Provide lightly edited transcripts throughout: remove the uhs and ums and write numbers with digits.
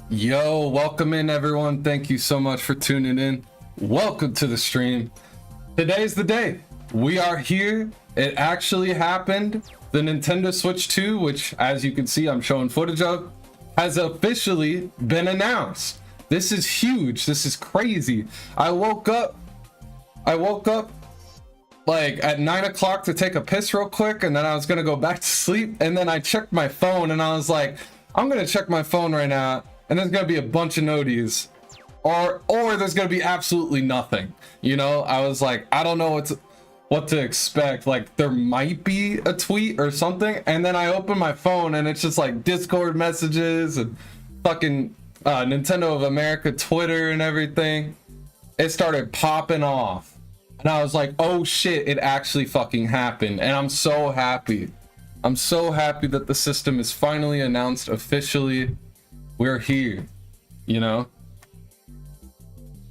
Yo, welcome in everyone. Thank you so much for tuning in. Welcome to the stream. Today's the day. We are here. It actually happened. The Nintendo Switch 2, which as you can see I'm showing footage of, has officially been announced. This is huge. This is crazy. I woke up like at 9 o'clock to take a piss real quick, and then I was gonna go back to sleep, and then I checked my phone and I was like, I'm gonna check my phone right now, and there's gonna be a bunch of noties, or there's gonna be absolutely nothing. You know, I was like, I don't know what to expect. Like there might be a tweet or something, and then I open my phone and it's just like Discord messages and fucking Nintendo of America Twitter and everything. It started popping off, and I was like, oh shit, it actually fucking happened. And I'm so happy. I'm so happy that the system is finally announced officially. We're here, you know?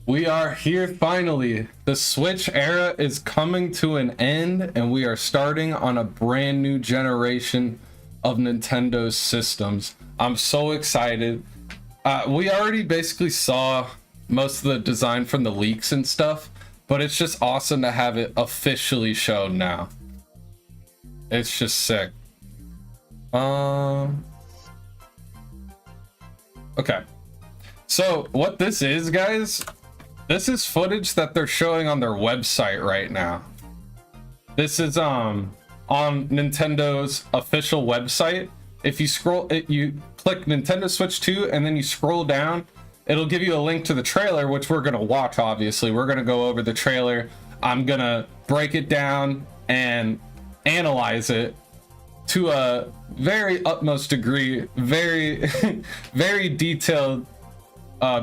We are here finally. The Switch era is coming to an end, and we are starting on a brand new generation of Nintendo systems. I'm so excited. We already basically saw most of the design from the leaks and stuff, but it's just awesome to have it officially shown now. It's just sick. Okay, so what this is, guys, this is footage that they're showing on their website right now. This is on Nintendo's official website. If you scroll it, you click Nintendo Switch 2 and then you scroll down, it'll give you a link to the trailer, which we're gonna watch. Obviously we're gonna go over the trailer. I'm gonna break it down and analyze it to a very utmost degree, very very detailed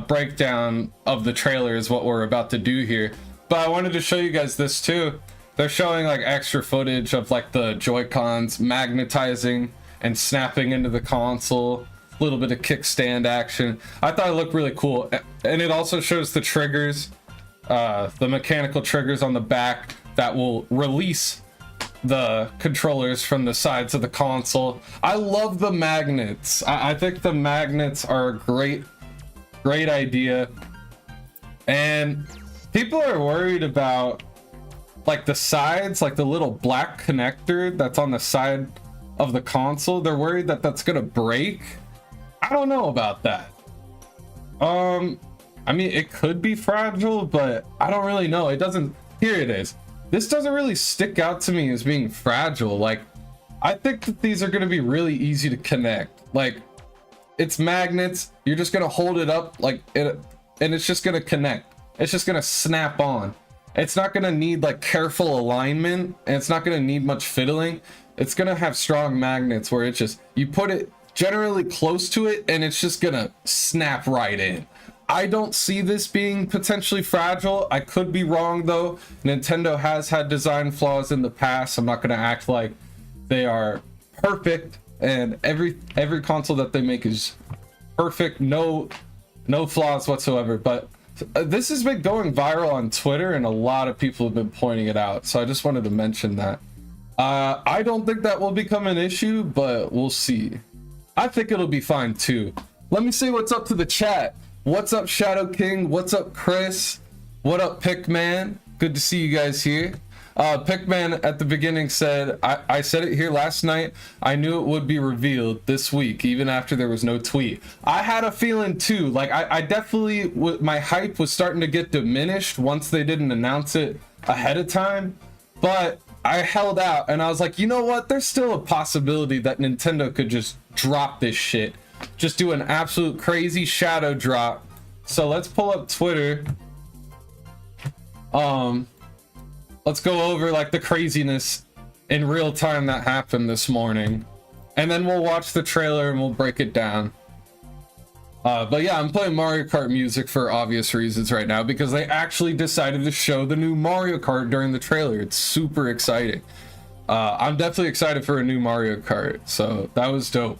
breakdown of the trailer is what we're about to do here. But I wanted to show you guys this too. They're showing like extra footage of like the Joy-Cons magnetizing and snapping into the console, a little bit of kickstand action. I thought it looked really cool, and it also shows the triggers, the mechanical triggers on the back that will release the controllers from the sides of the console. I love the magnets. I think the magnets are a great idea, and people are worried about like the sides, like the little black connector that's on the side of the console. They're worried that that's gonna break. I don't know about that. I mean, it could be fragile, but I don't really know. It doesn't. Here it is. This doesn't really stick out to me as being fragile. Like, I think that these are going to be really easy to connect. Like, it's magnets. You're just going to hold it up like it, and it's just going to connect. It's just going to snap on. It's not going to need like careful alignment, and it's not going to need much fiddling. It's going to have strong magnets where it's just, you put it generally close to it and it's just going to snap right in. I don't see this being potentially fragile. I could be wrong though. Nintendo has had design flaws in the past. I'm not going to act like they are perfect, and every console that they make is perfect, no flaws whatsoever. But this has been going viral on Twitter, and a lot of people have been pointing it out. So I just wanted to mention that. I don't think that will become an issue, but we'll see. I think it'll be fine too. Let me say what's up to the chat. What's up, Shadow King? What's up, Chris? What up, Pickman? Good to see you guys here. Pickman at the beginning said, I said it here last night. I knew it would be revealed this week, even after there was no tweet. I had a feeling too. Like, I definitely, my hype was starting to get diminished once they didn't announce it ahead of time. But I held out and I was like, you know what? There's still a possibility that Nintendo could just drop this shit. Just do an absolute crazy shadow drop. So let's pull up Twitter. Let's go over like the craziness in real time that happened this morning. And then we'll watch the trailer and we'll break it down. But yeah, I'm playing Mario Kart music for obvious reasons right now because they actually decided to show the new Mario Kart during the trailer. It's super exciting. I'm definitely excited for a new Mario Kart, so that was dope.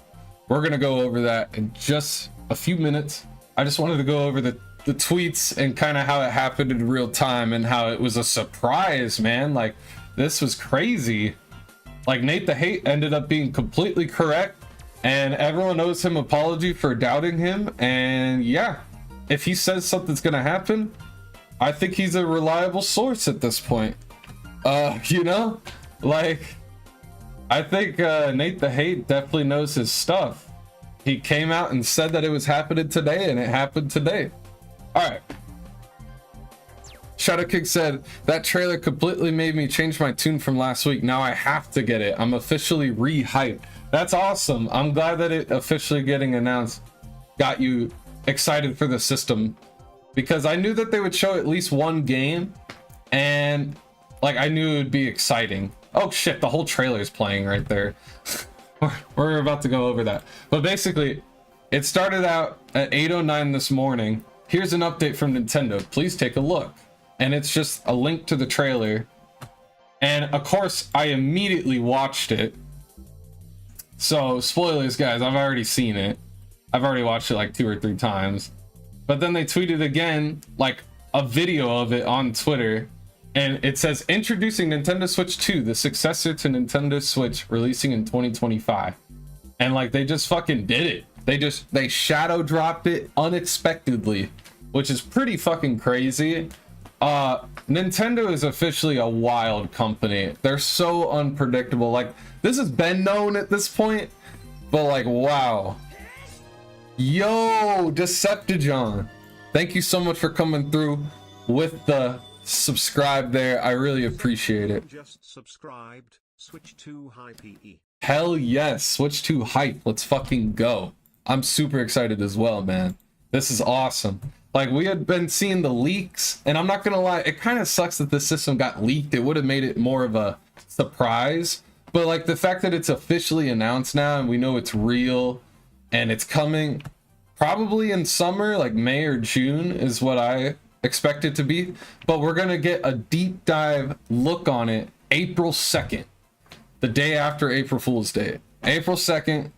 We're gonna go over that in just a few minutes. I just wanted to go over the tweets and kind of how it happened in real time and how it was a surprise, man. Like, this was crazy. Like, Nate the Hate ended up being completely correct. And everyone owes him apology for doubting him. And yeah, if he says something's gonna happen, I think he's a reliable source at this point. You know, like, I think Nate the Hate definitely knows his stuff. He came out and said that it was happening today, and it happened today. All right. Shadow King said, that trailer completely made me change my tune from last week. Now I have to get it. I'm officially re-hyped. That's awesome. I'm glad that it officially getting announced got you excited for the system, because I knew that they would show at least one game, and like, I knew it would be exciting. Oh shit, the whole trailer is playing right there. We're about to go over that. But basically, it started out at 8:09 this morning. Here's an update from Nintendo. Please take a look. And it's just a link to the trailer. And of course, I immediately watched it. So, spoilers, guys, I've already seen it. I've already watched it like 2 or 3 times. But then they tweeted again, like, a video of it on Twitter. And it says, introducing Nintendo Switch 2, the successor to Nintendo Switch, releasing in 2025. And, like, they just fucking did it. They shadow dropped it unexpectedly, which is pretty fucking crazy. Nintendo is officially a wild company. They're so unpredictable. Like, this has been known at this point, but like, wow. Yo, Decepticon, thank you so much for coming through with the subscribe there. I really appreciate it. Just subscribed. Switch to high PE. Hell yes, Switch to hype. Let's fucking go. I'm super excited as well, man. This is awesome. Like, we had been seeing the leaks, and I'm not gonna lie, it kind of sucks that this system got leaked. It would have made it more of a surprise, but like, the fact that it's officially announced now and we know it's real and it's coming probably in summer, like May or June is what I expect it to be. But we're gonna get a deep dive look on it April 2nd, the day after April Fool's Day. April 2nd.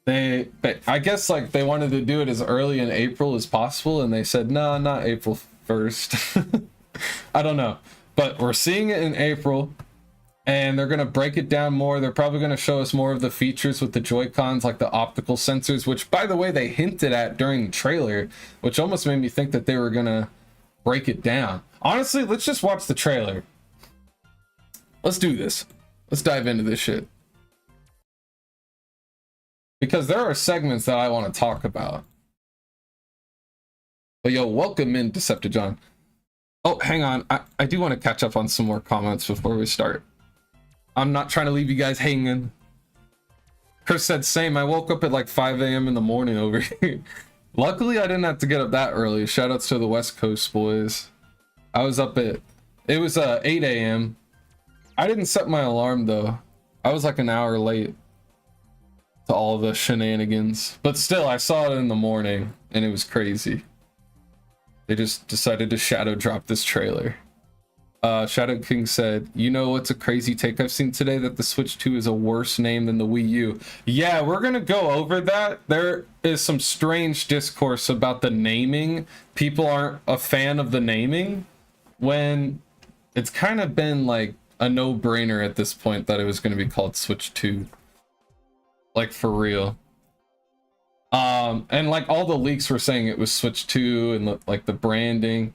I guess like they wanted to do it as early in April as possible, and they said, no, not April 1st. I don't know, but we're seeing it in April, and they're going to break it down more. They're probably going to show us more of the features with the Joy-Cons, like the optical sensors, which, by the way, they hinted at during the trailer, which almost made me think that they were going to break it down. Honestly, let's just watch the trailer. Let's do this. Let's dive into this shit, because there are segments that I want to talk about. But yo, welcome in, Decepticon. Oh, hang on. I do want to catch up on some more comments before we start. I'm not trying to leave you guys hanging. Chris said, same. I woke up at like 5 a.m. in the morning over here. Luckily, I didn't have to get up that early. Shoutouts to the West Coast boys. I was up at, it was 8 a.m. I didn't set my alarm though. I was like an hour late to all the shenanigans, but still I saw it in the morning and it was crazy. They just decided to shadow drop this trailer. Shadow King said, you know what's a crazy take I've seen today? That the Switch 2 is a worse name than the Wii U. Yeah, we're gonna go over that. There is some strange discourse about the naming. People aren't a fan of the naming when it's kind of been like a no-brainer at this point that it was going to be called Switch 2. Like, for real. And like all the leaks were saying it was Switch 2 and like the branding.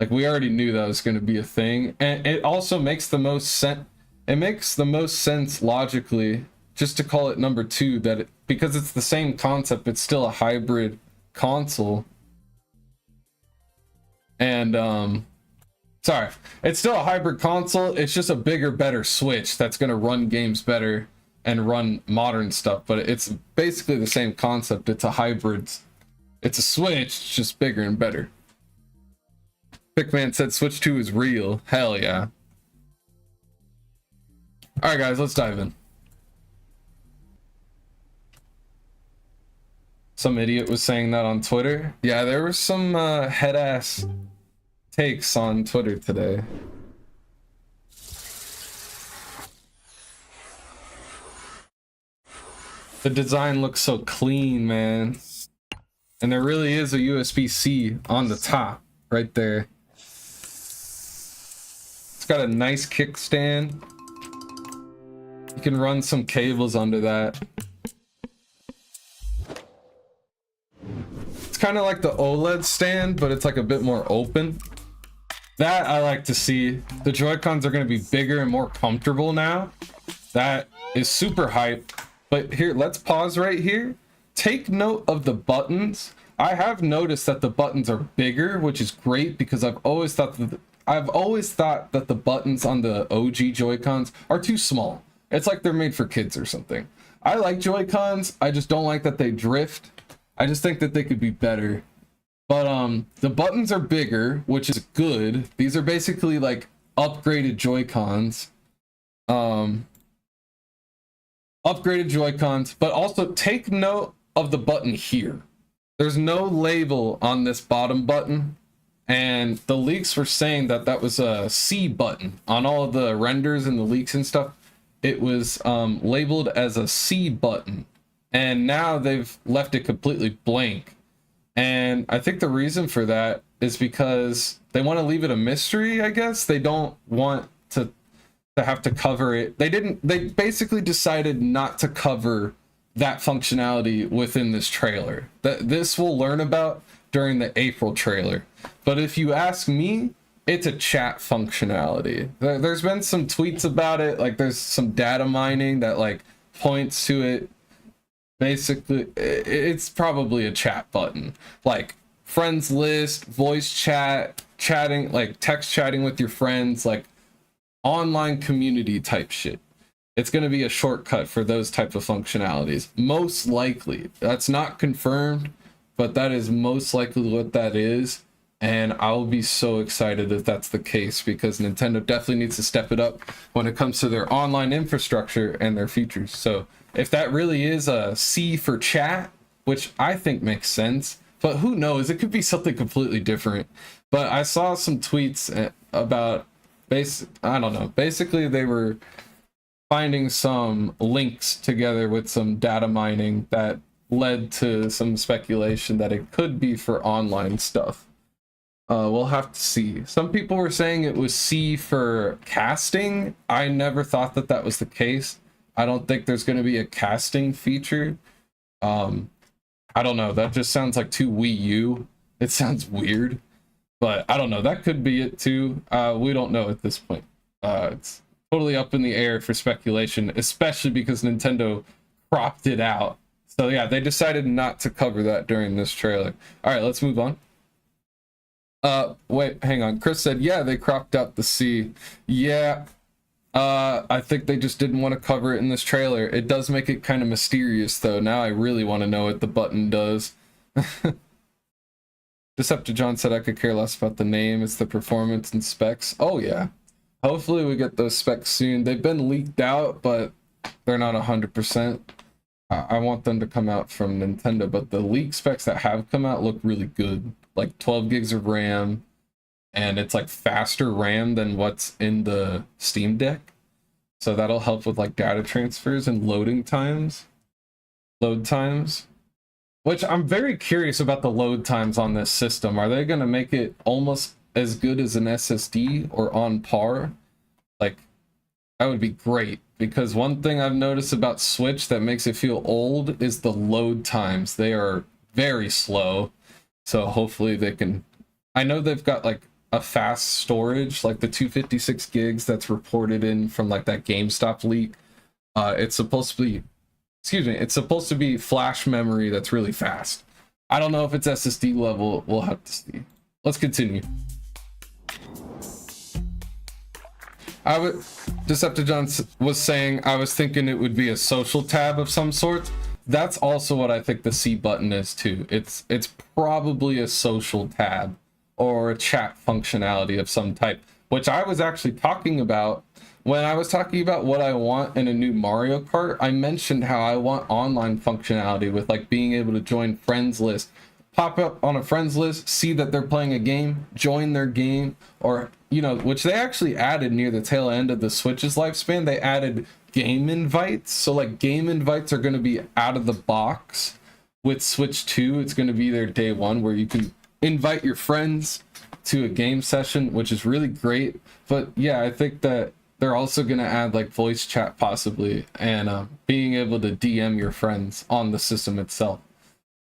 Like, we already knew that was going to be a thing, and it also makes the most sense. It makes the most sense logically just to call it number 2, because it's the same concept. It's still a hybrid console, and sorry, it's still a hybrid console. It's just a bigger, better Switch that's going to run games better and run modern stuff. But it's basically the same concept. It's a hybrid. It's a Switch, it's just bigger and better. Pickman said Switch 2 is real. Hell yeah. Alright guys, let's dive in. Some idiot was saying that on Twitter. Yeah, there were some head-ass takes on Twitter today. The design looks so clean, man. And there really is a USB-C on the top, right there. It's got a nice kickstand. You can run some cables under that. It's kind of like the OLED stand, but it's like a bit more open. That I like to see. The Joy-Cons are going to be bigger and more comfortable now. That is super hype. But here, let's pause right here. Take note of the buttons. I have noticed that the buttons are bigger, which is great, because I've always thought that the buttons on the OG Joy-Cons are too small. It's like they're made for kids or something. I like Joy-Cons. I just don't like that they drift. I just think that they could be better. But the buttons are bigger, which is good. These are basically like upgraded Joy-Cons. Upgraded Joy-Cons, but also take note of the button here. There's no label on this bottom button, and the leaks were saying that that was a C button on all of the renders and the leaks and stuff. It was labeled as a C button, and now they've left it completely blank. And I think the reason for that is because they want to leave it a mystery, I guess. They don't want to have to cover it. They basically decided not to cover that functionality within this trailer. That this we'll learn about during the April trailer. But if you ask me, it's a chat functionality. There's been some tweets about it, like there's some data mining that like points to it. Basically, it's probably a chat button, like friends list, voice chat, chatting, like text chatting with your friends, like online community type shit. It's going to be a shortcut for those type of functionalities. Most likely. That's not confirmed, but that is most likely what that is. And I'll be so excited if that's the case, because Nintendo definitely needs to step it up when it comes to their online infrastructure and their features. So if that really is a C for chat, which I think makes sense, but who knows? It could be something completely different. But I saw some tweets about I don't know. Basically, they were finding some links together with some data mining that led to some speculation that it could be for online stuff. We'll have to see. Some people were saying it was C for casting. I never thought that that was the case. I don't think there's going to be a casting feature. I don't know. That just sounds like too Wii U. It sounds weird. But I don't know. That could be it too. We don't know at this point. It's totally up in the air for speculation, especially because Nintendo cropped it out. So yeah, they decided not to cover that during this trailer. All right, let's move on. Wait, hang on. Chris said, yeah, they cropped out the C. Yeah, I think they just didn't want to cover it in this trailer. It does make it kind of mysterious, though. Now I really want to know what the button does. Decepticon said I could care less about the name. It's the performance and specs. Oh, yeah. Hopefully we get those specs soon. They've been leaked out, but they're not 100%. I want them to come out from Nintendo, but the leak specs that have come out look really good. like 12 gigs of RAM, and it's like faster RAM than what's in the Steam Deck. So that'll help with like data transfers and load times, which I'm very curious about the load times on this system. Are they going to make it almost as good as an SSD or on par? Like, that would be great, because one thing I've noticed about Switch that makes it feel old is the load times. They are very slow. So hopefully they can, I know they've got like a fast storage, like the 256 gigs that's reported in from like that GameStop leak. It's supposed to be, it's supposed to be flash memory that's really fast. I don't know if it's SSD level. We'll have to see. Let's continue. Decepticon was saying, I was thinking it would be a social tab of some sort. That's also what I think the C button is too. It's probably a social tab or a chat functionality of some type, which I was actually talking about when I was talking about what I want in a new Mario Kart. I mentioned how I want online functionality with like being able to join friends list, pop up on a friends list, see that they're playing a game, join their game, or, you know, which they actually added near the tail end of the Switch's lifespan. They added game invites. So like game invites are going to be out of the box with Switch 2. It's going to be there day one, where you can invite your friends to a game session, which is really great. But yeah, I think that they're also going to add like voice chat possibly, and being able to DM your friends on the system itself.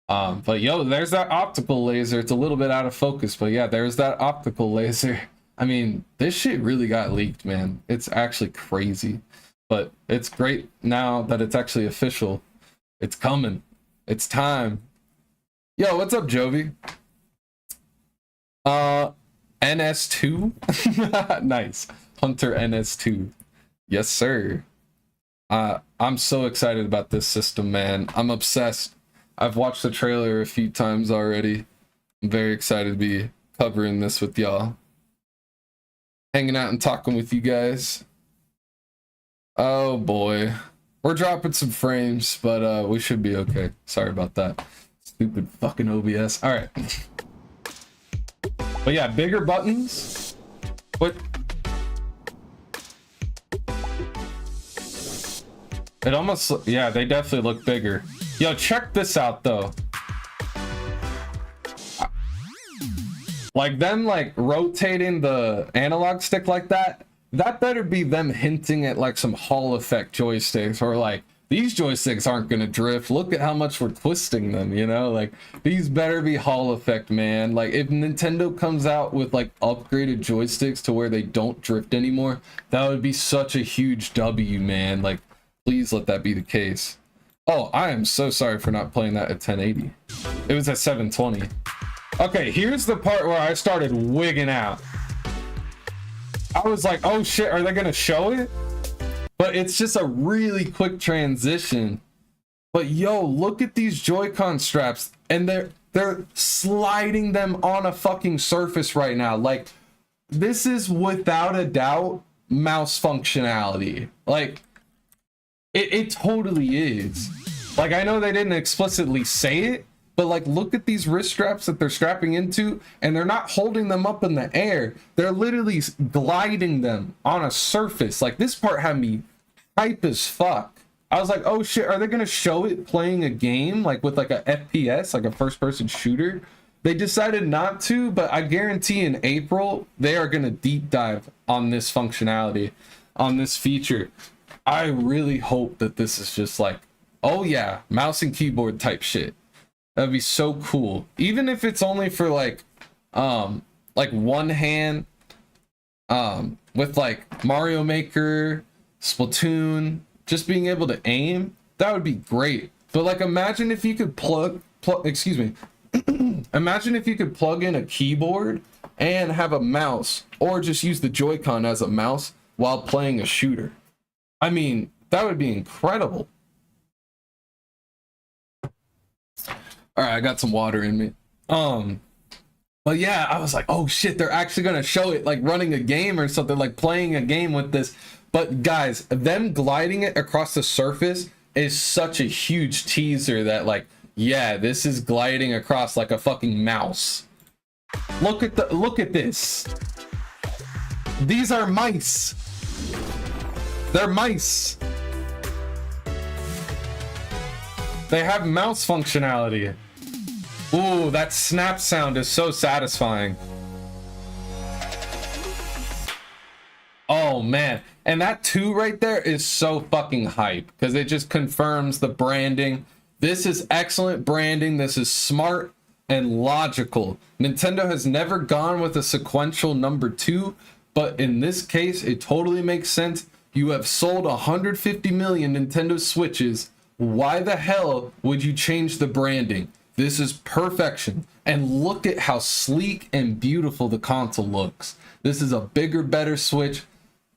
But yo, there's that optical laser. It's a little bit out of focus, but yeah, there's that optical laser. I mean, this shit really got leaked, man. It's actually crazy, but it's great now that it's actually official. It's coming. It's time. Yo, what's up, Jovi? NS2? Nice. Hunter NS2. Yes, sir. I'm so excited about this system, man. I'm obsessed. I've watched the trailer a few times already. I'm very excited to be covering this with y'all. Hanging out and talking with you guys. Oh boy. We're dropping some frames, but we should be okay. Sorry about that. Stupid fucking OBS. Alright. But yeah, bigger buttons. What? It almost, yeah, they definitely look bigger. Yo, check this out though. Like them like rotating the analog stick like that, that better be them hinting at like some Hall effect joysticks, or like these joysticks aren't gonna drift. Look at how much we're twisting them, you know? Like these better be Hall effect, man. Like if Nintendo comes out with like upgraded joysticks to where they don't drift anymore, that would be such a huge W, man. Like please let that be the case. Oh, I am so sorry for not playing that at 1080. It was at 720. Okay, here's the part where I started wigging out. I was like, oh shit, are they gonna show it? But it's just a really quick transition. But yo, look at these Joy-Con straps, and they're sliding them on a fucking surface right now. Like, this is without a doubt mouse functionality. Like, it totally is. Like, I know they didn't explicitly say it, but like, look at these wrist straps that they're strapping into, and they're not holding them up in the air. They're literally gliding them on a surface. Like, this part had me hype as fuck. I was like, oh shit, are they gonna show it playing a game like with like a FPS, like a first person shooter? They decided not to, but I guarantee in April they are gonna deep dive on this functionality, on this feature. I really hope that this is just like, oh yeah, mouse and keyboard type shit. That'd be so cool. Even if it's only for like one hand, with like Mario Maker, Splatoon, just being able to aim, that would be great. But like, imagine if you could excuse me, imagine if you could plug in a keyboard and have a mouse, or just use the Joy-Con as a mouse while playing a shooter. I mean, that would be incredible. All right, I got some water in me. But yeah, I was like, oh shit, they're actually gonna show it like running a game or something, like playing a game with this. But guys, them gliding it across the surface is such a huge teaser that like, yeah, this is gliding across like a fucking mouse. Look at this. These are mice. They're mice. They have mouse functionality. Ooh, that snap sound is so satisfying. Oh man, and that 2 right there is so fucking hype because it just confirms the branding. This is excellent branding. This is smart and logical. Nintendo has never gone with a sequential number 2, but in this case, it totally makes sense. You have sold 150 million Nintendo Switches. Why the hell would you change the branding? This is perfection. And look at how sleek and beautiful the console looks. This is a bigger, better Switch.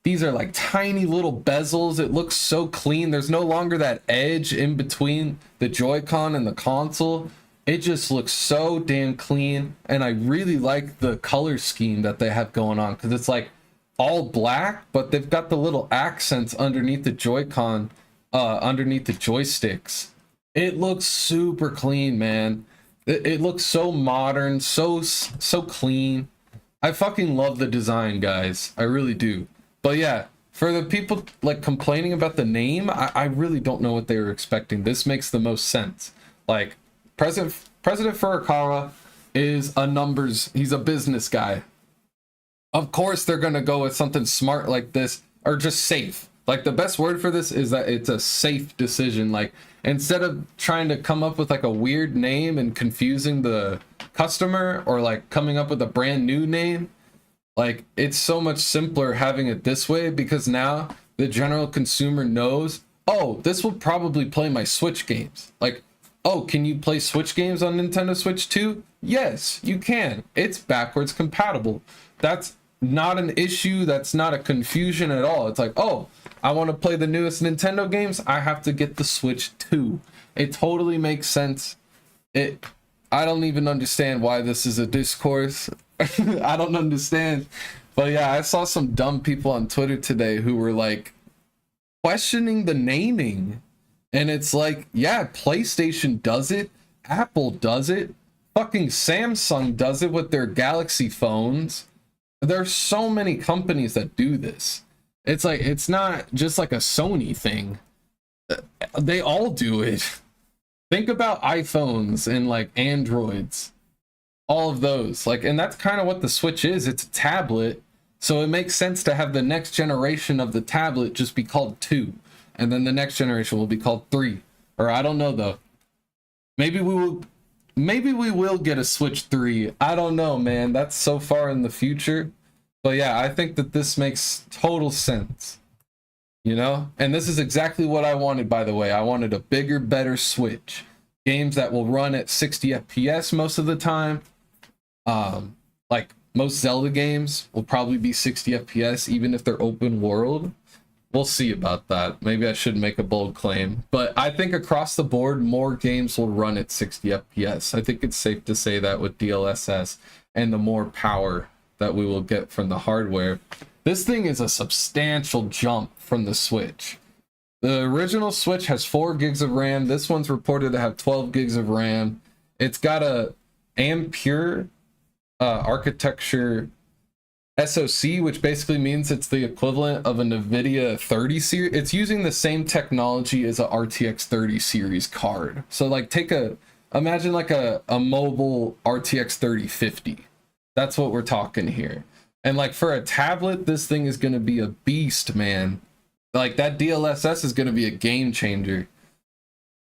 These are like tiny little bezels. It looks so clean. There's no longer that edge in between the Joy-Con and the console. It just looks so damn clean. And I really like the color scheme that they have going on because it's like all black, but they've got the little accents underneath the Joy-Con, underneath the joysticks. It looks super clean, man. It looks so modern, so clean. I fucking love the design, guys. I really do. But yeah, for the people like complaining about the name, I really don't know what they were expecting. This makes the most sense. Like President Furukawa is he's a business guy. Of course they're gonna go with something smart like this, or just safe. Like the best word for this is that it's a safe decision. Like instead of trying to come up with like a weird name and confusing the customer, or like coming up with a brand new name, like it's so much simpler having it this way, because now the general consumer knows, oh, this will probably play my Switch games. Like, oh, can you play Switch games on Nintendo Switch 2? Yes, you can. It's backwards compatible. That's not an issue. That's not a confusion at all. It's like, oh, I want to play the newest Nintendo games. I have to get the Switch 2. It totally makes sense. I don't even understand why this is a discourse. I don't understand. But yeah, I saw some dumb people on Twitter today who were like questioning the naming. And it's like, yeah, PlayStation does it. Apple does it. Fucking Samsung does it with their Galaxy phones. There's so many companies that do this. It's like, it's not just like a Sony thing. They all do it. Think about iPhones and like Androids. All of those. Like, and that's kind of what the Switch is. It's a tablet. So it makes sense to have the next generation of the tablet just be called 2. And then the next generation will be called 3. Or I don't know though. Maybe we will get a Switch 3. I don't know, man. That's so far in the future. But yeah, I think that this makes total sense. You know? And this is exactly what I wanted, by the way. I wanted a bigger, better Switch. Games that will run at 60 FPS most of the time. Like most Zelda games will probably be 60 FPS, even if they're open world. We'll see about that. Maybe I should make a bold claim. But I think across the board, more games will run at 60 FPS. I think it's safe to say that with DLSS and the more power that we will get from the hardware. This thing is a substantial jump from the Switch. The original Switch has 4 gigs of RAM. This one's reported to have 12 gigs of RAM. It's got a Ampere architecture SoC, which basically means it's the equivalent of a NVIDIA 30 series. It's using the same technology as a RTX 30 series card. So like imagine like a mobile RTX 3050. That's what we're talking here. And like for a tablet, this thing is going to be a beast, man. Like that DLSS is going to be a game changer.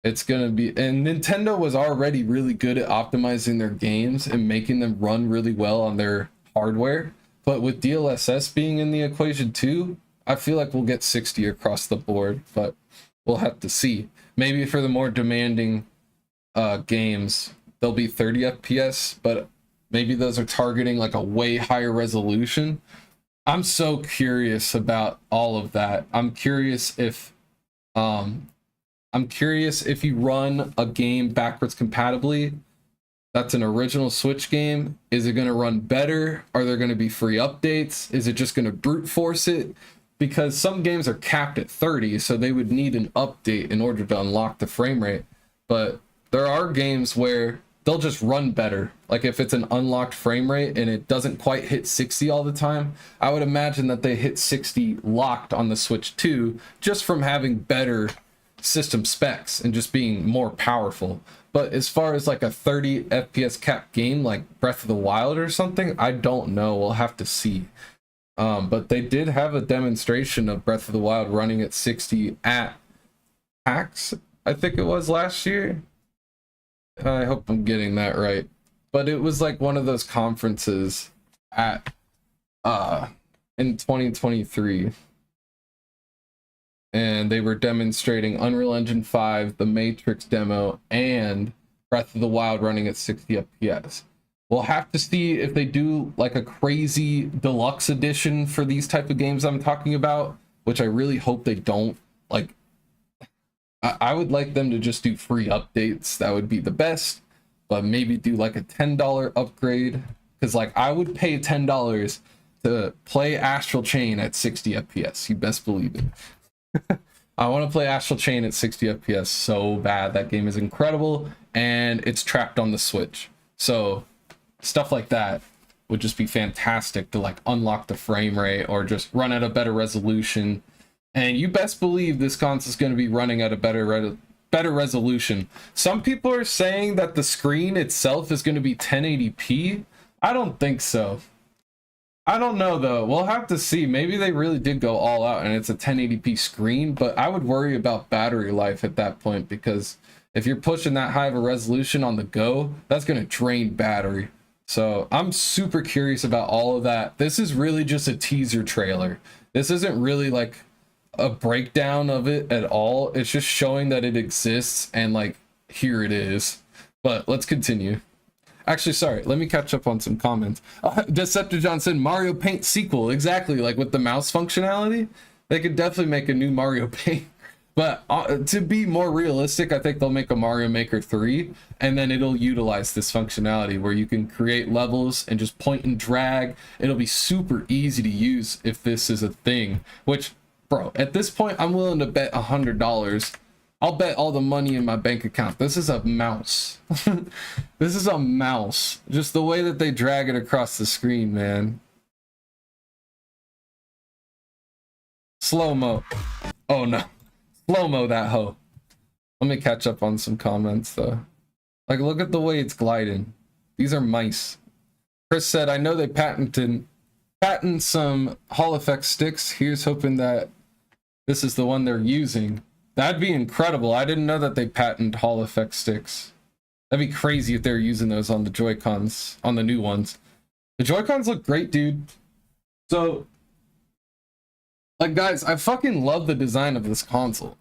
It's going to be, and Nintendo was already really good at optimizing their games and making them run really well on their hardware. But with DLSS being in the equation too, I feel like we'll get 60 across the board, but we'll have to see. Maybe for the more demanding games, they'll be 30 FPS, but maybe those are targeting like a way higher resolution. I'm so curious about all of that. I'm curious if you run a game backwards compatibly, that's an original Switch game. Is it going to run better? Are there going to be free updates? Is it just going to brute force it? Because some games are capped at 30, so they would need an update in order to unlock the frame rate. But there are games where they'll just run better. Like if it's an unlocked frame rate and it doesn't quite hit 60 all the time, I would imagine that they hit 60 locked on the Switch 2 just from having better system specs and just being more powerful. But as far as like a 30 FPS cap game like Breath of the Wild or something, I don't know. We'll have to see. But they did have a demonstration of Breath of the Wild running at 60 at PAX, I think it was last year. I hope I'm getting that right. But it was like one of those conferences at in 2023. And they were demonstrating Unreal Engine 5, the Matrix demo, and Breath of the Wild running at 60 FPS. We'll have to see if they do like a crazy deluxe edition for these type of games I'm talking about, which I really hope they don't. Like, I would like them to just do free updates. That would be the best. But maybe do like a $10 upgrade. Because like I would pay $10 to play Astral Chain at 60 FPS. You best believe it. I want to play Astral Chain at 60 FPS so bad. That game is incredible, and it's trapped on the Switch. So stuff like that would just be fantastic to like unlock the frame rate or just run at a better resolution. And you best believe this console is going to be running at a better resolution. Some people are saying that the screen itself is going to be 1080p. I don't think so. I don't know though. We'll have to see. Maybe they really did go all out and it's a 1080p screen, but I would worry about battery life at that point, because if you're pushing that high of a resolution on the go, that's going to drain battery. So I'm super curious about all of that. This is really just a teaser trailer. This isn't really like a breakdown of it at all. It's just showing that it exists and like, here it is. But let's continue. Actually, sorry, let me catch up on some comments. Decepticon said Mario Paint sequel. Exactly, like with the mouse functionality, they could definitely make a new Mario Paint. But to be more realistic, I think they'll make a Mario Maker 3, and then it'll utilize this functionality where you can create levels and just point and drag. It'll be super easy to use if this is a thing, which, bro, at this point, I'm willing to bet $100. I'll bet all the money in my bank account. This is a mouse. This is a mouse. Just the way that they drag it across the screen, man. Slow-mo. Oh no. Slow-mo that hoe. Let me catch up on some comments though. Like, look at the way it's gliding. These are mice. Chris said, I know they patent some Hall effect sticks. Here's hoping that this is the one they're using. That'd be incredible. I didn't know that they patent Hall effect sticks. That'd be crazy if they were using those on the Joy-Cons, on the new ones. The Joy-Cons look great, dude. So, like, guys, I fucking love the design of this console.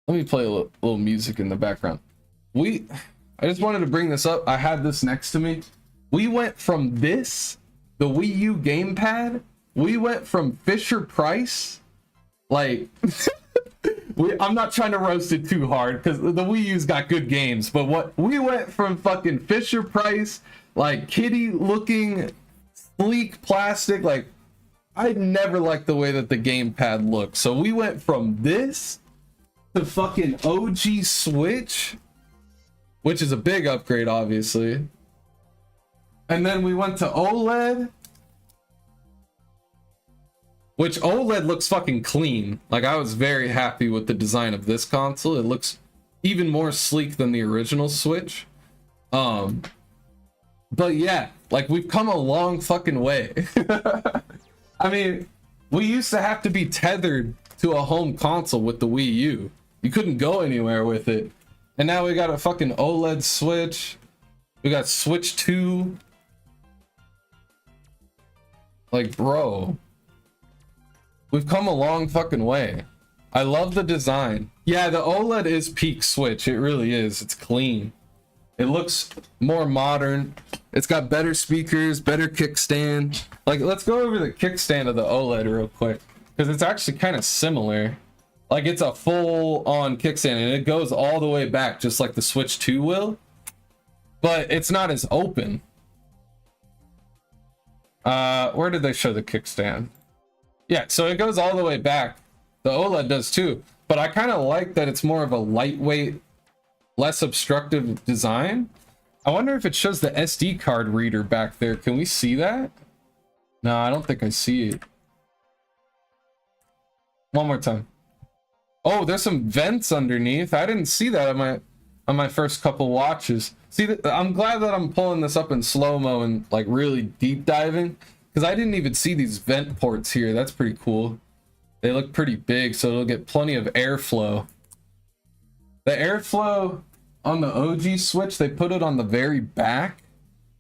Let me play a little music in the background. I just wanted to bring this up. I had this next to me. We went from this, the Wii U gamepad, we went from Fisher-Price, like... I'm not trying to roast it too hard because the Wii U's got good games, but what we went from fucking Fisher Price, like kitty looking sleek plastic, like I never liked the way that the gamepad looked. So we went from this to fucking OG Switch, which is a big upgrade, obviously. And then we went to OLED, which OLED looks fucking clean. Like, I was very happy with the design of this console. It looks even more sleek than the original Switch. But yeah, like, we've come a long fucking way. I mean, we used to have to be tethered to a home console with the Wii U. You couldn't go anywhere with it. And now we got a fucking OLED Switch. We got Switch 2. Like, bro. We've come a long fucking way. I love the design. Yeah, the OLED is peak Switch. It really is. It's clean. It looks more modern. It's got better speakers, better kickstand. Like, let's go over the kickstand of the OLED real quick, because it's actually kind of similar. Like, it's a full-on kickstand, and it goes all the way back, just like the Switch 2 will. But it's not as open. Where did they show the kickstand? Yeah, so it goes all the way back. The OLED does too. But I kind of like that it's more of a lightweight less obstructive design. I wonder if it shows the SD card reader back there. Can we see that? No, I don't think I see it. One more time. Oh, there's some vents underneath. I didn't see that on my first couple watches. See, I'm glad that I'm pulling this up in slow-mo and like really deep diving, because I didn't even see these vent ports here. That's pretty cool. They look pretty big, so it'll get plenty of airflow. The airflow on the OG Switch, they put it on the very back.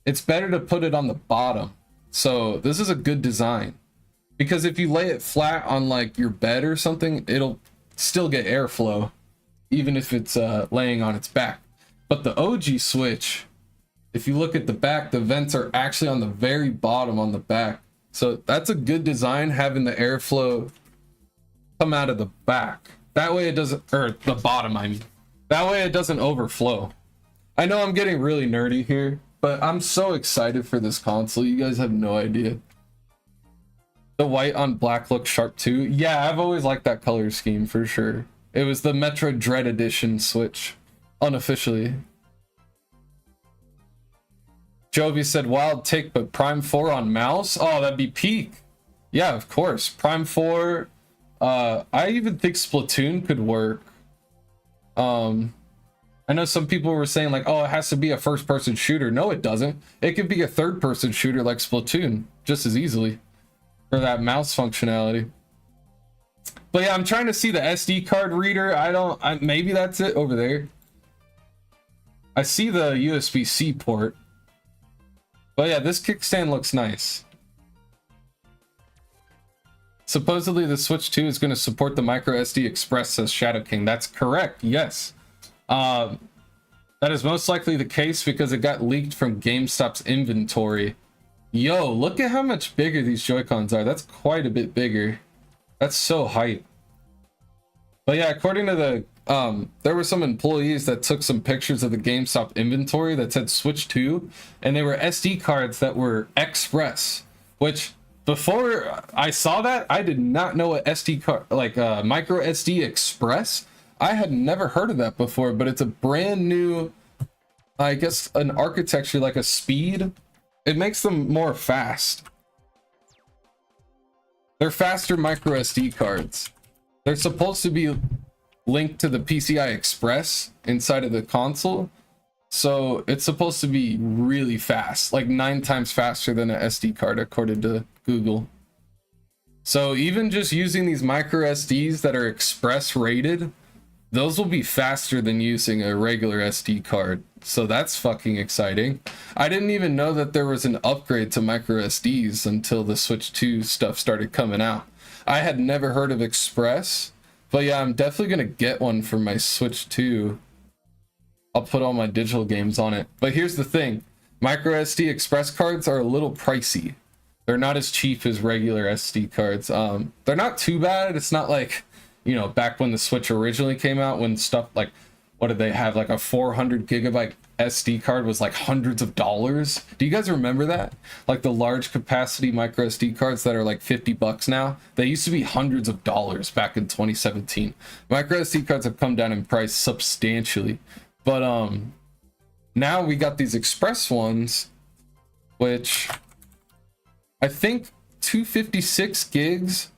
It's better to put it on the bottom. So this is a good design, because if you lay it flat on like your bed or something, it'll still get airflow even if it's laying on its back. But the OG Switch, if you look at the back, the vents are actually on the very bottom on the back. So that's a good design, having the airflow come out of the back. That way it doesn't, or the bottom, I mean. That way it doesn't overflow. I know I'm getting really nerdy here, but I'm so excited for this console. You guys have no idea. The white on black looks sharp too. Yeah, I've always liked that color scheme for sure. It was the Metro Dread Edition Switch, unofficially. Jovi said wild take, but Prime 4 on mouse? Oh, that'd be peak. Yeah, of course. Prime 4. I even think Splatoon could work. I know some people were saying like, oh, it has to be a first-person shooter. No, it doesn't. It could be a third-person shooter like Splatoon just as easily for that mouse functionality. But yeah, I'm trying to see the SD card reader. Maybe that's it over there. I see the USB-C port. But yeah, this kickstand looks nice. Supposedly the Switch 2 is going to support the micro SD Express, says Shadow King. That's correct, yes. That is most likely the case because it got leaked from GameStop's inventory. Yo, look at how much bigger these Joy-Cons are. That's quite a bit bigger. That's so hype. But yeah, according to the there were some employees that took some pictures of the GameStop inventory that said Switch 2, and they were SD cards that were Express, which before I saw that, I did not know a SD card, like micro SD Express. I had never heard of that before, but it's a brand new, I guess, an architecture, like a speed. It makes them more fast. They're faster micro SD cards. They're supposed to be linked to the PCI Express inside of the console. So it's supposed to be really fast, like 9 times faster than an SD card, according to Google. So even just using these micro SDs that are Express rated, those will be faster than using a regular SD card. So that's fucking exciting. I didn't even know that there was an upgrade to micro SDs until the Switch 2 stuff started coming out. I had never heard of Express, but yeah, I'm definitely gonna get one for my Switch 2. I'll put all my digital games on it. But here's the thing, micro SD Express cards are a little pricey. They're not as cheap as regular SD cards. They're not too bad. It's not like, you know, back when the Switch originally came out, when stuff like, what did they have, like a 400 gigabyte SD card was like hundreds of dollars. Do you guys remember that? Like the large capacity micro SD cards that are like $50 now, they used to be hundreds of dollars back in 2017. Micro SD cards have come down in price substantially, but now we got these Express ones, which I think 256 gigs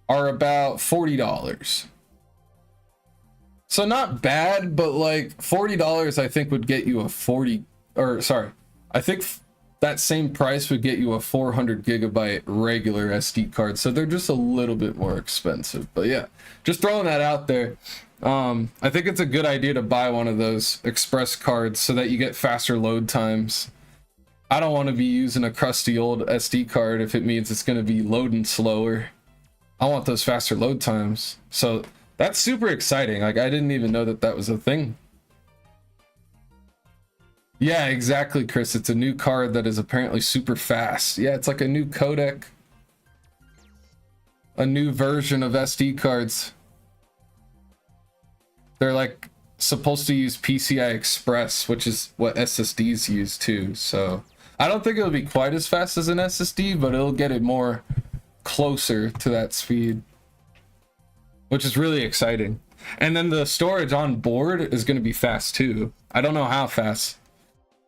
are about $40. So not bad, but like $40 I think would get you a I think that same price would get you a 400 gigabyte regular SD card. So they're just a little bit more expensive. But yeah, just throwing that out there. I think it's a good idea to buy one of those Express cards so that you get faster load times. I don't want to be using a crusty old SD card if it means it's going to be loading slower. I want those faster load times. So that's super exciting. Like, I didn't even know that that was a thing. Yeah, exactly, Chris. It's a new card that is apparently super fast. Yeah, it's like a new codec. A new version of SD cards. They're like supposed to use PCI Express, which is what SSDs use too. So I don't think it'll be quite as fast as an SSD, but it'll get it more closer to that speed. which is really exciting. And then the storage on board is going to be fast too. I don't know how fast.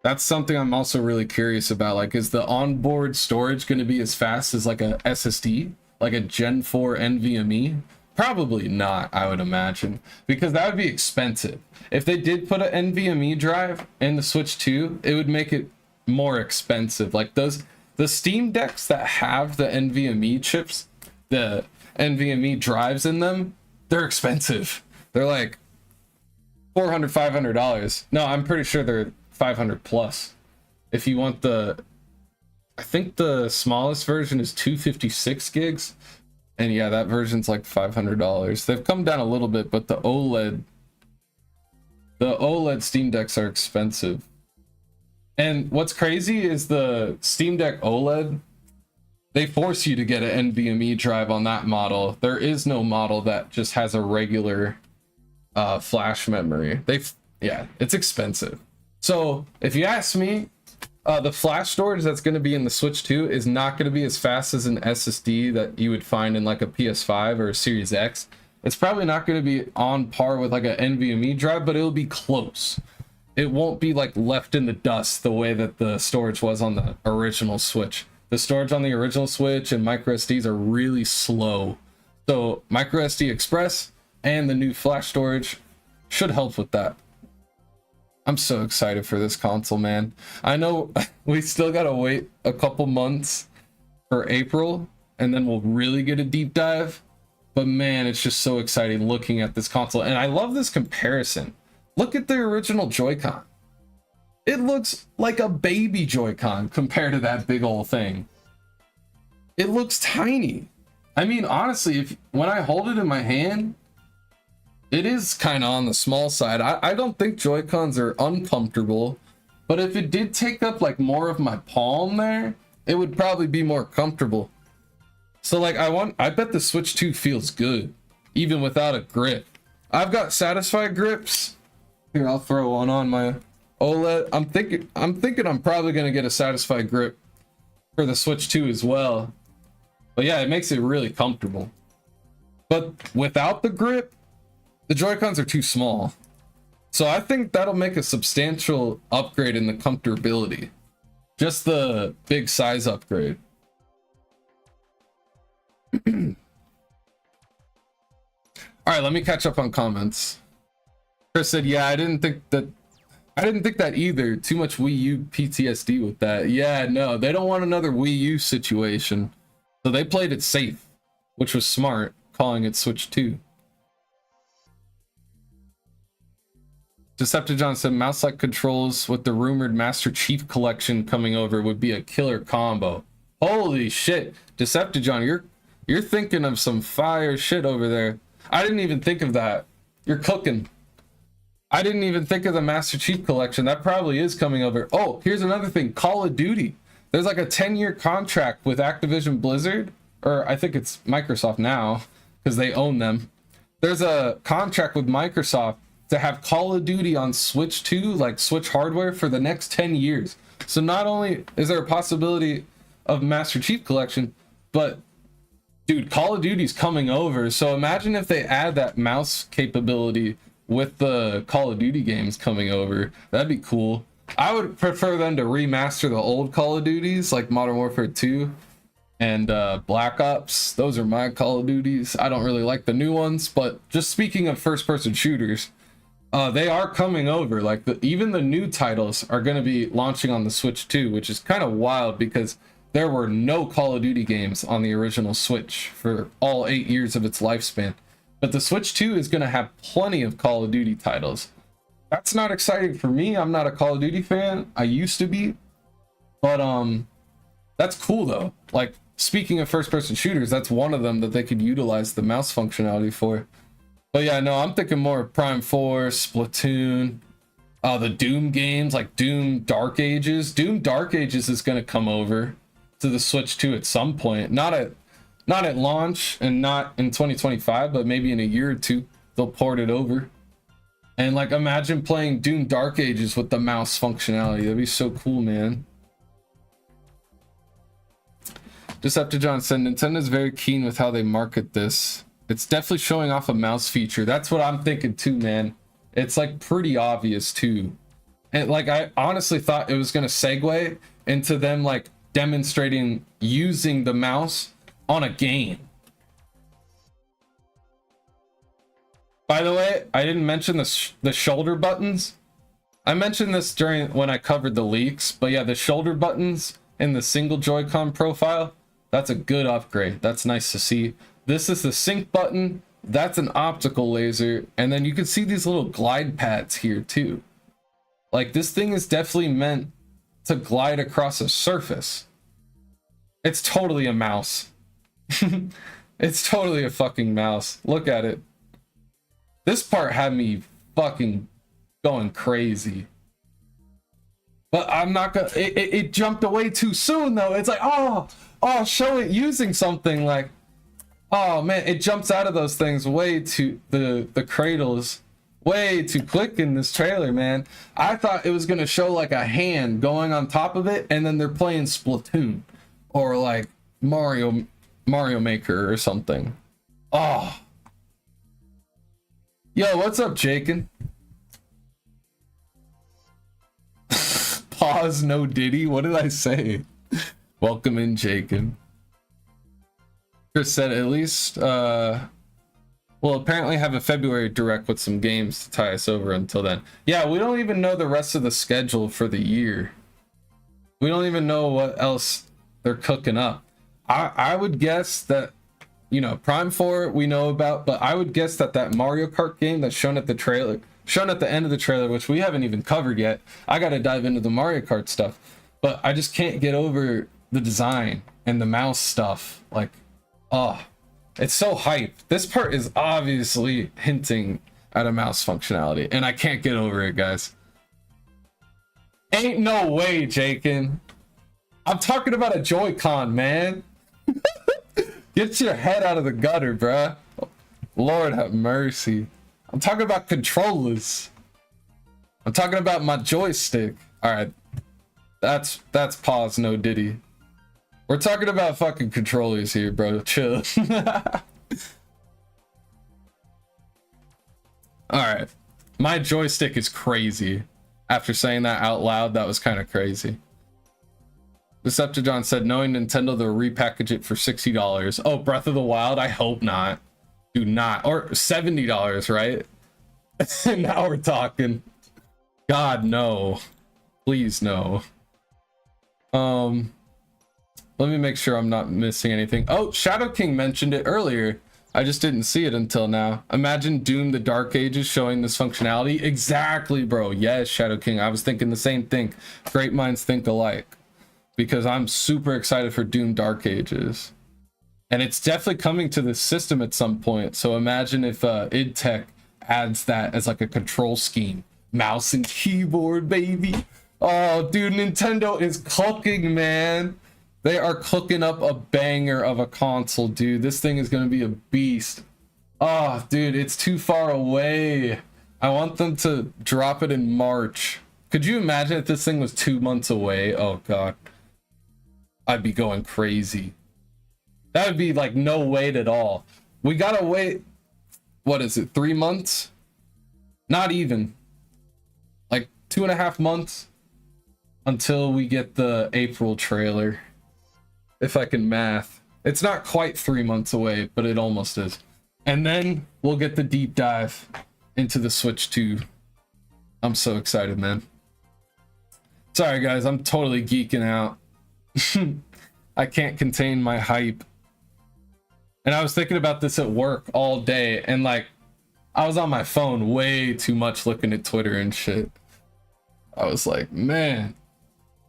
That's something I'm also really curious about. Like, is the onboard storage going to be as fast as like a SSD, like a Gen 4 NVMe? Probably not, I would imagine, because that would be expensive. If they did put an NVMe drive in the Switch 2, it would make it more expensive. Like the Steam Decks that have the NVMe chips, the NVMe drives in them, they're expensive. They're like $400, $500. No, I'm pretty sure they're 500 plus. If you want I think the smallest version is 256 gigs. And yeah, that version's like $500. They've come down a little bit, but the OLED Steam Decks are expensive. And what's crazy is the Steam Deck OLED, they force you to get an NVMe drive on that model. There is no model that just has a regular flash memory. Yeah, it's expensive. So if you ask me, the flash storage that's going to be in the Switch 2 is not going to be as fast as an SSD that you would find in like a PS5 or a Series X. It's probably not going to be on par with like an NVMe drive, but it'll be close. It won't be like left in the dust the way that the storage was on the original Switch. The storage on the original Switch and micro SDs are really slow. So micro SD Express and the new flash storage should help with that. I'm so excited for this console, man. I know we still gotta wait a couple months for April, and then we'll really get a deep dive. But man, it's just so exciting looking at this console. And I love this comparison. Look at the original Joy-Con. It looks like a baby Joy-Con compared to that big old thing. It looks tiny. I mean, honestly, when I hold it in my hand, it is kind of on the small side. I don't think Joy-Cons are uncomfortable, but if it did take up like more of my palm there, it would probably be more comfortable. So like I bet the Switch 2 feels good, even without a grip. I've got satisfied grips. Here, I'll throw one on my OLED. I'm thinking I'm probably gonna get a satisfied grip for the Switch 2 as well. But yeah, it makes it really comfortable. But without the grip, the Joy-Cons are too small. So I think that'll make a substantial upgrade in the comfortability. Just the big size upgrade. All right, let me catch up on comments. Chris said, yeah, I didn't think that either. Too much Wii U PTSD with that. Yeah, no, they don't want another Wii U situation. So they played it safe, which was smart, calling it Switch 2. Decepticon said mouse-like controls with the rumored Master Chief Collection coming over would be a killer combo. Holy shit, Decepticon, you're thinking of some fire shit over there. I didn't even think of that. You're cooking. I didn't even think of the Master Chief Collection. That probably is coming over. Oh, here's another thing. Call of Duty. There's like a 10-year contract with Activision Blizzard, or I think it's Microsoft now, because they own them. There's a contract with Microsoft to have Call of Duty on Switch 2, like Switch hardware, for the next 10 years. So not only is there a possibility of Master Chief Collection, but dude, Call of Duty's coming over. So imagine if they add that mouse capability with the Call of Duty games coming over. That'd be cool. I would prefer them to remaster the old Call of Duties, like Modern Warfare 2 and Black Ops. Those are my Call of Duties. I don't really like the new ones, but just speaking of first-person shooters, they are coming over. Like even the new titles are going to be launching on the Switch 2, which is kind of wild because there were no Call of Duty games on the original Switch for all 8 years of its lifespan. But the Switch 2 is going to have plenty of Call of Duty titles. That's not exciting for me. I'm not a Call of Duty fan. I used to be. But that's cool though. Like speaking of first-person shooters, that's one of them that they could utilize the mouse functionality for. But yeah, no, I'm thinking more Prime 4, Splatoon, the Doom games like Doom Dark Ages. Doom Dark Ages is going to come over to the Switch 2 at some point. Not at launch and not in 2025, but maybe in a year or two they'll port it over. And like imagine playing Doom Dark Ages with the mouse functionality. That'd be so cool, man. Decepticon said Nintendo's very keen with how they market this. It's definitely showing off a mouse feature. That's what I'm thinking too, man. It's like pretty obvious too. And like I honestly thought it was gonna segue into them like demonstrating using the mouse on a game. By the way, I didn't mention the shoulder buttons. I mentioned this during when I covered the leaks, but yeah, the shoulder buttons in the single Joy-Con profile, that's a good upgrade. That's nice to see. This is the sync button. That's an optical laser. And then you can see these little glide pads here too. Like this thing is definitely meant to glide across a surface. It's totally a mouse. It's totally a fucking mouse. Look at it. This part had me fucking going crazy. But I'm not gonna, it jumped away too soon though. It's like, oh, show it using something like, oh man, it jumps out of those things way too, the cradles way too quick in this trailer, man. I thought it was gonna show like a hand going on top of it and then they're playing Splatoon or like Mario Maker or something. Oh. Yo, what's up, Jakin? Pause, no Diddy. What did I say? Welcome in, Jakin. Chris said at least, we'll apparently have a February direct with some games to tie us over until then. Yeah, we don't even know the rest of the schedule for the year. We don't even know what else they're cooking up. I would guess that, you know, Prime 4 we know about, but I would guess that Mario Kart game that's shown at the trailer, shown at the end of the trailer, which we haven't even covered yet. I got to dive into the Mario Kart stuff, but I just can't get over the design and the mouse stuff. Like, oh, it's so hype. This part is obviously hinting at a mouse functionality, and I can't get over it, guys. Ain't no way, Jakin. I'm talking about a Joy-Con, man. Get your head out of the gutter, bruh. Lord have mercy. I'm talking about controllers. I'm talking about my joystick. All right, that's pause, no Diddy. We're talking about fucking controllers here, bro. Chill. All right, my joystick is crazy. After saying that out loud, that was kind of crazy. Decepticon said, knowing Nintendo, they'll repackage it for $60. Oh, Breath of the Wild? I hope not. Do not. Or $70, right? Now we're talking. God, no. Please, no. Let me make sure I'm not missing anything. Oh, Shadow King mentioned it earlier. I just didn't see it until now. Imagine Doom the Dark Ages showing this functionality. Exactly, bro. Yes, Shadow King. I was thinking the same thing. Great minds think alike. Because I'm super excited for Doom Dark Ages. And it's definitely coming to this system at some point. So imagine if id Tech adds that as like a control scheme. Mouse and keyboard, baby. Oh, dude, Nintendo is cooking, man. They are cooking up a banger of a console, dude. This thing is going to be a beast. Oh, dude, it's too far away. I want them to drop it in March. Could you imagine if this thing was 2 months away? Oh, God. I'd be going crazy. That would be like no wait at all. We gotta wait, what is it, 3 months? Not even. Like 2.5 months until we get the April trailer. If I can math. It's not quite 3 months away, but it almost is. And then we'll get the deep dive into the Switch 2. I'm so excited, man. Sorry guys, I'm totally geeking out. I can't contain my hype. And I was thinking about this at work all day, and like I was on my phone way too much looking at Twitter and shit. I was like, man,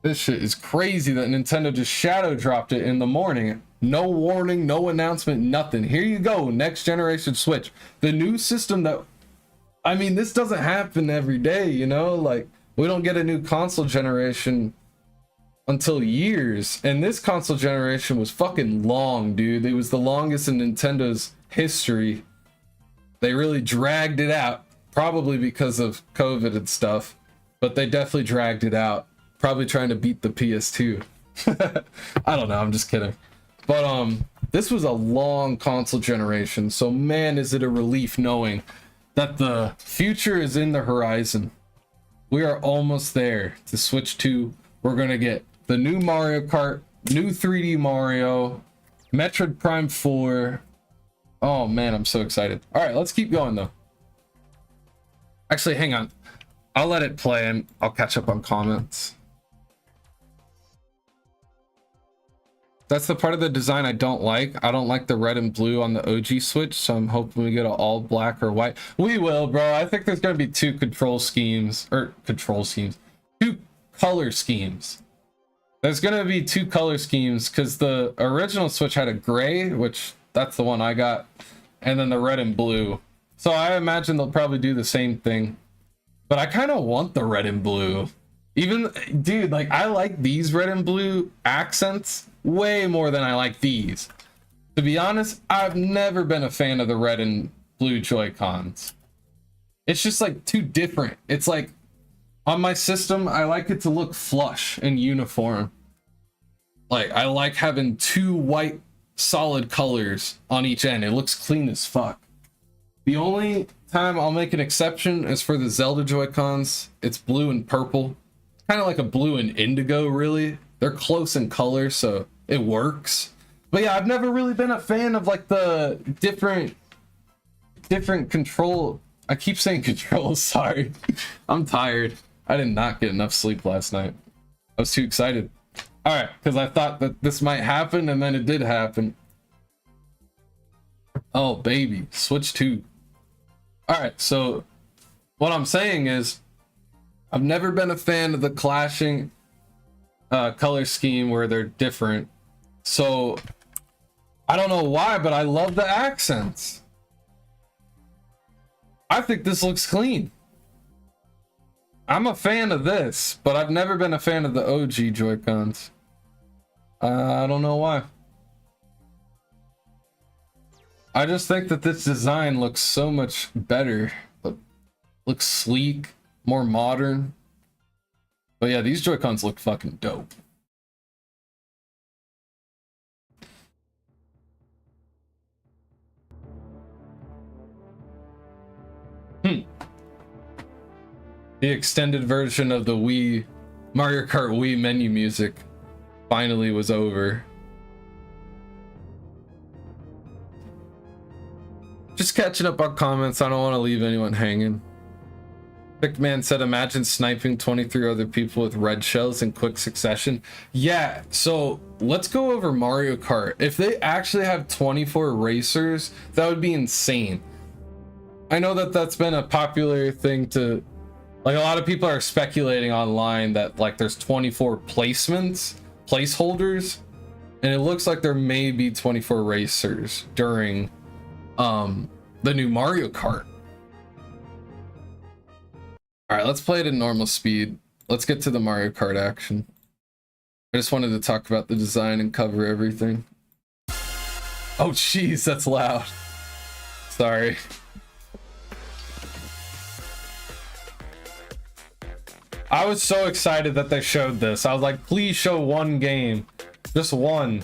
this shit is crazy that Nintendo just shadow dropped it in the morning. No warning, no announcement, nothing. Here you go, next generation Switch. The new system that, I mean, this doesn't happen every day, you know? Like, we don't get a new console generation until years, and this console generation was fucking long, dude. It was the longest in Nintendo's history. They really dragged it out, probably because of COVID and stuff, but they definitely dragged it out, probably trying to beat the PS2. I don't know, I'm just kidding. But This was a long console generation, so man, is it a relief knowing that the future is in the horizon. We are almost there to Switch 2. We're gonna get the new Mario Kart, new 3D Mario, Metroid Prime 4. Oh man, I'm so excited. All right, let's keep going though. Actually, hang on. I'll let it play and I'll catch up on comments. That's the part of the design I don't like. I don't like the red and blue on the OG Switch, so I'm hoping we get an all black or white. We will, bro. I think there's gonna be two control schemes. Two color schemes. There's gonna be two color schemes because the original Switch had a gray, which that's the one I got, and then the red and blue. So I imagine they'll probably do the same thing. But I kind of want the red and blue. Even, dude, like I like these red and blue accents way more than I like these. To be honest, I've never been a fan of the red and blue Joy-Cons. It's just like too different. It's like on my system, I like it to look flush and uniform. Like I like having two white solid colors on each end. It looks clean as fuck. The only time I'll make an exception is for the Zelda Joy-Cons. It's blue and purple. Kind of like a blue and indigo, really. They're close in color, so it works. But yeah, I've never really been a fan of like the different control. I keep saying controls, sorry. I'm tired. I did not get enough sleep last night. I was too excited. All right, because I thought that this might happen, and then it did happen. Oh, baby, Switch 2. All right, so what I'm saying is I've never been a fan of the clashing color scheme where they're different. So I don't know why, but I love the accents. I think this looks clean. I'm a fan of this, but I've never been a fan of the OG Joy-Cons. I don't know why. I just think that this design looks so much better. Looks sleek, more modern. But yeah, these Joy-Cons look fucking dope. The extended version of the Wii Mario Kart Wii menu music finally was over. Just catching up on comments. I don't want to leave anyone hanging. Picked Man said, imagine sniping 23 other people with red shells in quick succession. Yeah, so let's go over Mario Kart. If they actually have 24 racers, that would be insane. I know that that's been a popular thing to, like, a lot of people are speculating online that like there's 24 placeholders, and it looks like there may be 24 racers during the new Mario Kart. All right, let's play it in normal speed. Let's get to the Mario Kart action. I just wanted to talk about the design and cover everything. Oh jeez, that's loud. Sorry. I was so excited that they showed this. I was like, please show one game, just one.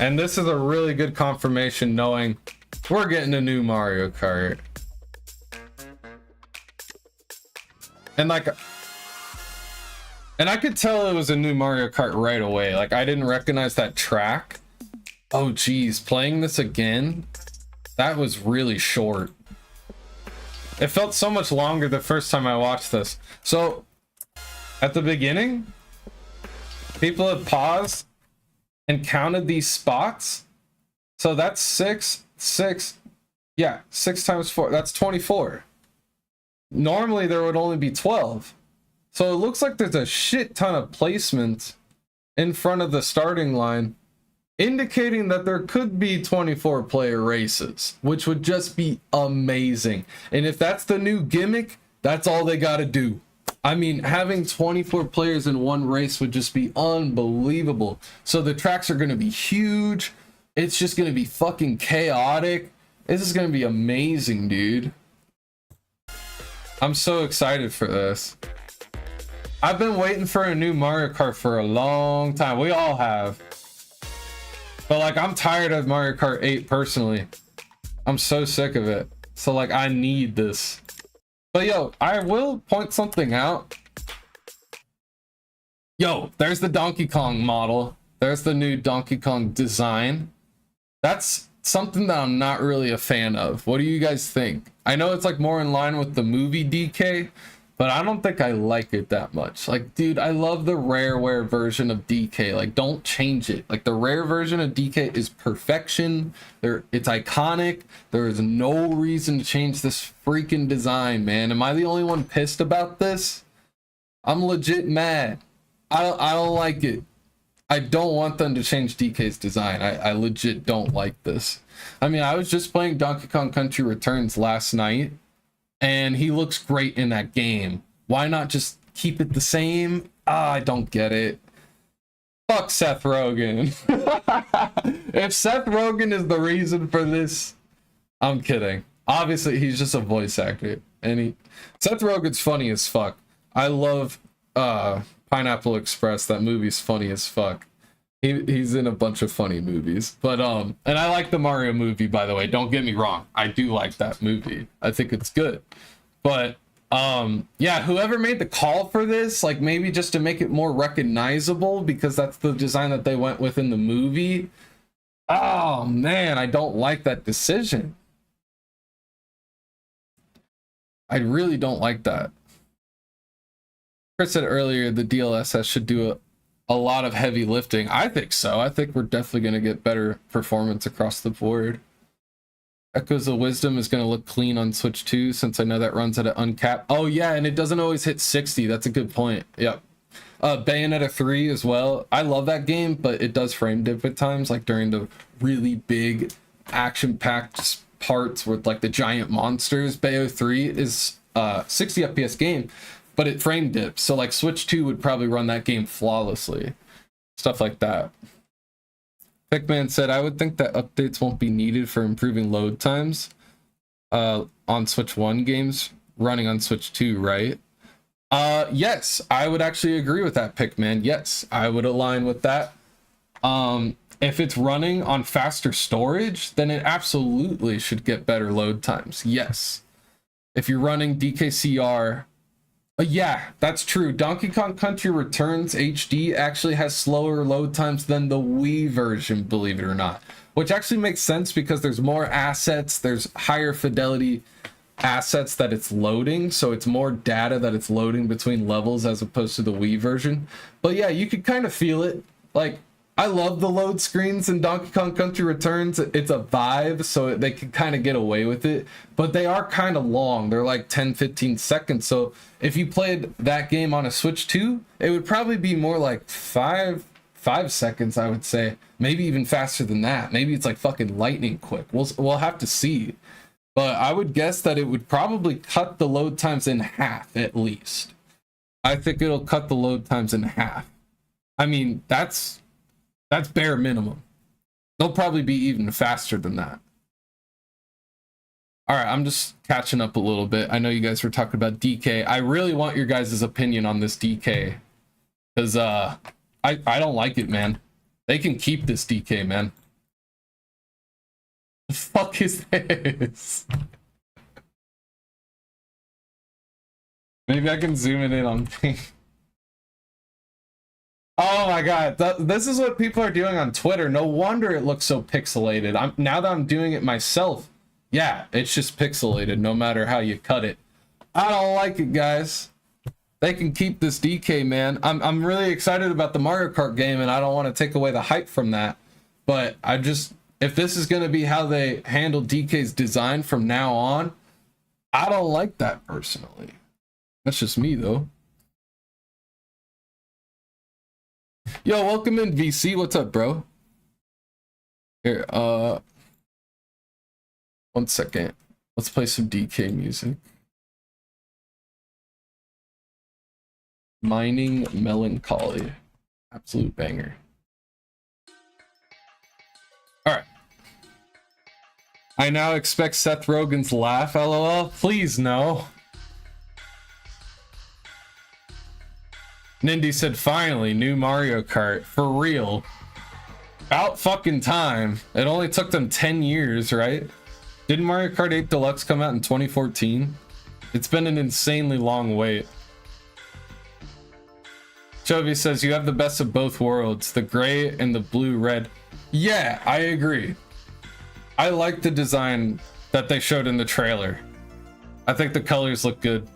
And this is a really good confirmation knowing we're getting a new Mario Kart. And like, and I could tell it was a new Mario Kart right away. Like I didn't recognize that track. Oh geez, playing this again, that was really short. It felt so much longer the first time I watched this. So at the beginning, people had paused and counted these spots. So that's 6 times 4, that's 24. Normally there would only be 12. So it looks like there's a shit ton of placement in front of the starting line, indicating that there could be 24 player races, which would just be amazing. And if that's the new gimmick, that's all they gotta do. I mean, having 24 players in one race would just be unbelievable. So the tracks are gonna be huge. It's just gonna be fucking chaotic. This is gonna be amazing, dude. I'm so excited for this. I've been waiting for a new Mario Kart for a long time. We all have. But like, I'm tired of Mario Kart 8 personally. I'm so sick of it. So like, I need this. But yo, I will point something out. Yo, there's the Donkey Kong model. There's the new Donkey Kong design. That's something that I'm not really a fan of. What do you guys think? I know it's like more in line with the movie DK, but I don't think I like it that much. Like, dude, I love the rareware version of DK. Like, don't change it. Like, the rare version of DK is perfection. It's iconic. There is no reason to change this freaking design, man. Am I the only one pissed about this? I'm legit mad. I don't like it. I don't want them to change DK's design. I legit don't like this. I mean, I was just playing Donkey Kong Country Returns last night, and he looks great in that game. Why not just keep it the same? I don't get it. Fuck Seth Rogen. If Seth Rogen is the reason for this, I'm kidding. Obviously, he's just a voice actor. And Seth Rogen's funny as fuck. I love Pineapple Express. That movie's funny as fuck. He's in a bunch of funny movies. But and I like the Mario movie, by the way. Don't get me wrong. I do like that movie. I think it's good. But yeah, whoever made the call for this, like maybe just to make it more recognizable, because that's the design that they went with in the movie. Oh man, I don't like that decision. I really don't like that. Chris said earlier the DLSS should do a lot of heavy lifting. I think so. I think we're definitely going to get better performance across the board. Echoes of Wisdom is going to look clean on Switch 2, since I know that runs at an uncapped. Oh yeah, and it doesn't always hit 60. That's a good point. Yep. Bayonetta 3 as well. I love that game, but it does frame dip at times, like during the really big action-packed parts with like the giant monsters. Bayo 3 is 60 FPS game, but it frame dips. So like Switch 2 would probably run that game flawlessly. Stuff like that. Pickman said, I would think that updates won't be needed for improving load times on Switch 1 games running on Switch 2, right? Yes, I would actually agree with that, Pickman. Yes, I would align with that. If it's running on faster storage, then it absolutely should get better load times. Yes. If you're running DKCR, yeah, that's true. Donkey Kong Country Returns HD actually has slower load times than the Wii version, believe it or not. Which actually makes sense because there's more assets, there's higher fidelity assets that it's loading, so it's more data that it's loading between levels as opposed to the Wii version. But yeah, you could kind of feel it. Like, I love the load screens in Donkey Kong Country Returns. It's a vibe, so they can kind of get away with it. But they are kind of long. They're like 10-15 seconds. So if you played that game on a Switch 2, it would probably be more like 5 seconds, I would say. Maybe even faster than that. Maybe it's like fucking lightning quick. We'll have to see. But I would guess that it would probably cut the load times in half, at least. I think it'll cut the load times in half. I mean, that's bare minimum. They'll probably be even faster than that. All right, I'm just catching up a little bit. I know you guys were talking about DK. I really want your guys' opinion on this DK. Because I don't like it, man. They can keep this DK, man. The fuck is this? Maybe I can zoom it in on me. Oh my god, this is what people are doing on Twitter. No wonder it looks so pixelated. Now that I'm doing it myself, yeah, it's just pixelated no matter how you cut it. I don't like it, guys. They can keep this DK, man. I'm really excited about the Mario Kart game, and I don't want to take away the hype from that. But if this is going to be how they handle DK's design from now on, I don't like that personally. That's just me, though. Yo, welcome in, VC. What's up, bro? Here, 1 second. Let's play some DK music. Mining Melancholy. Absolute banger. Alright. I now expect Seth Rogen's laugh, lol. Please, no. Nindy said, finally, new Mario Kart. For real. About fucking time. It only took them 10 years, right? Didn't Mario Kart 8 Deluxe come out in 2014? It's been an insanely long wait. Chovy says, you have the best of both worlds, the gray and the blue-red. Yeah, I agree. I like the design that they showed in the trailer. I think the colors look good.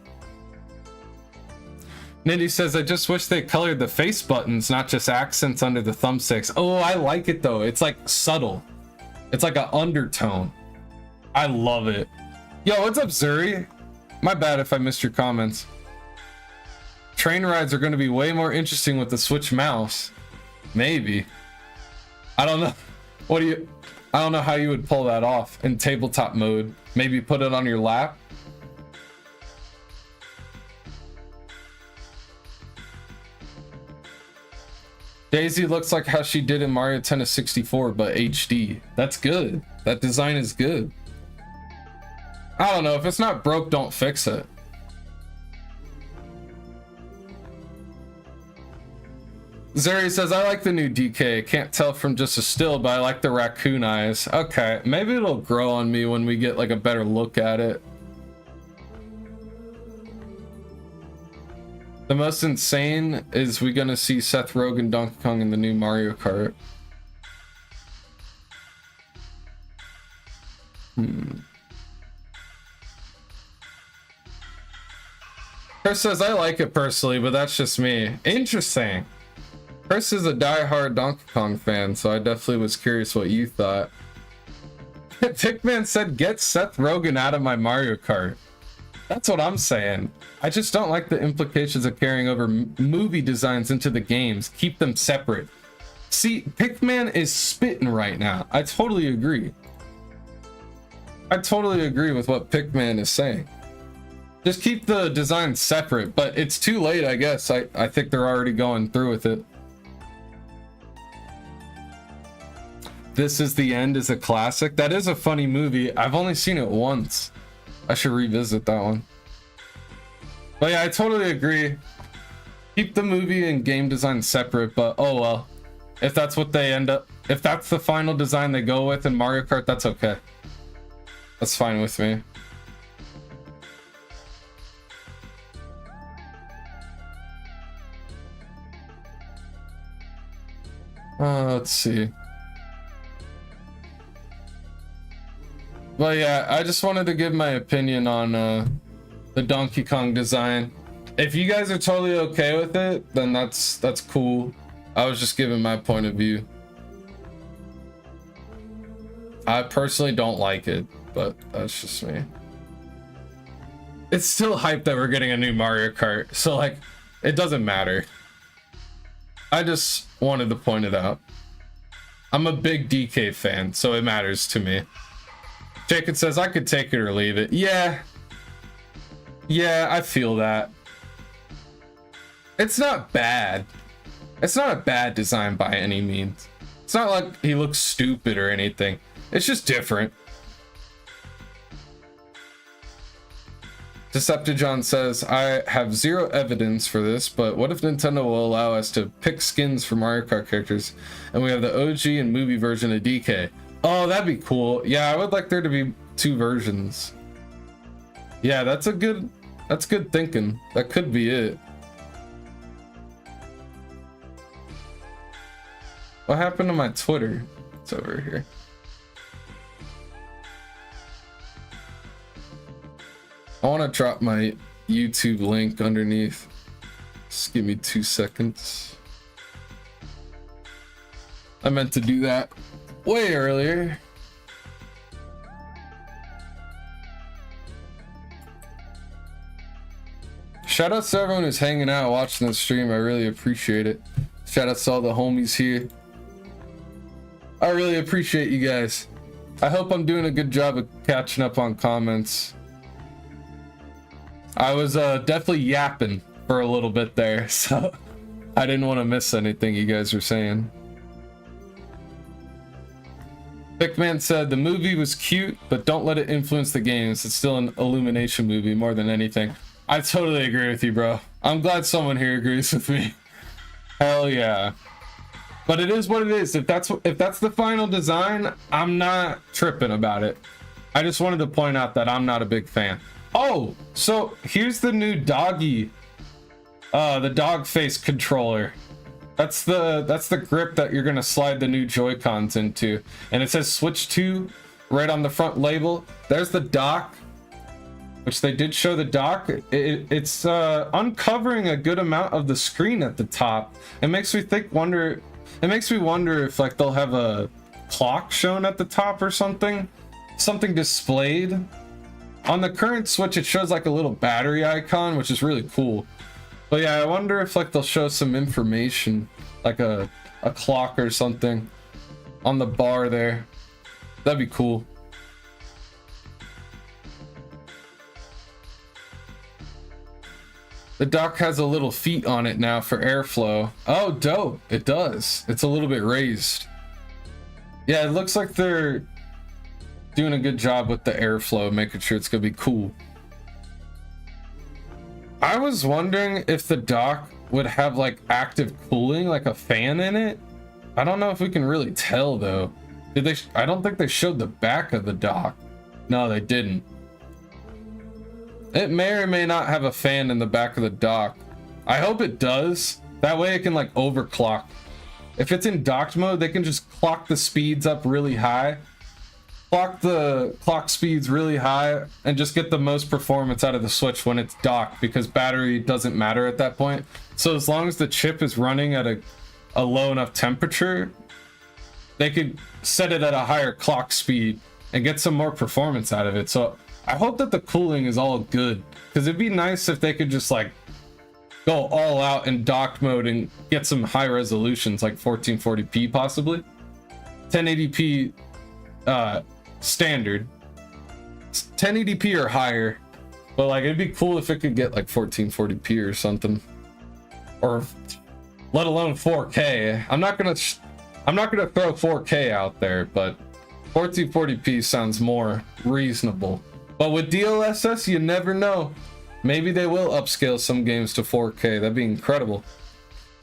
Nindy says, I just wish they colored the face buttons, not just accents under the thumbsticks. Oh, I like it though. It's like subtle. It's like an undertone. I love it. Yo, what's up, Zuri? My bad if I missed your comments. Train rides are going to be way more interesting with the Switch mouse. Maybe. I don't know. I don't know how you would pull that off in tabletop mode. Maybe put it on your lap. Daisy looks like how she did in Mario Tennis 64, but HD. That's good. That design is good. I don't know. If it's not broke, don't fix it. Zuri says, I like the new DK. Can't tell from just a still, but I like the raccoon eyes. Okay, maybe it'll grow on me when we get like a better look at it. The most insane is we gonna see Seth Rogen Donkey Kong in the new Mario Kart. Chris says, I like it personally, but that's just me. Interesting. Chris is a die-hard Donkey Kong fan, so I definitely was curious what you thought. Tickman said, get Seth Rogen out of my Mario Kart. That's what I'm saying. I just don't like the implications of carrying over movie designs into the games. Keep them separate. See, Pickman is spitting right now. I totally agree. I totally agree with what Pickman is saying. Just keep the design separate, but it's too late, I guess. I think they're already going through with it. This Is the End is a classic. That is a funny movie. I've only seen it once. I should revisit that one. But yeah, I totally agree. Keep the movie and game design separate, but oh well. If that's what they end up, if that's the final design they go with in Mario Kart, that's okay. That's fine with me. Let's see. But yeah, I just wanted to give my opinion on the Donkey Kong design. If you guys are totally okay with it, then that's cool. I was just giving my point of view. I personally don't like it, but that's just me. It's still hype that we're getting a new Mario Kart, so like, it doesn't matter. I just wanted to point it out. I'm a big DK fan, so it matters to me. Jacob says, I could take it or leave it. Yeah, I feel that. It's not bad. It's not a bad design by any means. It's not like he looks stupid or anything. It's just different. Decepticon says, I have zero evidence for this, but what if Nintendo will allow us to pick skins for Mario Kart characters and we have the OG and movie version of DK? Oh, that'd be cool. Yeah, I would like there to be two versions. Yeah, that's good thinking. That could be it. What happened to my Twitter? It's over here. I want to drop my YouTube link underneath. Just give me 2 seconds. I meant to do that way earlier. Shout out to everyone who's hanging out watching the stream. I really appreciate it. Shout out to all the homies here. I really appreciate you guys. I hope I'm doing a good job of catching up on comments. I was definitely yapping for a little bit there, so I didn't want to miss anything you guys were saying. Pickman said, the movie was cute, but don't let it influence the games. It's still an Illumination movie more than anything. I totally agree with you, bro. I'm glad someone here agrees with me. Hell yeah. But it is what it is. If that's the final design, I'm not tripping about it. I just wanted to point out that I'm not a big fan. Oh, so here's the new doggy, the dog face controller. That's the grip that you're gonna slide the new Joy-Cons into, and it says Switch 2 right on the front label. There's the dock, which they did show the dock. It's uncovering a good amount of the screen at the top. It makes me wonder if like they'll have a clock shown at the top or something displayed. On the current Switch, it shows like a little battery icon, which is really cool. But yeah, I wonder if like they'll show some information, like a clock or something on the bar there. That'd be cool. The dock has a little feet on it now for airflow. Oh, dope. It does. It's a little bit raised. Yeah, it looks like they're doing a good job with the airflow, making sure it's gonna be cool. I was wondering if the dock would have like active cooling, like a fan in it. I don't know if we can really tell though. Did they? I don't think they showed the back of the dock. No, they didn't. It may or may not have a fan in the back of the dock. I hope it does. That way it can like overclock. If it's in docked mode, they can just clock the speeds up really high. Clock the clock speeds really high and just get the most performance out of the Switch when it's docked, because battery doesn't matter at that point. So as long as the chip is running at a low enough temperature, they could set it at a higher clock speed and get some more performance out of it. So I hope that the cooling is all good, because it'd be nice if they could just like go all out in docked mode and get some high resolutions, like 1440p possibly. 1080p standard, 1080p or higher, but like it'd be cool if it could get like 1440p or something, or let alone 4K. I'm not gonna throw 4K out there, but 1440p sounds more reasonable. But with DLSS, you never know. Maybe they will upscale some games to 4K. That'd be incredible.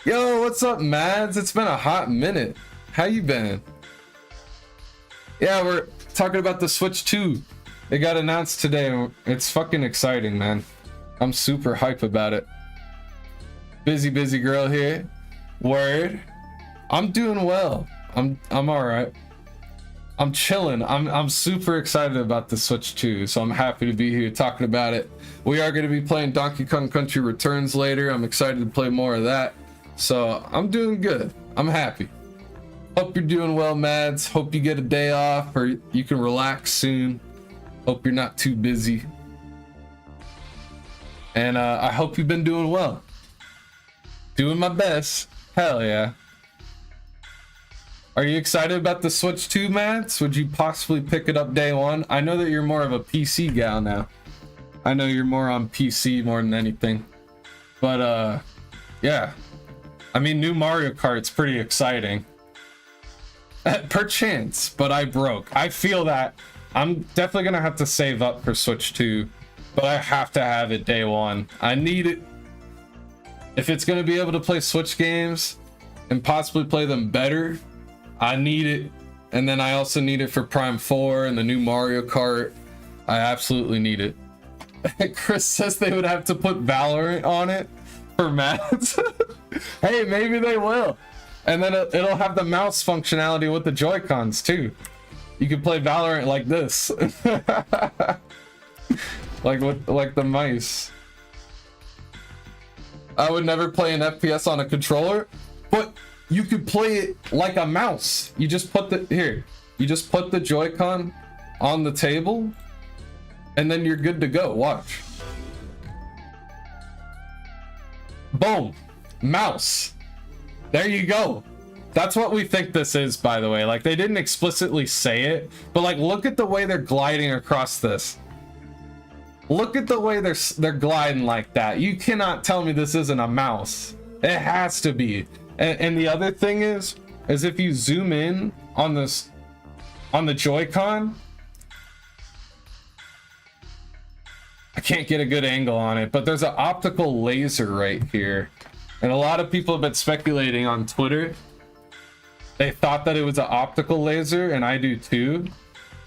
Yo, what's up, Mads? It's been a hot minute. How you been? Yeah, we're talking about the Switch 2. It got announced today. It's fucking exciting, man. I'm super hype about it. Busy girl here. Word. I'm doing well. I'm all right. I'm chilling. I'm super excited about the Switch 2, so I'm happy to be here talking about it. We are going to be playing Donkey Kong Country Returns later. I'm excited to play more of that. So I'm doing good. I'm happy. Hope you're doing well, Mads. Hope you get a day off, or you can relax soon. Hope you're not too busy. And I hope you've been doing well. Doing my best. Hell yeah. Are you excited about the Switch 2, Mads? Would you possibly pick it up day one? I know that you're more of a PC gal now. I know you're more on PC more than anything. But yeah. I mean, new Mario Kart's pretty exciting. Perchance, but I broke. I feel that I'm definitely gonna have to save up for Switch 2, but I have to have it day one. I need it. If it's gonna be able to play Switch games and possibly play them better, I need it. And then I also need it for Prime 4 and the new Mario Kart. I absolutely need it. Chris says they would have to put Valorant on it for Mads. Hey, maybe they will. And then it'll have the mouse functionality with the Joy-Cons too. You can play Valorant like this. like the mice. I would never play an FPS on a controller, but you could play it like a mouse. You just put the Joy-Con on the table and then you're good to go. Watch. Boom. Mouse. There you go. That's what we think this is, by the way. Like, they didn't explicitly say it, but like, look at the way they're gliding across this. Look at the way they're gliding like that. You cannot tell me this isn't a mouse. It has to be. And the other thing is if you zoom in on this, on the Joy-Con, I can't get a good angle on it, but there's an optical laser right here. And a lot of people have been speculating on Twitter they thought that it was an optical laser, and I do too.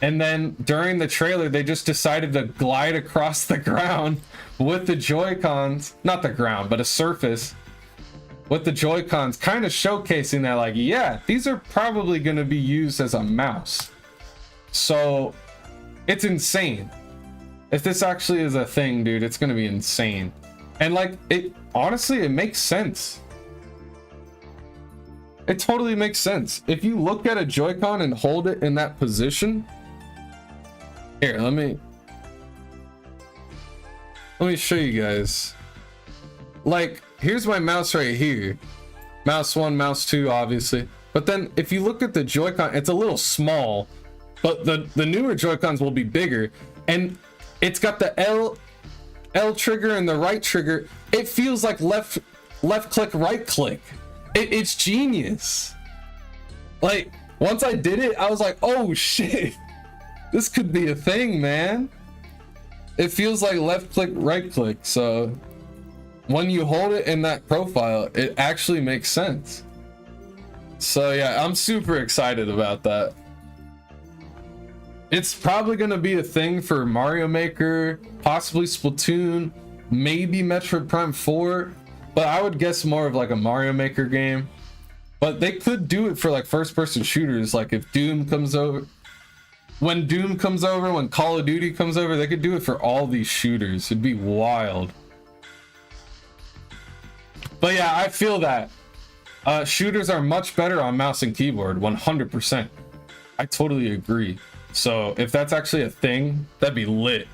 And then during the trailer, they just decided to glide across the ground with the Joy-Cons, not the ground, but a surface with the Joy-Cons, kind of showcasing that, like, yeah, these are probably going to be used as a mouse. So it's insane. If this actually is a thing, dude, it's going to be insane. And like, it honestly, it makes sense. It totally makes sense. If you look at a Joy-Con and hold it in that position, here, let me show you guys. Like, here's my mouse right here. Mouse 1, mouse 2, obviously. But then if you look at the Joy-Con, it's a little small, but the newer Joy-Cons will be bigger. And it's got the L trigger and the right trigger. It feels like left click, right click. It's genius. Like, once I did it, I was like, oh shit. This could be a thing, man. It feels like left click, right click. So when you hold it in that profile, it actually makes sense. So yeah, I'm super excited about that. It's probably going to be a thing for Mario Maker, possibly Splatoon, maybe Metroid Prime 4, but I would guess more of like a Mario Maker game. But they could do it for like first person shooters, like if Doom comes over. When Doom comes over, when Call of Duty comes over, they could do it for all these shooters. It'd be wild. But yeah, I feel that. Shooters are much better on mouse and keyboard, 100%. I totally agree. So if that's actually a thing, that'd be lit.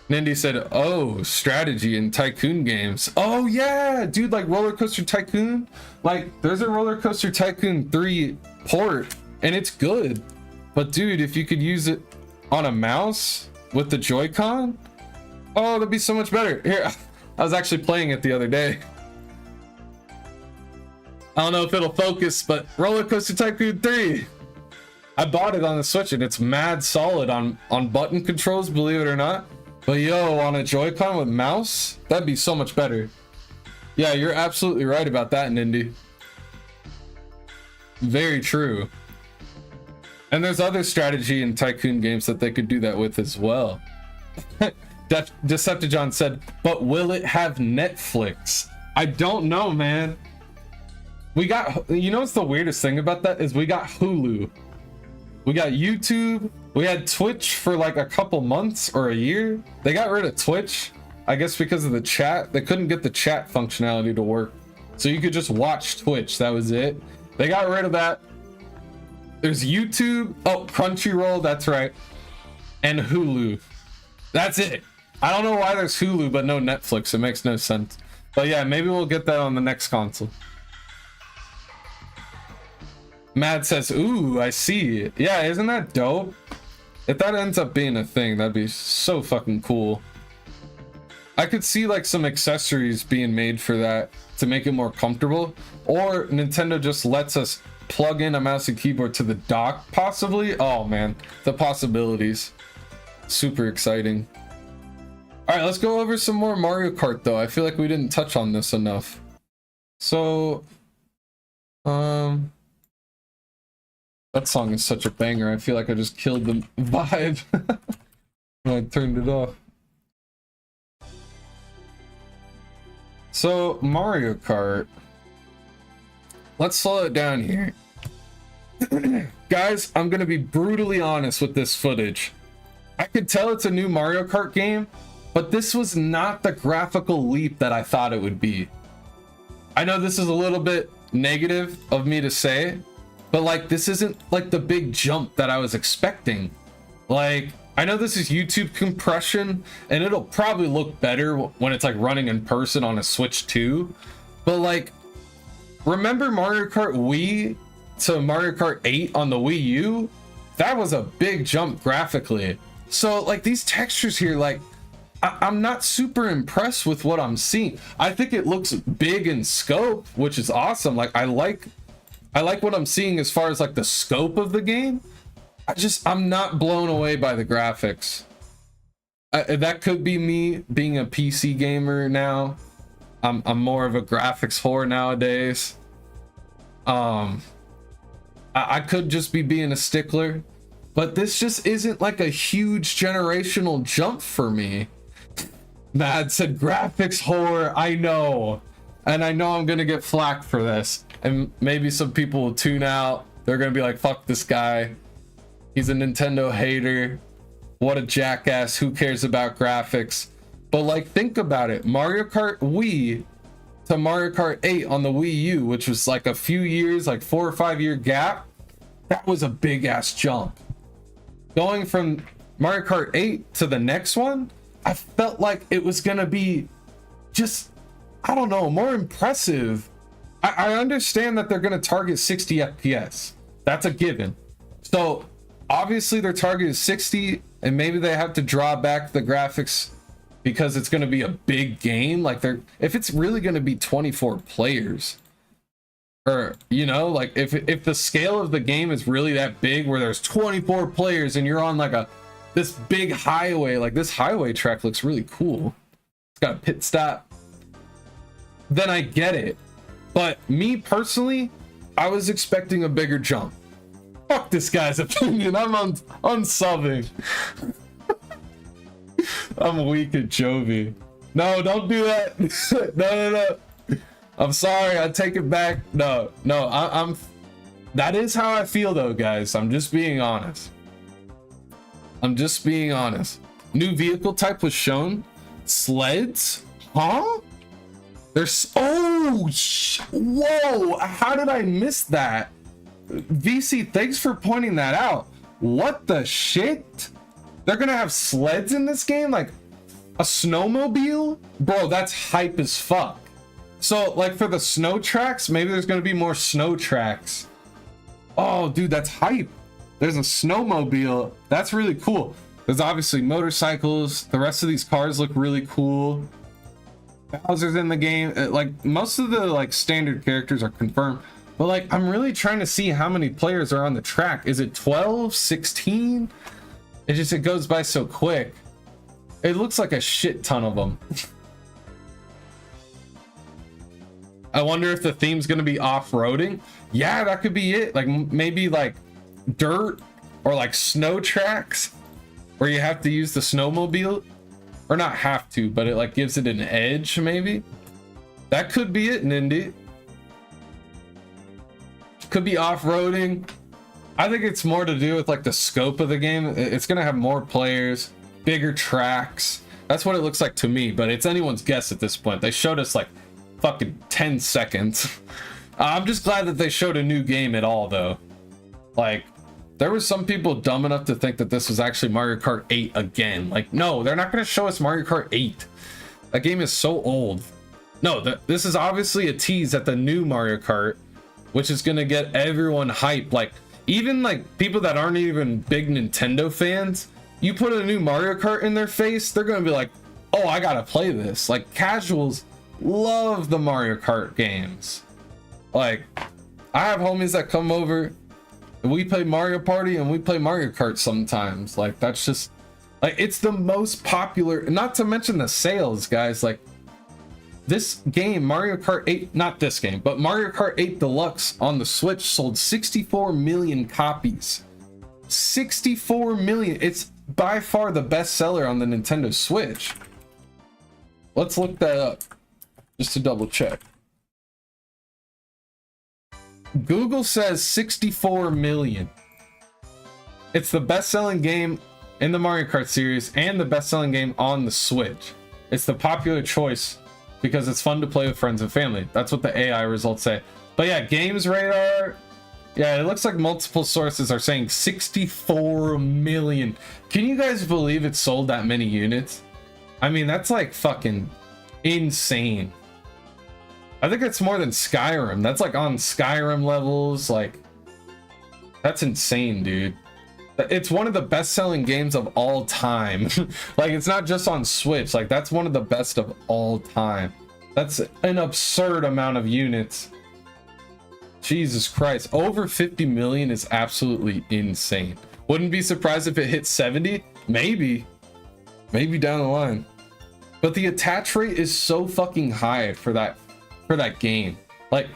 Nindy said, oh, strategy in Tycoon games. Oh yeah, dude, like Roller Coaster Tycoon. Like, there's a Roller Coaster Tycoon 3 port, and it's good. But dude, if you could use it on a mouse with the Joy-Con, oh, that'd be so much better. Here, I was actually playing it the other day. I don't know if it'll focus, but Roller Coaster Tycoon 3. I bought it on the Switch, and it's mad solid on button controls, believe it or not. But yo, on a Joy-Con with mouse, that'd be so much better. Yeah, you're absolutely right about that, Nindy. Very true. And there's other strategy in Tycoon games that they could do that with as well. Decepticon said, but will it have Netflix? I don't know, man. We got, you know what's the weirdest thing about that is we got Hulu. We got YouTube. We had Twitch for like a couple months or a year. They got rid of Twitch, I guess because of the chat. They couldn't get the chat functionality to work. So you could just watch Twitch. That was it. They got rid of that. There's YouTube. Oh, Crunchyroll. That's right. And Hulu. That's it. I don't know why there's Hulu, but no Netflix. It makes no sense. But yeah, maybe we'll get that on the next console. Mad says, ooh, I see. Yeah, isn't that dope? If that ends up being a thing, that'd be so fucking cool. I could see like some accessories being made for that to make it more comfortable. Or Nintendo just lets us plug in a mouse and keyboard to the dock, possibly. Oh man, the possibilities. Super exciting. All right, let's go over some more Mario Kart though. I feel like we didn't touch on this enough. So, that song is such a banger. I feel like I just killed the vibe when I turned it off. So, Mario Kart. Let's slow it down here. Guys, I'm going to be brutally honest with this footage. I could tell it's a new Mario Kart game, but this was not the graphical leap that I thought it would be. I know this is a little bit negative of me to say, but like, this isn't like the big jump that I was expecting. Like, I know this is YouTube compression and it'll probably look better when it's like running in person on a Switch 2. But like, remember Mario Kart Wii to Mario Kart 8 on the Wii U? That was a big jump graphically. So like these textures here, like I'm not super impressed with what I'm seeing. I think it looks big in scope, which is awesome. Like I like what I'm seeing as far as like the scope of the game. I'm not blown away by the graphics. That could be me being a PC gamer now. I'm more of a graphics whore nowadays. I could just be being a stickler, but this just isn't like a huge generational jump for me. Mad said graphics whore. I know, and I know I'm gonna get flack for this, and maybe some people will tune out. They're gonna be like, fuck this guy, he's a Nintendo hater, what a jackass, who cares about graphics. But like, think about it, Mario Kart Wii to Mario Kart 8 on the Wii U, which was like a few years, like 4 or 5 year gap, that was a big ass jump. Going from Mario Kart 8 to the next one, I felt like it was gonna be just, I don't know, more impressive. I understand that they're gonna target 60 FPS. That's a given. So obviously their target is 60, and maybe they have to draw back the graphics because it's gonna be a big game. Like, if it's really gonna be 24 players, or you know, like if the scale of the game is really that big where there's 24 players and you're on like this big highway, like this highway track looks really cool, it's got a pit stop, then I get it. But me personally, I was expecting a bigger jump. Fuck this guy's opinion. I'm unsubbing. I'm weak at Jovi. No, don't do that. No. I'm sorry, I take it back. No, I'm that is how I feel though, guys. I'm just being honest. New vehicle type was shown. Sleds? Huh? There's whoa, how did I miss that? VC, thanks for pointing that out. What the shit? They're gonna have sleds in this game? Like a snowmobile? Bro, that's hype as fuck. So like for the snow tracks, maybe there's gonna be more snow tracks. Oh dude, that's hype. There's a snowmobile. That's really cool. There's obviously motorcycles. The rest of these cars look really cool. Bowser's in the game. Like most of the like standard characters are confirmed, but like I'm really trying to see how many players are on the track. Is it 12, 16? It goes by so quick. It looks like a shit ton of them. I wonder if the theme's gonna be off-roading. Yeah, that could be it. Like maybe like dirt or like snow tracks where you have to use the snowmobile, or not have to, but it like gives it an edge. Maybe that could be it. Nindy could be off-roading. I think it's more to do with like the scope of the game. It's gonna have more players, bigger tracks. That's what it looks like to me, but it's anyone's guess at this point. They showed us like fucking 10 seconds. I'm just glad that they showed a new game at all though. Like there were some people dumb enough to think that this was actually Mario Kart 8 again. Like no, they're not going to show us Mario Kart 8. That game is so old. No, this is obviously a tease at the new Mario Kart, which is going to get everyone hyped. Like even like people that aren't even big Nintendo fans, you put a new Mario Kart in their face, they're going to be like, oh, I gotta play this. Like casuals love the Mario Kart games. Like I have homies that come over and we play Mario Party and we play Mario Kart sometimes. Like that's just like, it's the most popular, not to mention the sales, guys. Like this game, Mario Kart 8, not this game, but Mario Kart 8 Deluxe on the Switch sold 64 million copies. 64 million. It's by far the best seller on the Nintendo Switch. Let's look that up just to double check. Google says 64 million. It's the best-selling game in the Mario Kart series and the best-selling game on the Switch. It's the popular choice because it's fun to play with friends and family. That's what the AI results say. But yeah, Games Radar, yeah, it looks like multiple sources are saying 64 million. Can you guys believe it sold that many units? I mean, that's like fucking insane. I think it's more than Skyrim. That's like on Skyrim levels. Like, that's insane, dude. It's one of the best-selling games of all time. Like, it's not just on Switch. Like, that's one of the best of all time. That's an absurd amount of units. Jesus Christ. Over 50 million is absolutely insane. Wouldn't be surprised if it hit 70. Maybe down the line. but the attach rate is so fucking high for that game. Like,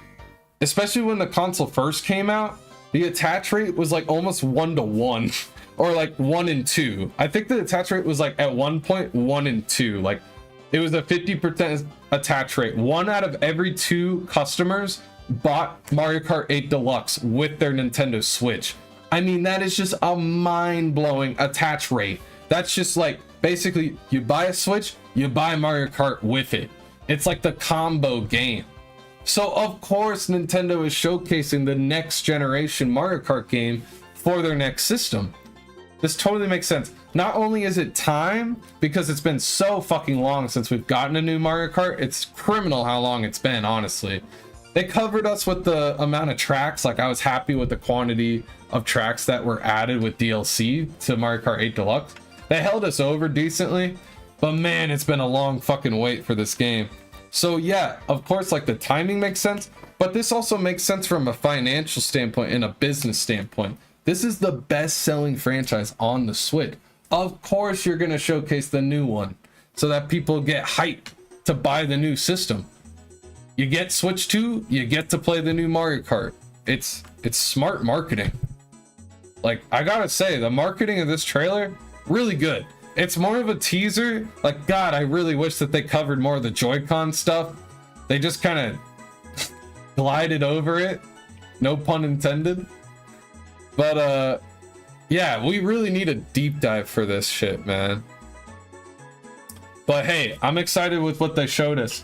especially when the console first came out, the attach rate was like almost 1-to-1 or like 1-in-2. I think the attach rate was like at one point 1-in-2. Like, it was a 50% attach rate. 1 out of every 2 customers bought Mario Kart 8 Deluxe with their Nintendo Switch. I mean, that is just a mind-blowing attach rate. That's just like, basically, you buy a Switch, you buy Mario Kart with it. It's like the combo game. So of course Nintendo is showcasing the next generation Mario Kart game for their next system. This totally makes sense. Not only is it time, because it's been so fucking long since we've gotten a new Mario Kart, it's criminal how long it's been, honestly. They covered us with the amount of tracks. Like, I was happy with the quantity of tracks that were added with DLC to Mario Kart 8 Deluxe. They held us over decently, but man, it's been a long fucking wait for this game. So yeah, of course, like, the timing makes sense, but this also makes sense from a financial standpoint and a business standpoint. This is the best-selling franchise on the Switch. Of course you're going to showcase the new one so that people get hyped to buy the new system. You get Switch 2, you get to play the new Mario Kart. It's smart marketing. Like, I gotta say, the marketing of this trailer, really good. It's more of a teaser. Like, God, I really wish that they covered more of the Joy-Con stuff. They just kind of glided over it. No pun intended. But, yeah, we really need a deep dive for this shit, man. But hey, I'm excited with what they showed us.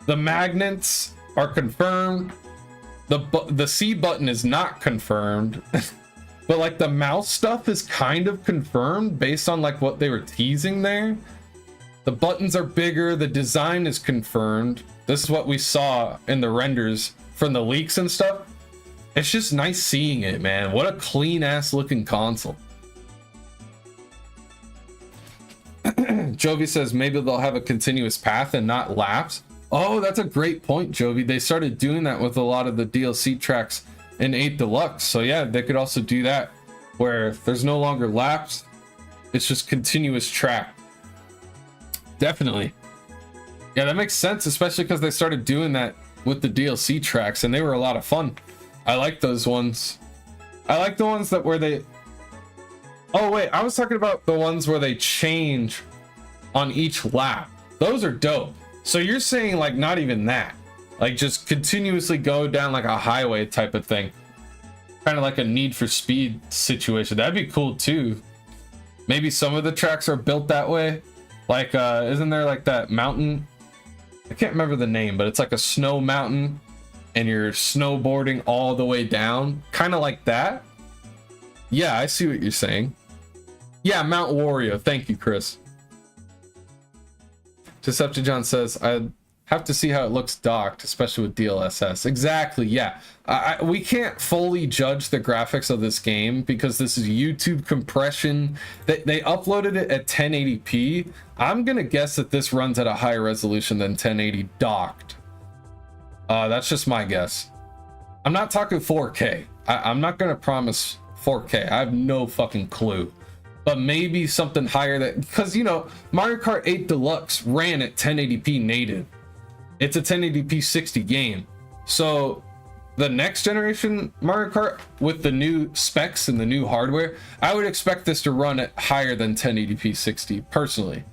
The magnets are confirmed. The C button is not confirmed. But like, the mouse stuff is kind of confirmed based on like what they were teasing there. The buttons are bigger. The design is confirmed. This is what we saw in the renders from the leaks and stuff. It's just nice seeing it, man. What a clean ass looking console. Jovi says maybe they'll have a continuous path and not laps. Oh, that's a great point, Jovi. They started doing that with a lot of the DLC tracks in 8 Deluxe. So yeah, they could also do that where there's no longer laps. It's just continuous track. Definitely. Yeah, that makes sense, especially because they started doing that with the DLC tracks and they were a lot of fun. I like those ones. I like the ones that where they... Oh wait, I was talking about the ones where they change on each lap. Those are dope. So you're saying like not even that, like just continuously go down like a highway type of thing, kind of like a Need for Speed situation. That'd be cool too. Maybe some of the tracks are built that way. Like isn't there like that mountain, I can't remember the name, but it's like a snow mountain and you're snowboarding all the way down, kind of like that. Yeah, I see what you're saying. Yeah, Mount Wario. Thank you, Chris. Decepticon says, I have to see how it looks docked, especially with DLSS. Exactly, yeah. We can't fully judge the graphics of this game because this is YouTube compression. They uploaded it at 1080p. I'm going to guess that this runs at a higher resolution than 1080 docked. That's just my guess. I'm not talking 4K. I'm not going to promise 4K. I have no fucking clue. But maybe something higher that, because you know, Mario Kart 8 Deluxe ran at 1080p native. It's a 1080p 60 game. So the next generation Mario Kart with the new specs and the new hardware, I would expect this to run at higher than 1080p 60 personally.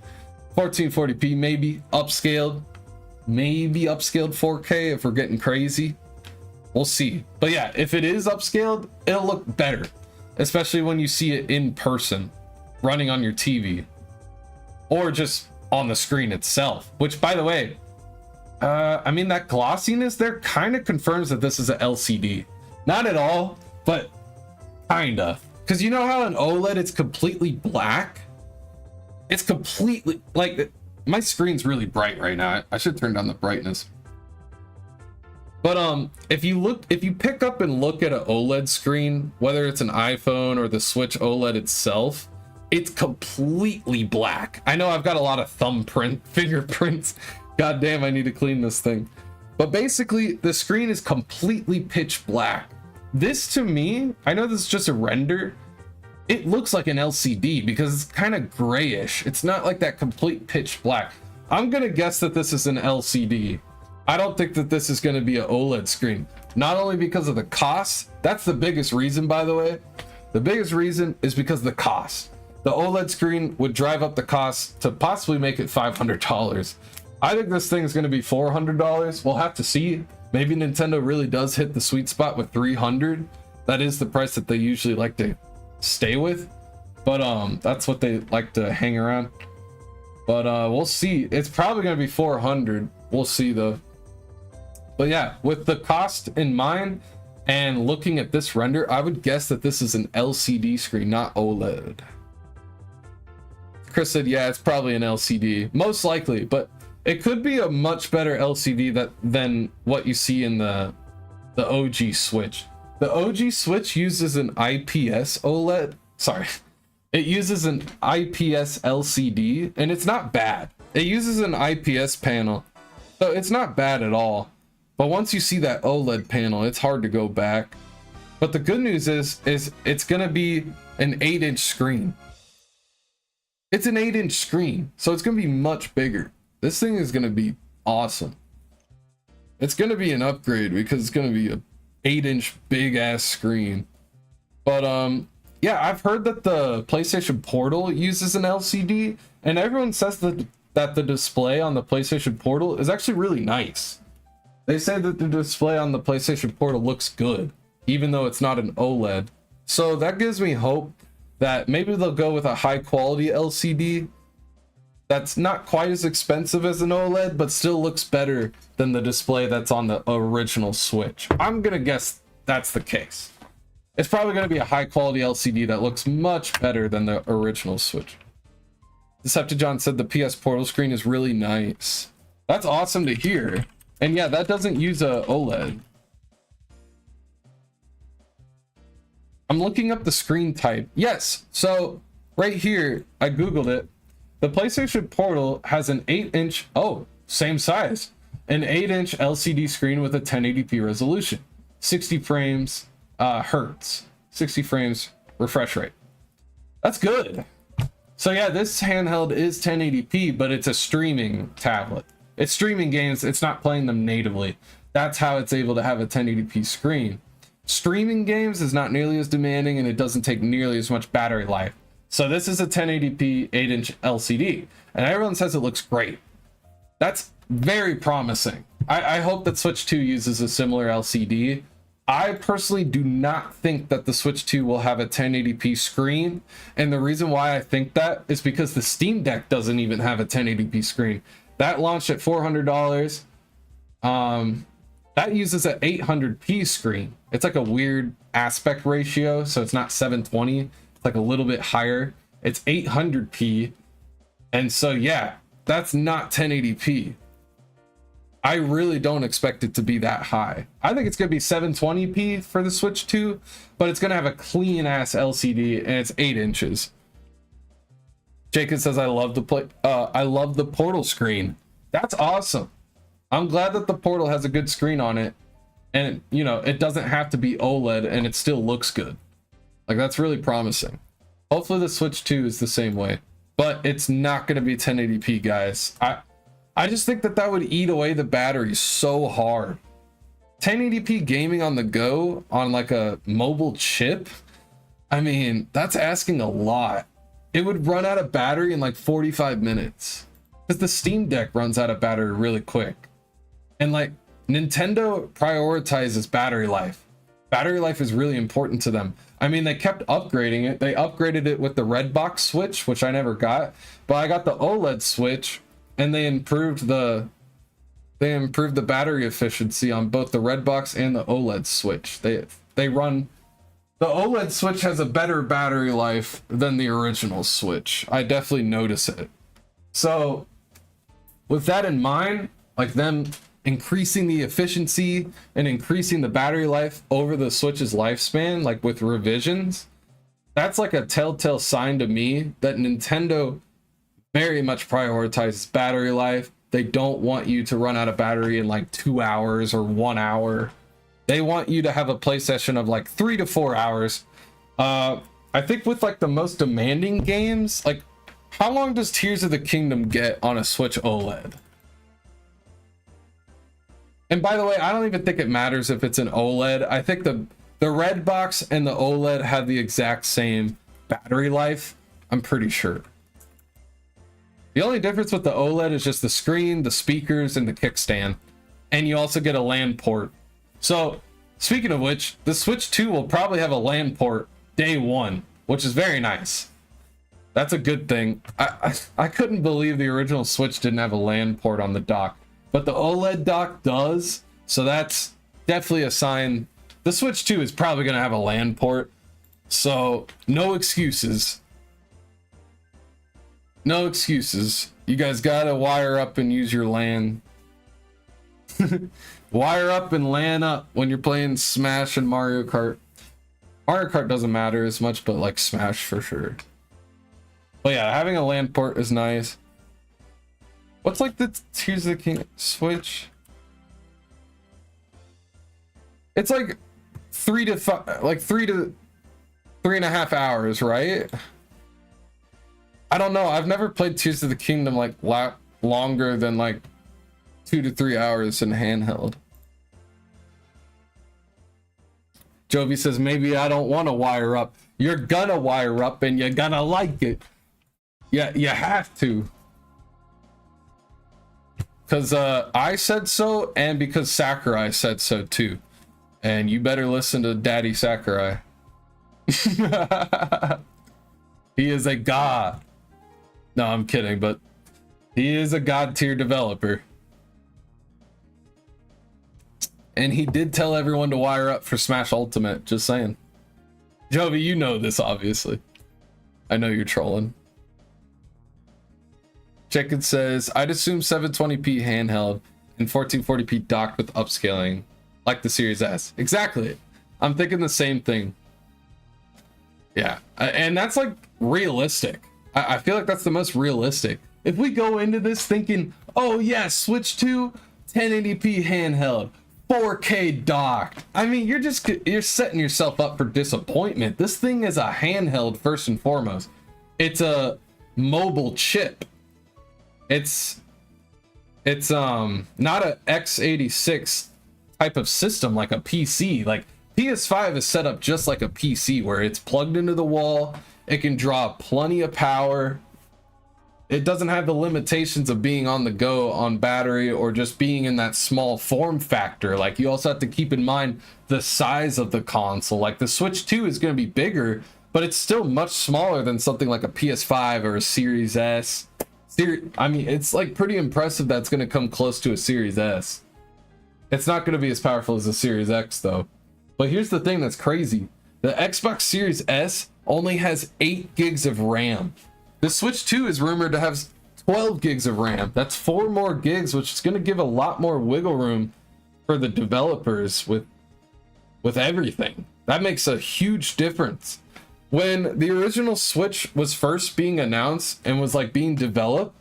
1440p maybe upscaled, maybe upscaled 4K if we're getting crazy. We'll see. But yeah, if it is upscaled, it'll look better, especially when you see it in person running on your TV or just on the screen itself, which by the way, I mean, that glossiness there kind of confirms that this is a LCD. Not at all, but kinda, because you know how an OLED it's completely black. It's completely like, my screen's really bright right now. I should turn down the brightness. But if you pick up and look at an OLED screen, whether it's an iPhone or the Switch OLED itself, it's completely black. I know I've got a lot of fingerprints. God damn, I need to clean this thing. But basically, the screen is completely pitch black. This to me, I know this is just a render, it looks like an LCD because it's kind of grayish. It's not like that complete pitch black. I'm gonna guess that this is an LCD. I don't think that this is gonna be an OLED screen. Not only because of the cost, that's the biggest reason, by the way. The biggest reason is because of the cost. The OLED screen would drive up the cost to possibly make it $500. I think this thing is gonna be $400. We'll have to see. Maybe Nintendo really does hit the sweet spot with $300. That is the price that they usually like to stay with, but that's what they like to hang around. But we'll see. It's probably gonna be 400. We'll see though. But yeah, with the cost in mind and looking at this render, I would guess that this is an LCD screen, not OLED. Chris said, yeah, it's probably an LCD, most likely, but it could be a much better LCD than what you see in the OG Switch. The OG Switch uses an IPS OLED. Sorry. It uses an IPS LCD, and it's not bad. It uses an IPS panel, so it's not bad at all. But once you see that OLED panel, it's hard to go back. But the good news is it's gonna be an 8-inch screen. It's an 8-inch screen, so it's gonna be much bigger. This thing is gonna be awesome. It's gonna be an upgrade because it's gonna be a 8-inch big ass screen. But yeah, I've heard that the PlayStation Portal uses an LCD, and everyone says that the display on the PlayStation Portal is actually really nice. They say that the display on the PlayStation Portal looks good, even though it's not an OLED. So that gives me hope that maybe they'll go with a high quality LCD that's not quite as expensive as an OLED, but still looks better than the display that's on the original Switch. I'm gonna guess that's the case. It's probably gonna be a high quality LCD that looks much better than the original Switch. Decepticon said the PS Portal screen is really nice. That's awesome to hear. And yeah, that doesn't use a OLED. I'm looking up the screen type. Yes, so right here, I Googled it. The PlayStation Portal has an 8-inch, oh, same size, an 8-inch LCD screen with a 1080p resolution, 60 frames hertz, 60 frames refresh rate. That's good. So yeah, this handheld is 1080p, but it's a streaming tablet. It's streaming games, it's not playing them natively. That's how it's able to have a 1080p screen. Streaming games is not nearly as demanding, and it doesn't take nearly as much battery life. So this is a 1080p 8-inch LCD, and everyone says it looks great. That's very promising. I hope that Switch 2 uses a similar LCD. I personally do not think that the Switch 2 will have a 1080p screen, and the reason why I think that is because the Steam Deck doesn't even have a 1080p screen. That launched at $400. That uses an 800p screen. It's like a weird aspect ratio, so it's not 720. It's like a little bit higher. It's 800p, and so yeah, that's not 1080p. I really don't expect it to be that high. I think it's gonna be 720p for the Switch 2, but it's gonna have a clean ass LCD, and it's 8 inches. Jacob says, I love the Portal screen. That's awesome. I'm glad that the Portal has a good screen on it, and you know, it doesn't have to be OLED and it still looks good. Like, that's really promising. Hopefully the Switch 2 is the same way, but it's not going to be 1080p, guys. I just think that would eat away the battery so hard. 1080p gaming on the go on like a mobile chip, I mean, that's asking a lot. It would run out of battery in like 45 minutes because the Steam Deck runs out of battery really quick. And like, Nintendo prioritizes battery life. Battery life is really important to them. I mean, they kept upgrading it. They upgraded it with the red box Switch, which I never got, but I got the OLED Switch, and they improved the battery efficiency on both the red box and the OLED Switch. They run, the OLED Switch has a better battery life than the original Switch. I definitely notice it. So with that in mind, like them increasing the efficiency and increasing the battery life over the Switch's lifespan, like with revisions, that's like a telltale sign to me that Nintendo very much prioritizes battery life. They don't want you to run out of battery in like 2 hours or 1 hour. They want you to have a play session of like 3 to 4 hours. I I think with like the most demanding games, like how long does Tears of the Kingdom get on a Switch OLED? And by the way, I don't even think it matters if it's an OLED. I think the red box and the OLED have the exact same battery life. I'm pretty sure. The only difference with the OLED is just the screen, the speakers, and the kickstand. And you also get a LAN port. So, speaking of which, the Switch 2 will probably have a LAN port day one, which is very nice. That's a good thing. I couldn't believe the original Switch didn't have a LAN port on the dock. But the OLED dock does, so that's definitely a sign. The Switch 2 is probably going to have a LAN port, so no excuses. No excuses. You guys gotta wire up and use your LAN. Wire up and LAN up when you're playing Smash and Mario Kart. Mario Kart doesn't matter as much, but like Smash for sure. But yeah, having a LAN port is nice. What's like the Tears of the King Switch? It's like 3 to 3.5 hours, right? I don't know. I've never played Tears of the Kingdom like longer than like 2 to 3 hours in handheld. Jovi says, maybe I don't want to wire up. You're gonna wire up and you're gonna like it. Yeah, you have to. Because I said so, and because Sakurai said so too. And you better listen to Daddy Sakurai. He is a god. No, I'm kidding, but he is a god tier developer. And he did tell everyone to wire up for Smash Ultimate, just saying. Jovi, you know this, obviously. I know you're trolling. Chicken says, I'd assume 720p handheld and 1440p docked with upscaling, like the Series S. Exactly. I'm thinking the same thing. Yeah, and that's like realistic. I feel like that's the most realistic. If we go into this thinking, oh yeah, Switch 2, 1080p handheld, 4K docked. I mean, you're setting yourself up for disappointment. This thing is a handheld first and foremost. It's a mobile chip. It's not a x86 type of system like a PC. Like PS5 is set up just like a PC where it's plugged into the wall. It can draw plenty of power. It doesn't have the limitations of being on the go on battery or just being in that small form factor. Like you also have to keep in mind the size of the console. Like the Switch 2 is going to be bigger, but it's still much smaller than something like a PS5 or a Series S. I mean, it's like pretty impressive that's going to come close to a Series S. It's not going to be as powerful as a Series X though. But here's the thing that's crazy. The Xbox Series S only has 8 gigs of RAM. The Switch 2 is rumored to have 12 gigs of RAM. That's 4 more gigs, which is going to give a lot more wiggle room for the developers with everything. That makes a huge difference. When the original Switch was first being announced and was like being developed,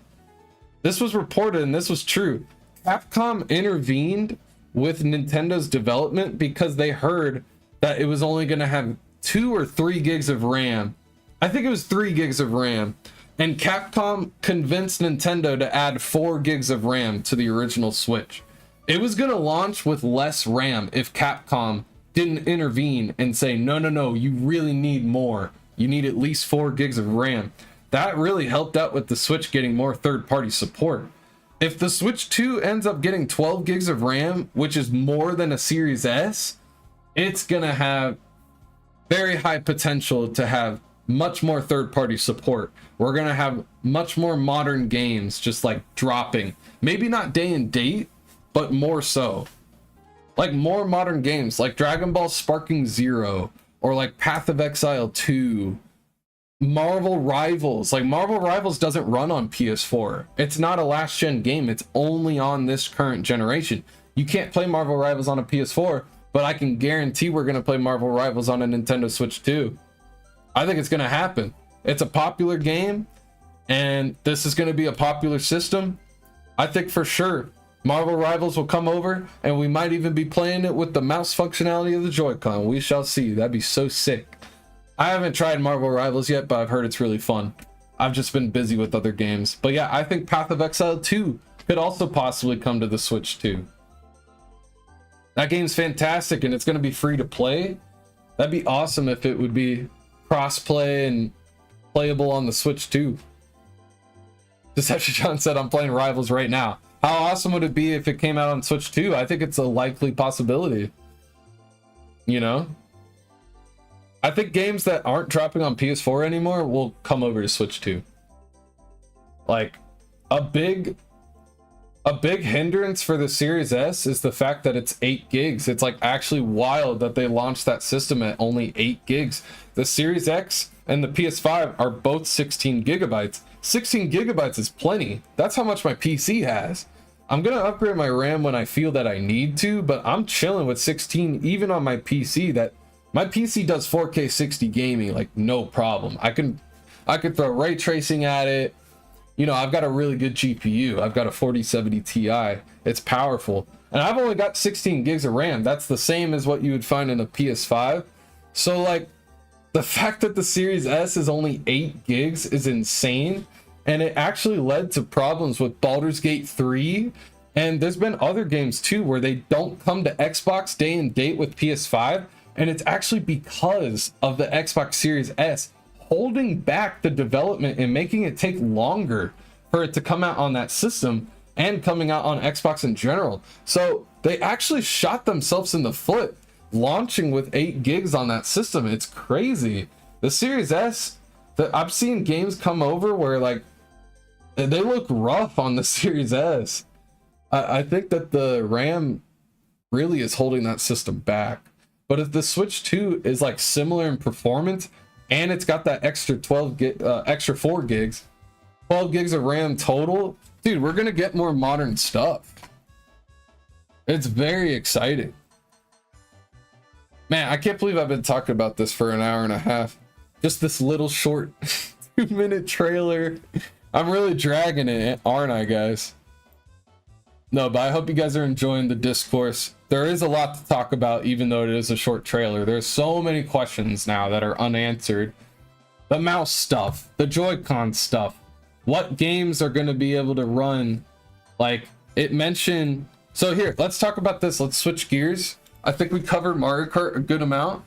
this was reported and this was true. Capcom intervened with Nintendo's development because they heard that it was only going to have 2 or 3 gigs of RAM. I think it was 3 gigs of RAM. And Capcom convinced Nintendo to add 4 gigs of RAM to the original Switch. It was going to launch with less RAM if Capcom didn't intervene and say, no, you really need more. You need at least 4 gigs of RAM. That really helped out with the Switch getting more third-party support. If the Switch 2 ends up getting 12 gigs of RAM, which is more than a Series S, it's going to have very high potential to have much more third-party support. We're going to have much more modern games just like dropping. Maybe not day and date, but more so. Like more modern games like Dragon Ball Sparking Zero or like Path of Exile 2. Marvel Rivals. Like Marvel Rivals doesn't run on PS4. It's not a last gen game. It's only on this current generation. You can't play Marvel Rivals on a PS4, but I can guarantee we're going to play Marvel Rivals on a Nintendo Switch 2. I think it's going to happen. It's a popular game, and this is going to be a popular system. I think for sure Marvel Rivals will come over, and we might even be playing it with the mouse functionality of the Joy-Con. We shall see. That'd be so sick. I haven't tried Marvel Rivals yet, but I've heard it's really fun. I've just been busy with other games. But yeah, I think Path of Exile 2 could also possibly come to the Switch too. That game's fantastic and it's going to be free to play. That'd be awesome if it would be cross-play and playable on the Switch too. Deception John said, I'm playing Rivals right now. How awesome would it be if it came out on Switch too? I think it's a likely possibility. You know? I think games that aren't dropping on PS4 anymore will come over to Switch too. Like, a big hindrance for the Series S is the fact that it's 8 gigs. It's like actually wild that they launched that system at only 8 gigs. The Series X and the PS5 are both 16 gigabytes. 16 gigabytes is plenty. That's how much my PC has. I'm gonna upgrade my RAM when I feel that I need to, but I'm chilling with 16 even on my PC. That my PC does 4K 60 gaming like no problem. I could throw ray tracing at it. You know, I've got a really good GPU. I've got a 4070 Ti. It's powerful. And I've only got 16 gigs of RAM. That's the same as what you would find in a PS5. So like the fact that the Series S is only 8 gigs is insane. And it actually led to problems with Baldur's Gate 3. And there's been other games too where they don't come to Xbox day and date with PS5. And it's actually because of the Xbox Series S holding back the development and making it take longer for it to come out on that system and coming out on Xbox in general. So they actually shot themselves in the foot launching with 8 gigs on that system. It's crazy. The Series S, I've seen games come over where like they look rough on the Series S. I think that the RAM really is holding that system back. But if the Switch 2 is like similar in performance and it's got that extra 4 gigs, 12 gigs of RAM total, dude, we're gonna get more modern stuff. It's very exciting. Man, I can't believe I've been talking about this for an hour and a half. Just this little short 2-minute trailer. I'm really dragging it, aren't I, guys? No, but I hope you guys are enjoying the discourse. There is a lot to talk about, even though it is a short trailer. There's so many questions now that are unanswered. The mouse stuff, the Joy-Con stuff, what games are going to be able to run. Like, it mentioned... So here, let's talk about this. Let's switch gears. I think we covered Mario Kart a good amount.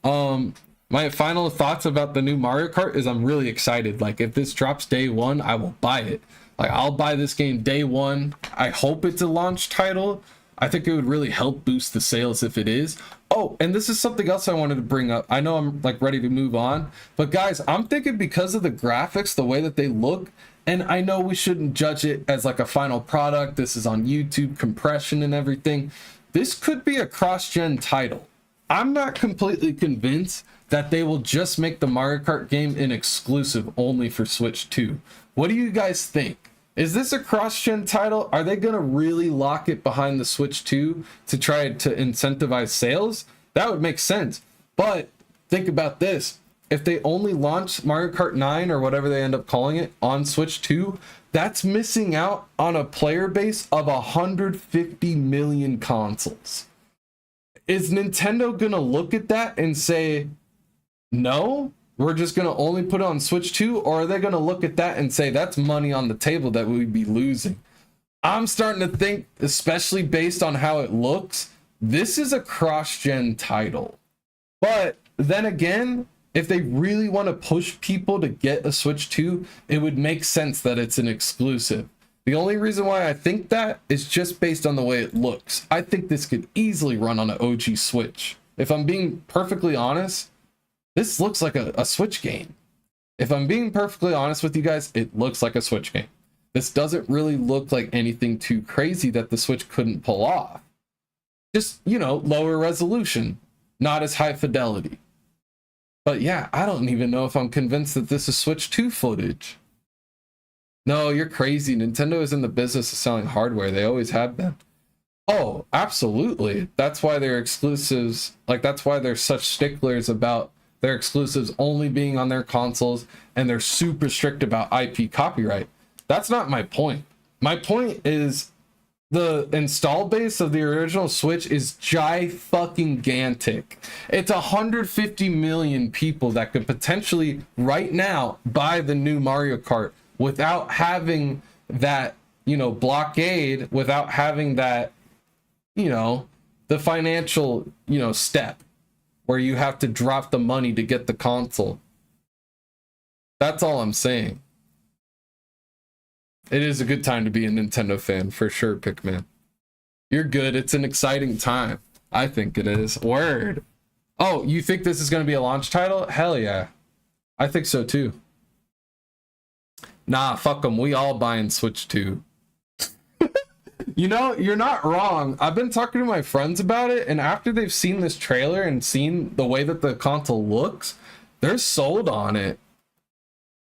My final thoughts about the new Mario Kart is I'm really excited. Like, if this drops day one, I will buy it. Like, I'll buy this game day one. I hope it's a launch title. I think it would really help boost the sales if it is. Oh, and this is something else I wanted to bring up. I know I'm like ready to move on, but guys, I'm thinking because of the graphics, the way that they look, and I know we shouldn't judge it as like a final product. This is on YouTube, compression and everything. This could be a cross-gen title. I'm not completely convinced that they will just make the Mario Kart game an exclusive only for Switch 2. What do you guys think? Is this a cross-gen title? Are they going to really lock it behind the Switch 2 to try to incentivize sales? That would make sense. But think about this. If they only launch Mario Kart 9 or whatever they end up calling it on Switch 2, that's missing out on a player base of 150 million consoles. Is Nintendo going to look at that and say, no, we're just going to only put it on Switch 2? Or are they going to look at that and say that's money on the table that we'd be losing? I'm starting to think, especially based on how it looks, this is a cross-gen title. But then again, if they really want to push people to get a Switch 2, it would make sense that it's an exclusive. The only reason why I think that is just based on the way it looks. I think this could easily run on an OG Switch. If I'm being perfectly honest, this looks like a Switch game. If I'm being perfectly honest with you guys, it looks like a Switch game. This doesn't really look like anything too crazy that the Switch couldn't pull off. Just, you know, lower resolution, not as high fidelity. But yeah, I don't even know if I'm convinced that this is Switch 2 footage. No, you're crazy. Nintendo is in the business of selling hardware. They always have been. Oh, absolutely. That's why they're exclusives. Like, that's why they're such sticklers about their exclusives only being on their consoles, and they're super strict about IP copyright. That's not my point. My point is the install base of the original Switch is gigantic. It's 150 million people that could potentially right now buy the new Mario Kart without having that, you know, blockade, without having that, you know, the financial, you know, step where you have to drop the money to get the console. That's all I'm saying. It is a good time to be a Nintendo fan for sure, Pickman. You're good. It's an exciting time. I think it is. Word. Oh, you think this is going to be a launch title? Hell yeah. I think so too. Nah, fuck them. We all buying Switch 2. You know, you're not wrong. I've been talking to my friends about it, and after they've seen this trailer and seen the way that the console looks, they're sold on it.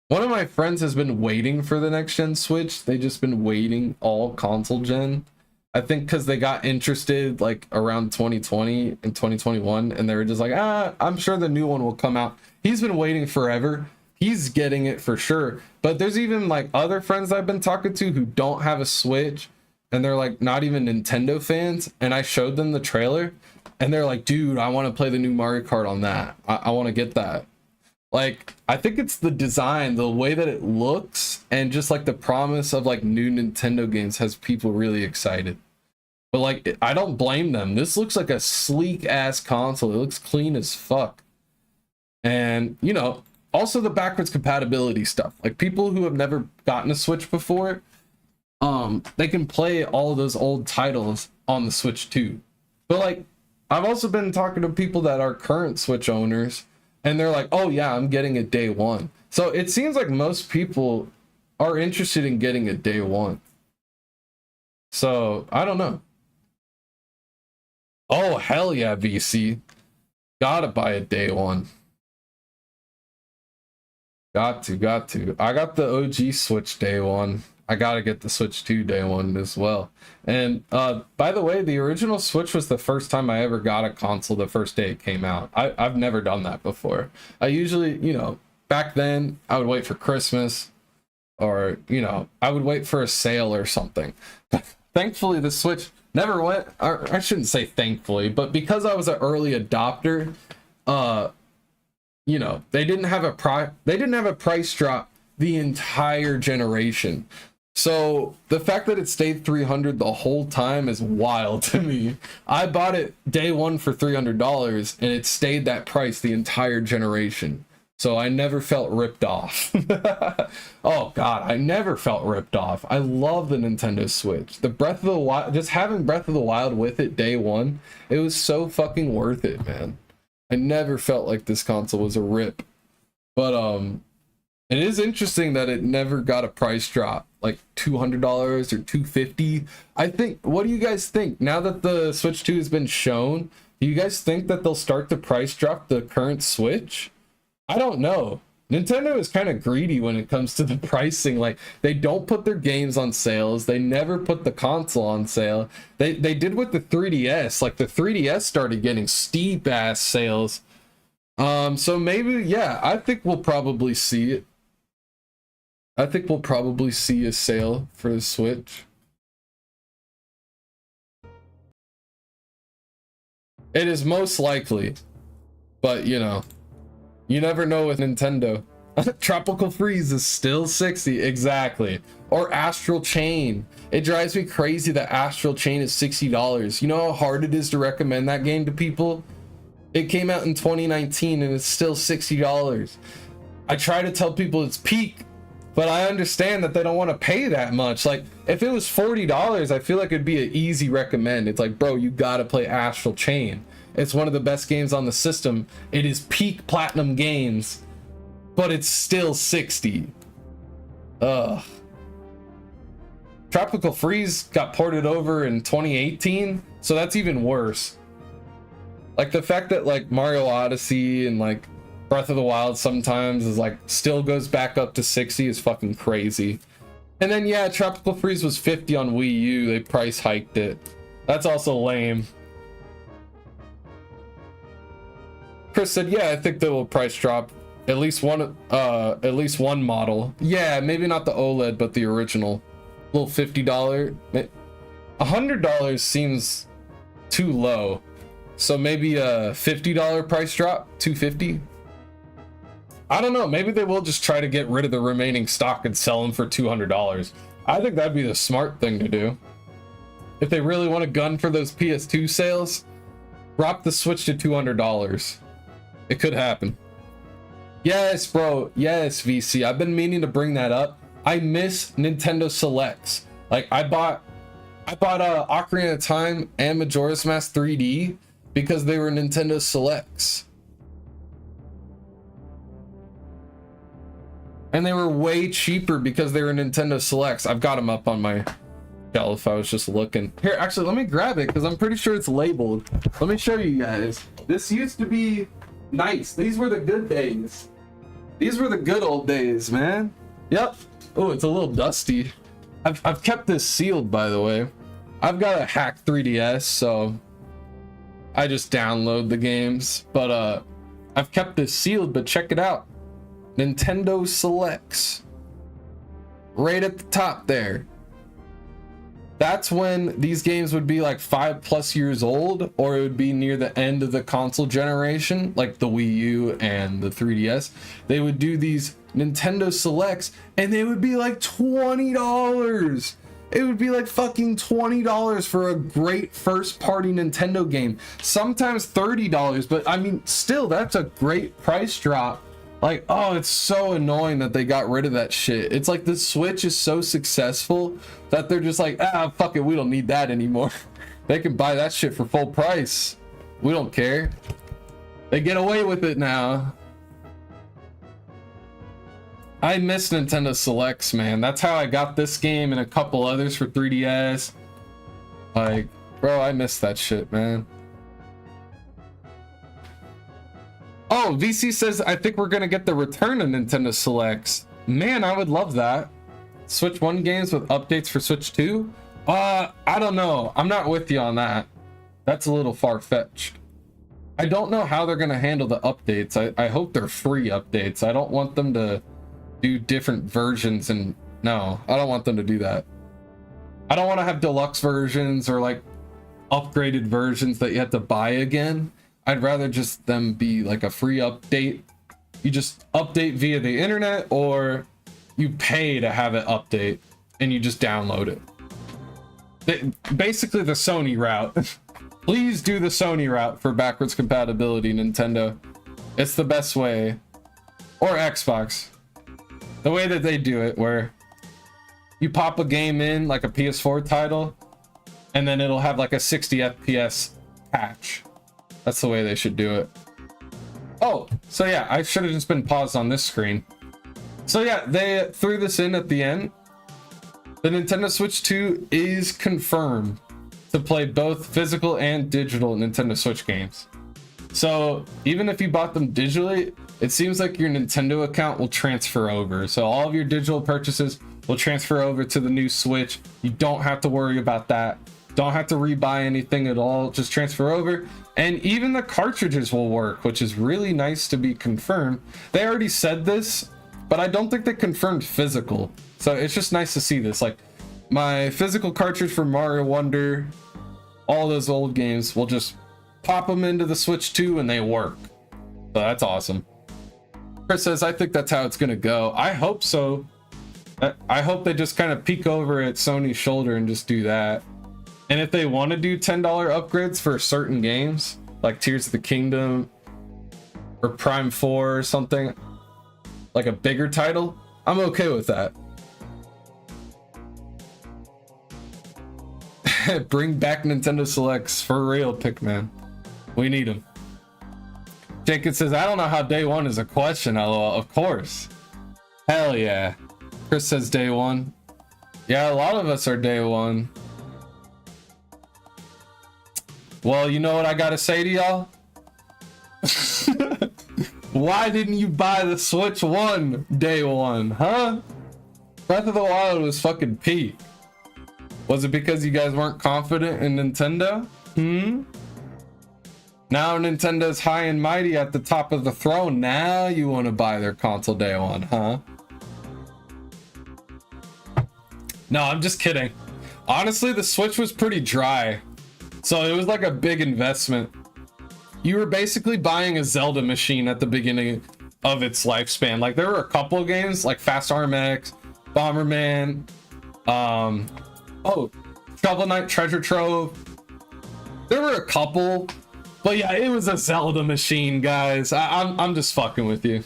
One of my friends has been waiting for the next gen Switch. They just been waiting all console gen. I think because they got interested like around 2020 and 2021, and they were just like, I'm sure the new one will come out. He's been waiting forever. He's getting it for sure. But there's even like other friends I've been talking to who don't have a Switch, and they're like not even Nintendo fans. And I showed them the trailer, and they're like, dude, I want to play the new Mario Kart on that. I want to get that. Like, I think it's the design, the way that it looks, and just like the promise of like new Nintendo games has people really excited. But like, I don't blame them. This looks like a sleek ass console. It looks clean as fuck. And, you know, also the backwards compatibility stuff. Like, people who have never gotten a Switch before, they can play all of those old titles on the Switch too. But like, I've also been talking to people that are current Switch owners, and they're like, oh yeah, I'm getting it day one. So it seems like most people are interested in getting it day one. So I don't know. Oh, hell yeah, VC. Gotta buy it day one. Got to. I got the OG Switch day one. I gotta get the Switch 2 day one as well. And by the way, the original Switch was the first time I ever got a console the first day it came out. I've never done that before. I usually, you know, back then I would wait for Christmas, or, you know, I would wait for a sale or something. Thankfully, the Switch never went, or I shouldn't say thankfully, but because I was an early adopter, you know, they didn't have a price drop the entire generation. So the fact that it stayed $300 the whole time is wild to me. I bought it day one for $300, and it stayed that price the entire generation. So I never felt ripped off. Oh god, I never felt ripped off. I love the Nintendo Switch. The Breath of the Wild, just having Breath of the Wild with it day one, it was so fucking worth it, man. I never felt like this console was a rip. But it is interesting that it never got a price drop, like $200 or $250. I think, what do you guys think? Now that the Switch 2 has been shown, do you guys think that they'll start to price drop the current Switch? I don't know. Nintendo is kind of greedy when it comes to the pricing. Like, they don't put their games on sales. They never put the console on sale. They did with the 3DS. Like, the 3DS started getting steep ass sales. So maybe, yeah, I think we'll probably see it. I think we'll probably see a sale for the Switch. It is most likely, but you know, you never know with Nintendo. Tropical Freeze is still 60, exactly. Or Astral Chain. It drives me crazy that Astral Chain is $60. You know how hard it is to recommend that game to people? It came out in 2019 and it's still $60. I try to tell people it's peak, but I understand that they don't want to pay that much. Like, if it was $40, I feel like it'd be an easy recommend. It's like, bro, you gotta play Astral Chain. It's one of the best games on the system. It is peak platinum games, but it's still 60. Ugh. Tropical Freeze got ported over in 2018, so that's even worse. Like, the fact that like Mario Odyssey and like Breath of the Wild sometimes is like still goes back up to 60 is fucking crazy. And then yeah, Tropical Freeze was 50 on Wii U. They price hiked it. That's also lame. Chris said, yeah, I think they will price drop at least one model. Yeah, maybe not the OLED, but the original. Little $50. $100 seems too low. So maybe a $50 price drop, $250. I don't know. Maybe they will just try to get rid of the remaining stock and sell them for $200. I think that'd be the smart thing to do. If they really want a gun for those PS2 sales, drop the Switch to $200. It could happen. Yes, bro. Yes, VC. I've been meaning to bring that up. I miss Nintendo Selects. Like I bought Ocarina of Time and Majora's Mask 3D because they were Nintendo Selects. And they were way cheaper because they were Nintendo Selects. I've got them up on my shelf. I was just looking. Here, actually, let me grab it because I'm pretty sure it's labeled. Let me show you guys. This used to be nice. These were the good days. These were the good old days, man. Yep. Oh, it's a little dusty. I've kept this sealed, by the way. I've got a hack 3DS, so I just download the games. But I've kept this sealed, but check it out. Nintendo Selects. Right at the top there. That's when these games would be like 5+ years old, or it would be near the end of the console generation, like the Wii U and the 3DS. They would do these Nintendo Selects and they would be like $20. It would be like fucking $20 for a great first party Nintendo game. Sometimes $30, but I mean, still, that's a great price drop. Like, oh, it's so annoying that they got rid of that shit. It's like the Switch is so successful that they're just like, ah, fuck it, we don't need that anymore. They can buy that shit for full price. We don't care. They get away with it now. I miss Nintendo Selects, man. That's how I got this game and a couple others for 3DS. Like, bro, I miss that shit, man. Oh, VC says, I think we're gonna get the return of Nintendo Selects. Man, I would love that. Switch 1 games with updates for Switch 2? I don't know. I'm not with you on that. That's a little far-fetched. I don't know how they're gonna handle the updates. I hope they're free updates. I don't want them to do different versions, and no, I don't want them to do that. I don't want to have deluxe versions or like upgraded versions that you have to buy again. I'd rather just them be like a free update. You just update via the internet, or you pay to have it update and you just download it. Basically the Sony route. Please do the Sony route for backwards compatibility, Nintendo. It's the best way. Or Xbox. The way that they do it, where you pop a game in like a PS4 title and then it'll have like a 60 FPS patch. That's the way they should do it. Oh, so yeah, I should have just been paused on this screen. So yeah, they threw this in at the end. The Nintendo Switch 2 is confirmed to play both physical and digital Nintendo Switch games. So even if you bought them digitally, it seems like your Nintendo account will transfer over. So all of your digital purchases will transfer over to the new Switch. You don't have to worry about that. Don't have to rebuy anything at all. Just transfer over. And even the cartridges will work, which is really nice to be confirmed. They already said this, but I don't think they confirmed physical. So it's just nice to see this. Like my physical cartridge for Mario Wonder, all those old games, will just pop them into the Switch 2 and they work. So that's awesome. Chris says, I think that's how it's going to go. I hope so. I hope they just kind of peek over at Sony's shoulder and just do that. And if they want to do $10 upgrades for certain games, like Tears of the Kingdom or Prime 4 or something, like a bigger title, I'm okay with that. Bring back Nintendo Selects for real, Pikmin. We need them. Jacob says, I don't know how day one is a question, lol. Of course. Hell yeah. Chris says day one. Yeah, a lot of us are day one. Well, you know what I gotta say to y'all? Why didn't you buy the Switch 1 day one, huh? Breath of the Wild was fucking peak. Was it because you guys weren't confident in Nintendo? Now Nintendo's high and mighty at the top of the throne. Now you want to buy their console day one, huh? No, I'm just kidding. Honestly, the Switch was pretty dry, so it was like a big investment. You were basically buying a Zelda machine at the beginning of its lifespan. Like there were a couple of games like Fast RMX, Bomberman, Shovel Knight Treasure Trove. There were a couple, but yeah, it was a Zelda machine, guys. I'm just fucking with you.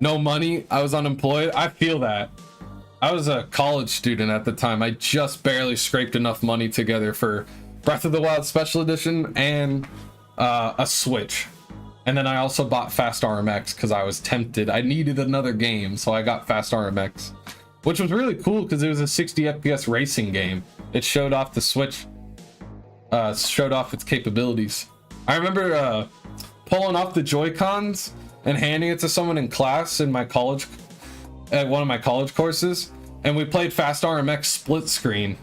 No money, I was unemployed. I feel that. I was a college student at the time. I just barely scraped enough money together for Breath of the Wild Special Edition and a Switch. And then I also bought Fast RMX because I was tempted. I needed another game, so I got Fast RMX, which was really cool because it was a 60 FPS racing game. It showed off the Switch, showed off its capabilities. I remember pulling off the Joy-Cons and handing it to someone in class in my college, at one of my college courses, and we played Fast RMX split screen.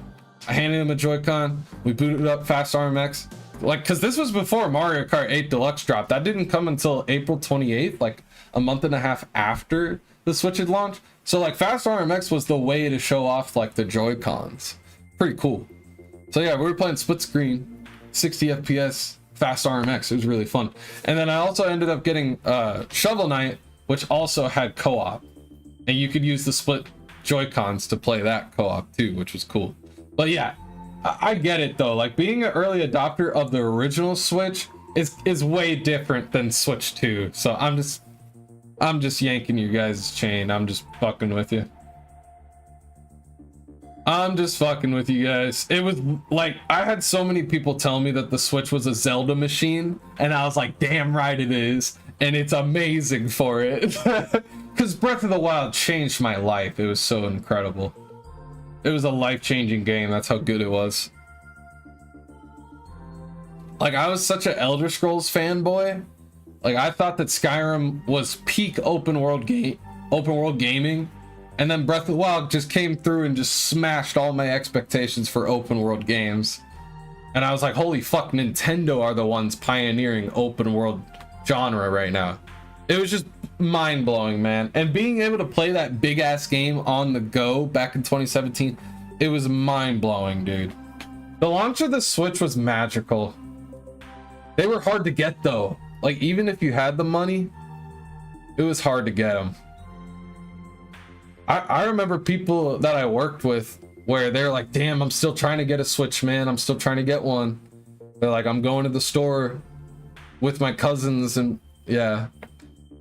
I handed him a Joy-Con, we booted up Fast RMX, like, because this was before Mario Kart 8 Deluxe dropped. That didn't come until April 28th, like a month and a half after the Switch had launched. So like Fast RMX was the way to show off like the Joy-Cons. Pretty cool. So yeah, we were playing split screen, 60 FPS, Fast RMX. It was really fun. And then I also ended up getting Shovel Knight, which also had co-op, and you could use the split Joy-Cons to play that co-op too, which was cool. But yeah, I get it though. Like being an early adopter of the original Switch is way different than Switch 2. So I'm just yanking you guys' chain. I'm just fucking with you. I'm just fucking with you guys. It was like, I had so many people tell me that the Switch was a Zelda machine, and I was like, damn right it is. And it's amazing for it. Because Breath of the Wild changed my life. It was so incredible. It was a life-changing game. That's how good it was. Like, I was such an Elder Scrolls fanboy. Like, I thought that Skyrim was peak open world gaming. And then Breath of the Wild just came through and just smashed all my expectations for open world games. And I was like, holy fuck, Nintendo are the ones pioneering open world genre right now. It was just mind-blowing, man. And being able to play that big ass game on the go back in 2017, it was mind-blowing, dude. The launch of the Switch was magical. They were hard to get though. Like, even if you had the money, it was hard to get them. I remember people that I worked with where they're like, damn, I'm still trying to get a Switch, man. I'm still trying to get one. They're like, I'm going to the store with my cousins, and yeah,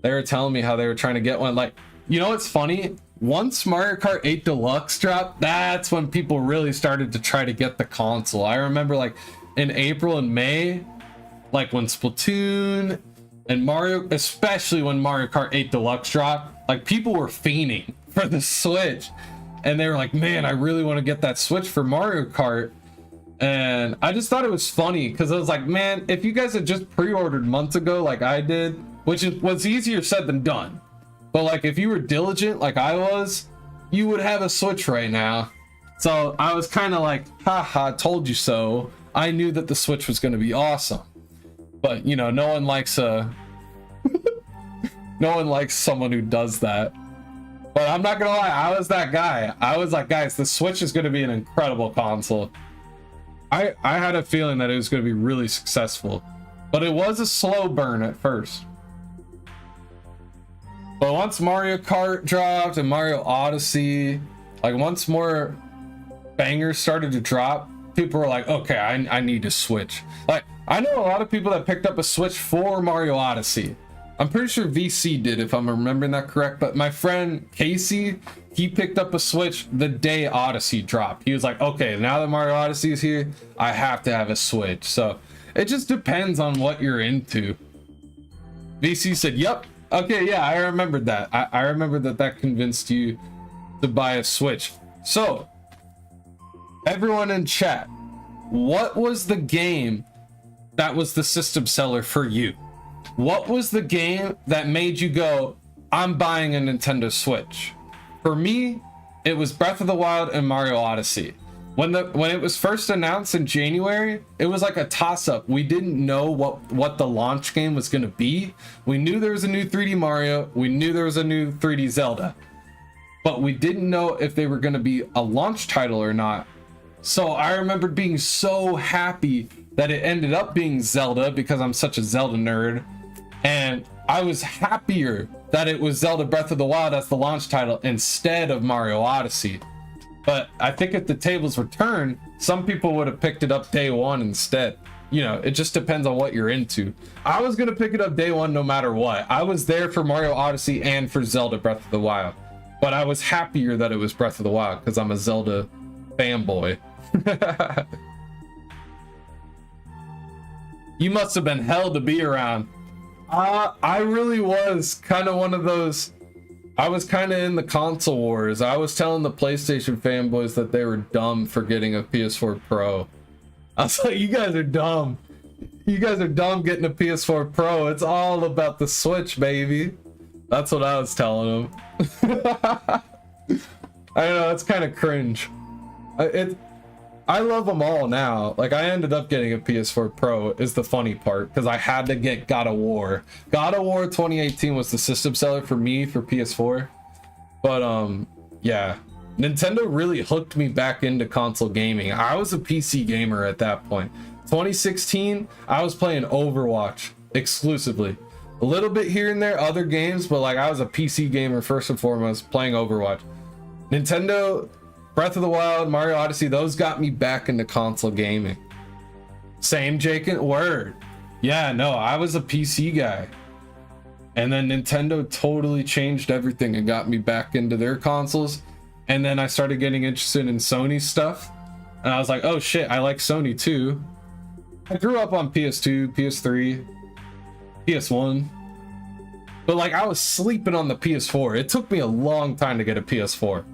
they were telling me how they were trying to get one. Like, you know what's funny? Once Mario Kart 8 Deluxe dropped, that's when people really started to try to get the console. I remember like in April and May, like when Splatoon and Mario, especially when Mario Kart 8 Deluxe dropped, like people were fiending for the Switch, and they were like, man, I really want to get that Switch for Mario Kart. And I just thought it was funny because I was like, man, if you guys had just pre-ordered months ago like I did, which was easier said than done, but like if you were diligent like I was, you would have a Switch right now. So I was kind of like, haha, told you so. I knew that the Switch was going to be awesome, but you know, no one likes no one likes someone who does that. But I'm not gonna lie, I was that guy. I was like, guys, the Switch is going to be an incredible console. I had a feeling that it was going to be really successful, but it was a slow burn at first. But once Mario Kart dropped and Mario Odyssey, like once more bangers started to drop, people were like, okay, I need to switch. Like, I know a lot of people that picked up a Switch for Mario Odyssey. I'm pretty sure VC did, if I'm remembering that correct, but my friend Casey, he picked up a Switch the day Odyssey dropped. He was like, okay, now that Mario Odyssey is here, I have to have a Switch. So it just depends on what you're into. VC said, yep. Okay, yeah, I remembered that. I remember that convinced you to buy a Switch. So, everyone in chat, what was the game that was the system seller for you? What was the game that made you go, I'm buying a Nintendo Switch? For me, it was Breath of the Wild and Mario Odyssey. When it was first announced in January, it was like a toss-up. We didn't know what the launch game was going to be. We knew there was a new 3D Mario. We knew there was a new 3D Zelda. but we didn't know if they were going to be a launch title or not. So I remember being so happy that it ended up being Zelda because I'm such a Zelda nerd. And I was happier that it was Zelda Breath of the Wild as the launch title instead of Mario Odyssey. But I think if the tables were turned, some people would have picked it up day one instead. You know, it just depends on what you're into. I was going to pick it up day one no matter what. I was there for Mario Odyssey and for Zelda Breath of the Wild. But I was happier that it was Breath of the Wild because I'm a Zelda fanboy. You must have been hell to be around. I really was kind of one of those. I was kind of in the console wars. I was telling the PlayStation fanboys that they were dumb for getting a PS4 Pro. I was like, you guys are dumb. You guys are dumb getting a PS4 Pro. It's all about the Switch, baby. That's what I was telling them. I know, it's kind of cringe. I love them all now. Like, I ended up getting a PS4 Pro is the funny part because I had to get God of War. God of War 2018 was the system seller for me for PS4. But yeah, Nintendo really hooked me back into console gaming. I was a PC gamer at that point. 2016, I was playing Overwatch exclusively. A little bit here and there, other games, but like I was a PC gamer first and foremost, playing Overwatch. Nintendo, Breath of the Wild, Mario Odyssey, those got me back into console gaming. Same, Jake, word. Yeah, no, I was a PC guy. And then Nintendo totally changed everything and got me back into their consoles. And then I started getting interested in Sony stuff. And I was like, oh shit, I like Sony too. I grew up on PS2, PS3, PS1. But like I was sleeping on the PS4. It took me a long time to get a PS4.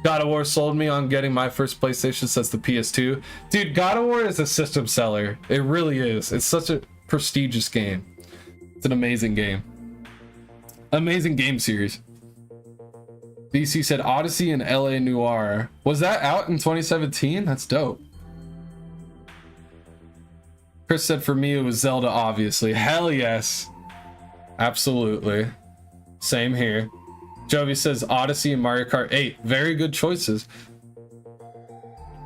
God of War sold me on getting my first PlayStation since the PS2. Dude, God of War is a system seller. It really is. It's such a prestigious game. It's an amazing game. Amazing game series. DC said Odyssey and LA Noire. Was that out in 2017? That's dope. Chris said for me it was Zelda, obviously. Hell yes. Absolutely. Same here. Jovi says Odyssey and Mario Kart 8. Very good choices.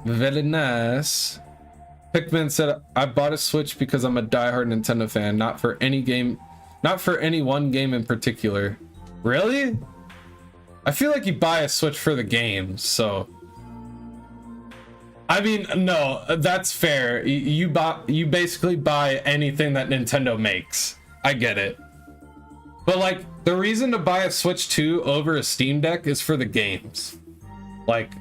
Very nice. Pikmin said I bought a Switch because I'm a diehard Nintendo fan, not for any game, not for any one game in particular. Really? I feel like you buy a Switch for the games, so I mean, no, that's fair. You basically buy anything that Nintendo makes. I get it. But like the reason to buy a Switch 2 over a Steam Deck is for the games. Like,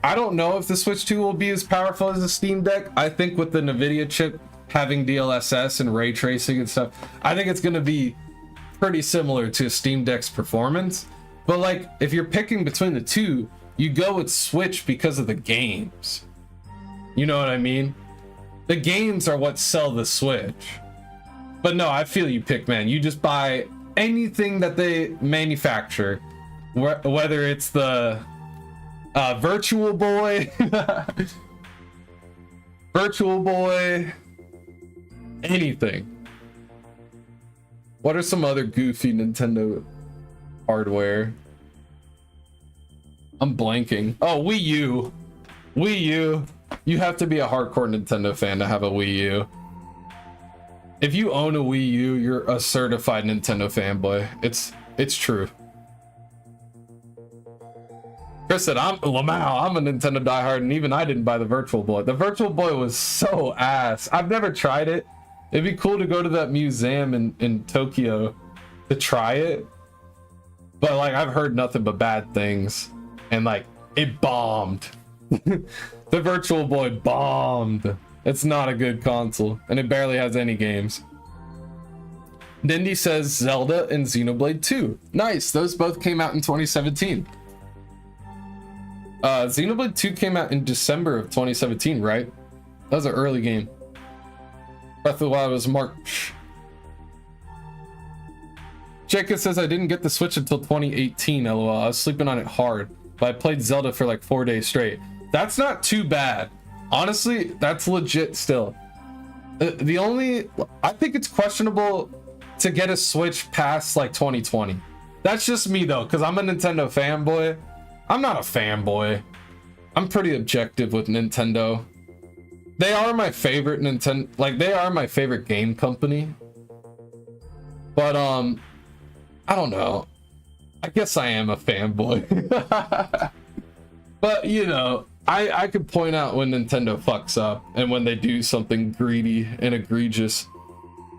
I don't know if the Switch 2 will be as powerful as the Steam Deck. I think with the NVIDIA chip having DLSS and ray tracing and stuff, I think it's going to be pretty similar to Steam Deck's performance. But like, if you're picking between the two, you go with Switch because of the games. You know what I mean? The games are what sell the Switch. But no, I feel you, Pikmin. You just buy anything that they manufacture, whether it's the Virtual Boy, Virtual Boy, anything. What are some other goofy Nintendo hardware? I'm blanking. Oh, Wii U. Wii U. You have to be a hardcore Nintendo fan to have a Wii U. If you own a Wii U, you're a certified Nintendo fanboy. It's true. Chris said, I'm a Nintendo diehard, and even I didn't buy the Virtual Boy. The Virtual Boy was so ass. I've never tried it. It'd be cool to go to that museum in Tokyo to try it. But like, I've heard nothing but bad things. And like, it bombed. The Virtual Boy bombed. It's not a good console, and it barely has any games. Dindy says Zelda and Xenoblade 2. Nice, those both came out in 2017. Xenoblade 2 came out in December of 2017, right? That was an early game. Breath of the Wild was March. Jacob says I didn't get the Switch until 2018, lol. I was sleeping on it hard, but I played Zelda for like 4 days straight. That's not too bad. Honestly, that's legit still. The only, I think it's questionable to get a Switch past like 2020. That's just me though, because I'm a Nintendo fanboy. I'm not a fanboy. I'm pretty objective with Nintendo. They are my favorite Nintendo, like they are my favorite game company. But I don't know. I guess I am a fanboy. But you know, I could point out when Nintendo fucks up and when they do something greedy and egregious.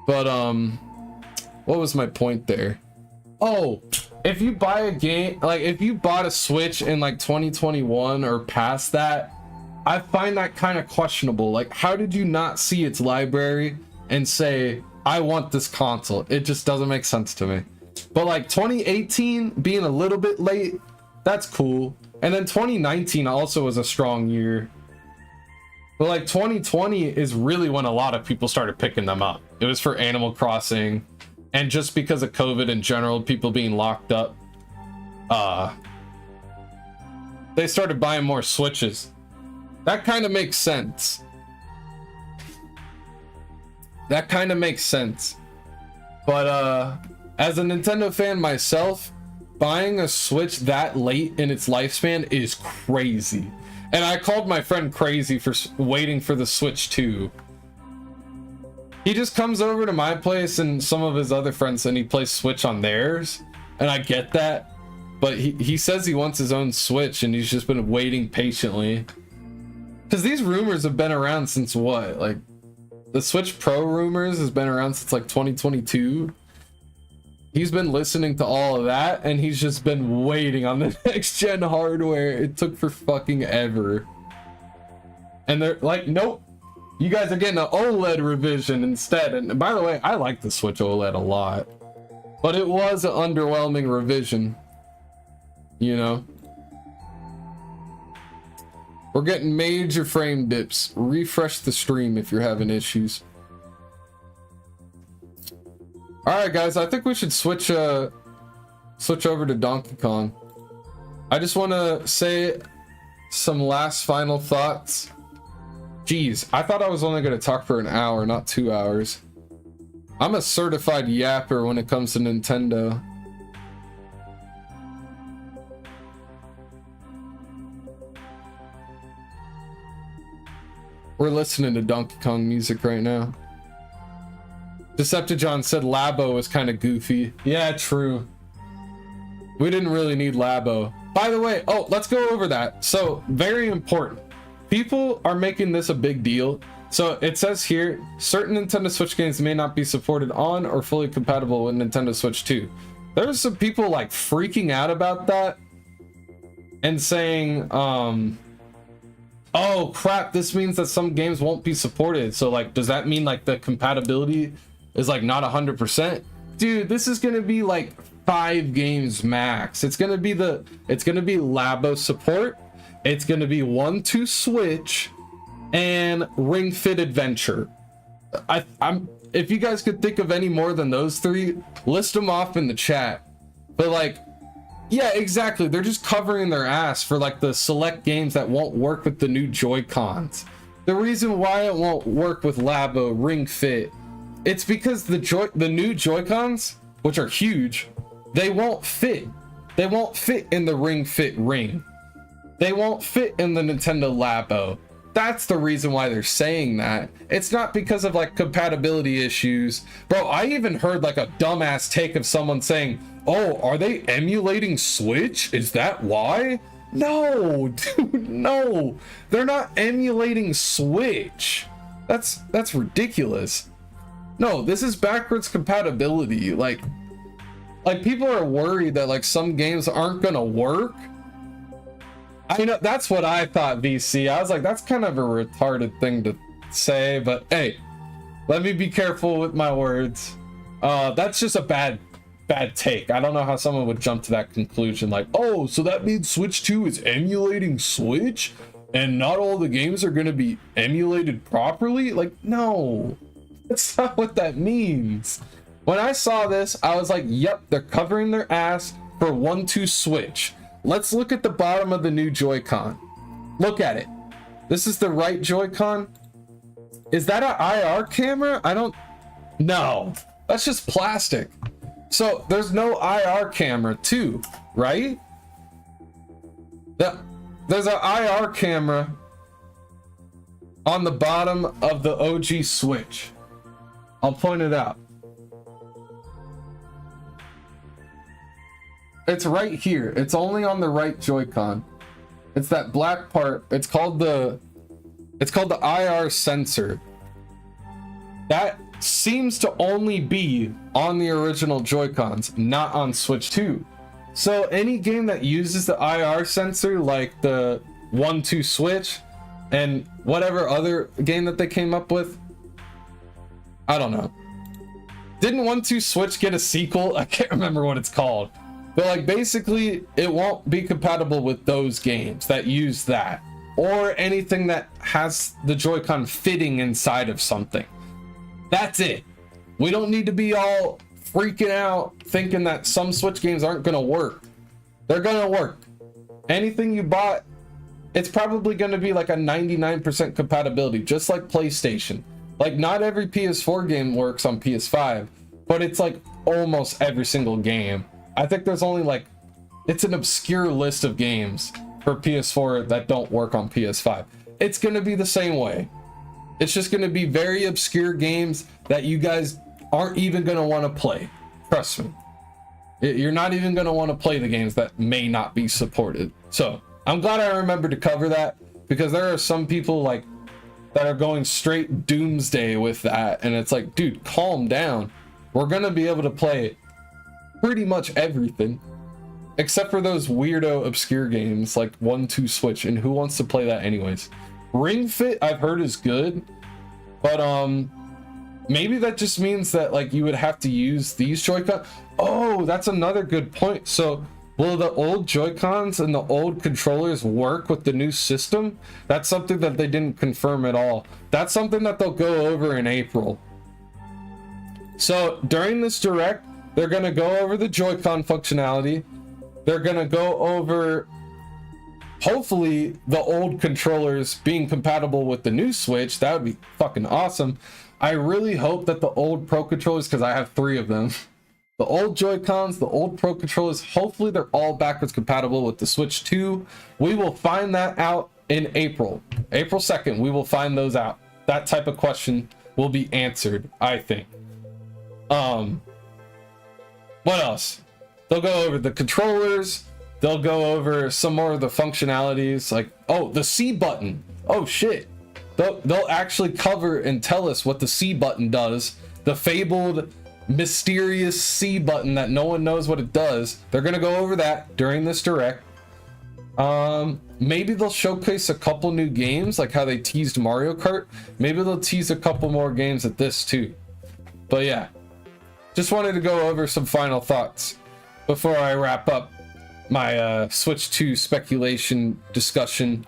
But what was my point there? Oh, if you buy a game, like if you bought a Switch in like 2021 or past that, I find that kind of questionable. Like, how did you not see its library and say, I want this console? It just doesn't make sense to me. But like 2018 being a little bit late, that's cool. And then 2019 also was a strong year. But like 2020 is really when a lot of people started picking them up. It was for Animal Crossing. And just because of COVID in general, people being locked up, they started buying more Switches. That kind of makes sense. That kind of makes sense. But as a Nintendo fan myself, buying a Switch that late in its lifespan is crazy. And I called my friend crazy for waiting for the Switch 2. He just comes over to my place and some of his other friends and he plays Switch on theirs. And I get that. But he says he wants his own Switch and he's just been waiting patiently. Because these rumors have been around since what? Like, the Switch Pro rumors has been around since like 2022. He's been listening to all of that and he's just been waiting on the next gen hardware. It took for fucking ever. And they're like, nope. You guys are getting an OLED revision instead. And by the way, I like the Switch OLED a lot. But it was an underwhelming revision. You know? We're getting major frame dips. Refresh the stream if you're having issues. Alright guys, I think we should switch over to Donkey Kong. I just want to say some last final thoughts. Jeez, I thought I was only going to talk for an hour, not 2 hours. I'm a certified yapper when it comes to Nintendo. We're listening to Donkey Kong music right now. Decepticon said Labo was kind of goofy. Yeah, true. We didn't really need Labo. By the way, oh, let's go over that. So, very important. People are making this a big deal. So it says here, certain Nintendo Switch games may not be supported on or fully compatible with Nintendo Switch 2. There's some people like freaking out about that and saying, oh crap, this means that some games won't be supported. So like, does that mean like the compatibility is like not 100%? Dude, this is gonna be like 5 games max. It's gonna be Labo support. It's gonna be 1-2 Switch and Ring Fit Adventure. If you guys could think of any more than those 3, list them off in the chat. But like, yeah, exactly. They're just covering their ass for like the select games that won't work with the new Joy-Cons. The reason why it won't work with Labo, Ring Fit, it's because the new Joy-Cons, which are huge, they won't fit. They won't fit in the Ring Fit Ring. They won't fit in the Nintendo Labo. That's the reason why they're saying that. It's not because of like compatibility issues. Bro, I even heard like a dumbass take of someone saying, oh, are they emulating Switch? Is that why? No, dude, no. They're not emulating Switch. That's ridiculous. No, this is backwards compatibility. Like people are worried that like some games aren't gonna work. I know, that's what I thought, VC. I was like, that's kind of a retarded thing to say, but hey, let me be careful with my words. That's just a bad take. I don't know how someone would jump to that conclusion, like, oh, so that means Switch 2 is emulating Switch and not all the games are going to be emulated properly? Like, no, that's not what that means. When I saw this, I was like, yep, they're covering their ass for 1-2 Switch. Let's look at the bottom of the new Joy-Con. Look at it. This is the right Joy-Con. Is that an IR camera? No, that's just plastic. So there's no IR camera too, right? There's an IR camera on the bottom of the OG Switch. I'll point it out. It's right here. It's only on the right Joy-Con. It's that black part. It's called the IR sensor. That seems to only be on the original Joy-Cons, not on Switch 2. So any game that uses the IR sensor, like the 1-2 Switch and whatever other game that they came up with, I don't know. Didn't 1-2 Switch get a sequel? I can't remember what it's called. But like basically it won't be compatible with those games that use that, or anything that has the Joy-Con fitting inside of something. That's it. We don't need to be all freaking out thinking that some Switch games aren't gonna work. They're gonna work. Anything you bought, it's probably gonna be like a 99% compatibility, just like PlayStation. Like not every PS4 game works on PS5, but it's like almost every single game. I think there's only like, it's an obscure list of games for PS4 that don't work on PS5. It's gonna be the same way. It's just gonna be very obscure games that you guys aren't even gonna wanna play. Trust me. You're not even gonna wanna play the games that may not be supported. So I'm glad I remembered to cover that, because there are some people like that are going straight doomsday with that. And it's like, dude, calm down. We're gonna be able to play pretty much everything except for those weirdo obscure games like 1-2 Switch, and who wants to play that anyways? Ring Fit I've heard is good, but maybe that just means that like you would have to use these Joy-Con. Oh, that's another good point. So will the old Joy-Cons and the old controllers work with the new system? That's something that they didn't confirm at all. That's something that they'll go over in April. So during this direct, they're going to go over the Joy-Con functionality. They're going to go over, hopefully, the old controllers being compatible with the new Switch. That would be fucking awesome. I really hope that the old Pro controllers, because I have 3 of them, the old Joy-Cons, the old Pro controllers, hopefully they're all backwards compatible with the Switch 2. We will find that out in April. April 2nd, we will find those out. That type of question will be answered, I think. What else? They'll go over the controllers. They'll go over some more of the functionalities, like, oh, the C button. Oh shit. They'll actually cover and tell us what the C button does. The fabled, mysterious C button that no one knows what it does. They're gonna go over that during this direct. Maybe they'll showcase a couple new games, like how they teased Mario Kart. Maybe they'll tease a couple more games at this too. But yeah. Just wanted to go over some final thoughts before I wrap up my Switch 2 speculation discussion.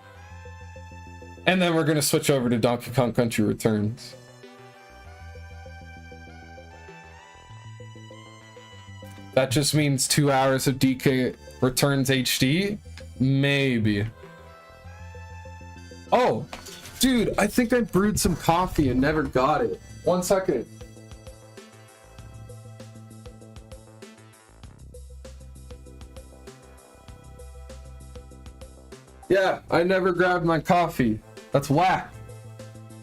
And then we're going to switch over to Donkey Kong Country Returns. That just means 2 hours of DK Returns HD? Maybe. Oh, dude, I think I brewed some coffee and never got it. 1 second. Yeah, I never grabbed my coffee. That's whack.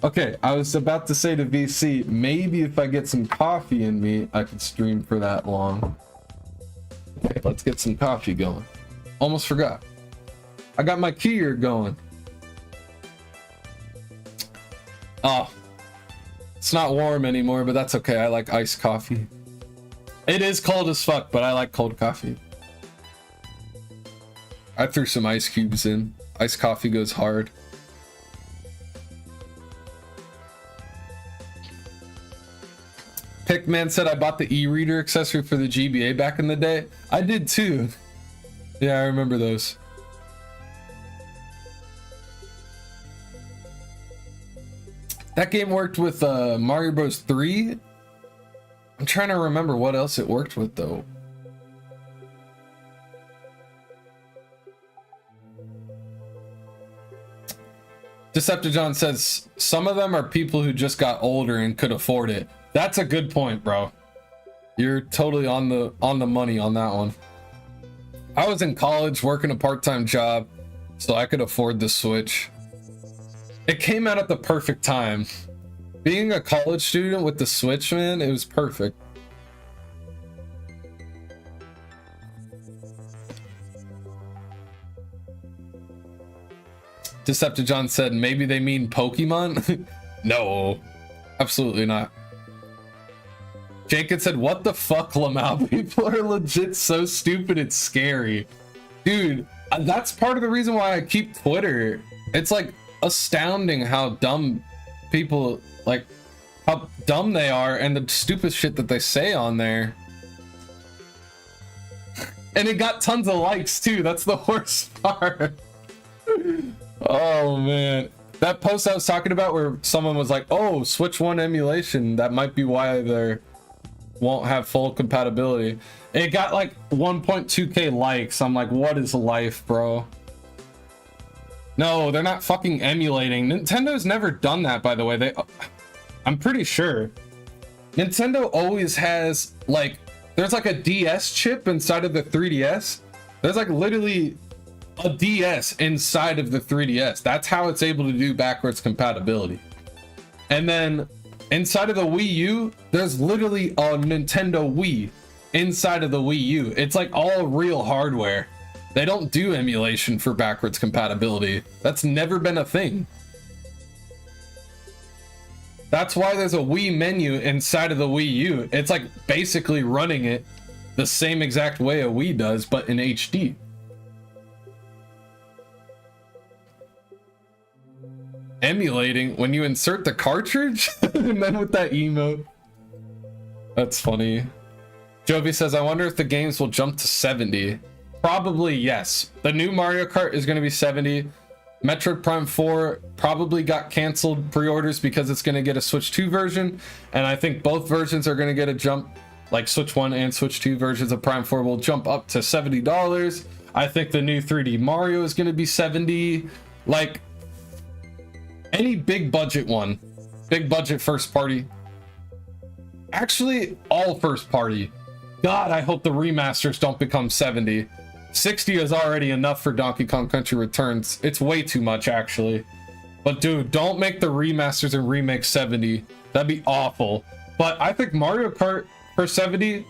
Okay, I was about to say to VC, maybe if I get some coffee in me, I could stream for that long. Okay, let's get some coffee going. Almost forgot. I got my keyboard going. Oh, it's not warm anymore, but that's okay. I like iced coffee. It is cold as fuck, but I like cold coffee. I threw some ice cubes in. Iced coffee goes hard. Pickman said I bought the e-reader accessory for the GBA back in the day. I did too. Yeah, I remember those. That game worked with Mario Bros. 3. I'm trying to remember what else it worked with though. Decepticon says some of them are people who just got older and could afford it. That's a good point, bro. You're totally on the money on that one. I was in college working a part-time job, so I could afford the Switch. It came out at the perfect time. Being a college student with the Switch, man, it was perfect. Decepticon said maybe they mean Pokemon. No, absolutely not. Jacob said, what the fuck, Lamau? People are legit so stupid, it's scary. Dude, that's part of the reason why I keep Twitter. It's like astounding how dumb people, like, how dumb they are and the stupid shit that they say on there. And it got tons of likes too, that's the worst part. Oh man. That post I was talking about where someone was like, oh, Switch 1 emulation, that might be why they're won't have full compatibility. It got like 1.2k likes. I'm like, what is life, bro? No, they're not fucking emulating. Nintendo's never done that, by the way. I'm pretty sure Nintendo always has like, there's like a DS chip inside of the 3DS. There's like literally a DS inside of the 3DS. That's how it's able to do backwards compatibility. And then inside of the Wii U, there's literally a Nintendo Wii inside of the Wii U. It's like all real hardware. They don't do emulation for backwards compatibility. That's never been a thing. That's why there's a Wii menu inside of the Wii U. It's like basically running it the same exact way a Wii does, but in HD. Emulating when you insert the cartridge and then with that emote. That's funny. Jovi says, I wonder if the games will jump to 70. Probably yes. The new Mario Kart is going to be 70. Metroid Prime 4 probably got canceled pre-orders because it's going to get a Switch 2 version, and I think both versions are going to get a jump. Like Switch 1 and Switch 2 versions of Prime 4 will jump up to $70. I think the new 3D Mario is going to be 70. Like any big budget one, big budget first party, actually all first party. God, I hope the remasters don't become 70. 60 is already enough for Donkey Kong Country Returns. It's way too much actually. But dude, don't make the remasters and remakes 70. That'd be awful. But I think Mario Kart for 70,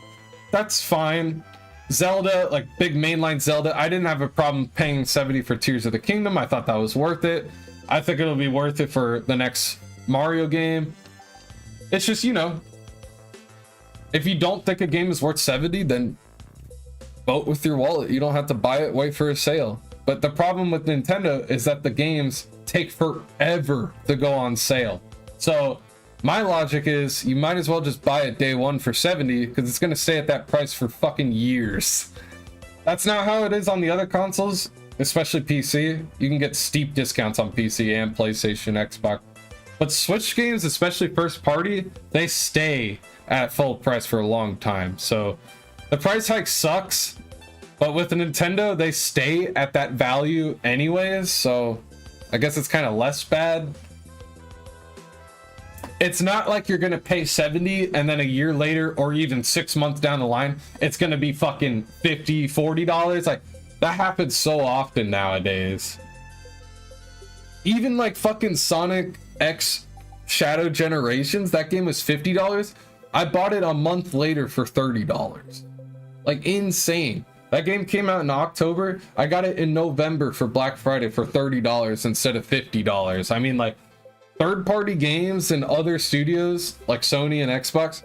that's fine. Zelda, like big mainline Zelda, I didn't have a problem paying 70 for Tears of the Kingdom. I thought that was worth it. I think it'll be worth it for the next Mario game. It's just, you know, if you don't think a game is worth 70, then vote with your wallet. You don't have to buy it, wait for a sale. But the problem with Nintendo is that the games take forever to go on sale. So my logic is you might as well just buy it day one for 70 because it's going to stay at that price for fucking years. That's not how it is on the other consoles, especially PC. You can get steep discounts on PC and PlayStation, Xbox. But Switch games, especially first party, they stay at full price for a long time. So the price hike sucks, but with the Nintendo, they stay at that value anyways. So I guess it's kind of less bad. It's not like you're gonna pay 70 and then a year later or even 6 months down the line, it's gonna be fucking $50, $40. Like that happens so often nowadays. Even like fucking Sonic X Shadow Generations, that game was $50. I bought it a month later for $30. Like insane. That game came out in October. I got it in November for Black Friday for $30 instead of $50. I mean, like third-party games and other studios like Sony and Xbox,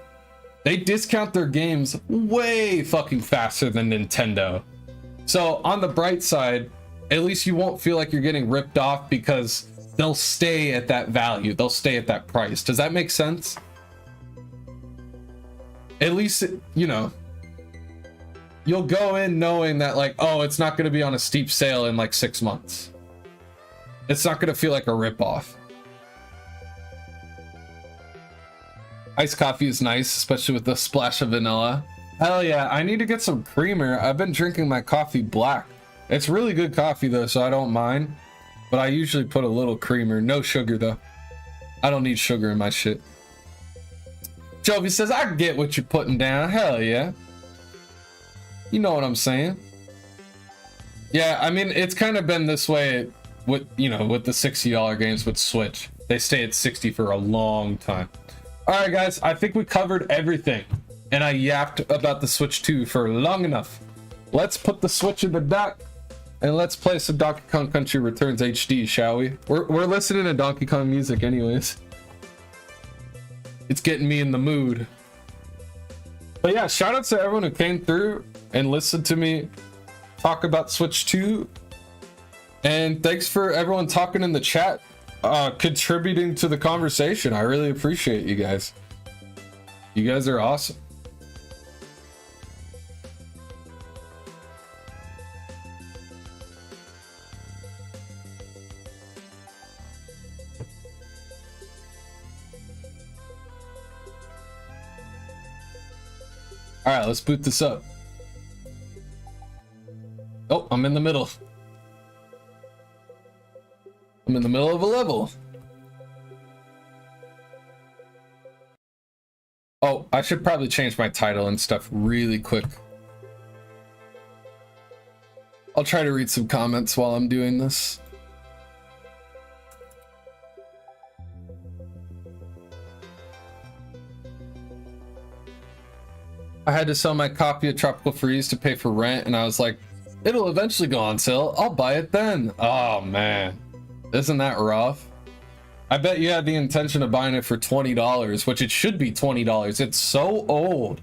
they discount their games way fucking faster than Nintendo. So on the bright side, at least you won't feel like you're getting ripped off because they'll stay at that value. They'll stay at that price. Does that make sense? At least, you know, you'll go in knowing that like, oh, it's not going to be on a steep sale in like 6 months. It's not going to feel like a ripoff. Iced coffee is nice, especially with the splash of vanilla. Hell yeah, I need to get some creamer. I've been drinking my coffee black. It's really good coffee though, so I don't mind. But I usually put a little creamer. No sugar though. I don't need sugar in my shit. Jovi says, I get what you're putting down. Hell yeah. You know what I'm saying? Yeah, I mean, it's kind of been this way with, you know, with the $60 games with Switch. They stay at 60 for a long time. All right, guys, I think we covered everything. And I yapped about the Switch 2 for long enough. Let's put the Switch in the dock and let's play some Donkey Kong Country Returns HD, shall we? We're listening to Donkey Kong music anyways. It's getting me in the mood. But yeah, shout out to everyone who came through and listened to me talk about Switch 2. And thanks for everyone talking in the chat, contributing to the conversation. I really appreciate you guys. You guys are awesome. All right, let's boot this up. Oh, I'm in the middle. I'm in the middle of a level. Oh, I should probably change my title and stuff really quick. I'll try to read some comments while I'm doing this. I had to sell my copy of Tropical Freeze to pay for rent, and I was like, it'll eventually go on sale. I'll buy it then. Oh man, isn't that rough? I bet you had the intention of buying it for $20, which it should be $20. It's so old.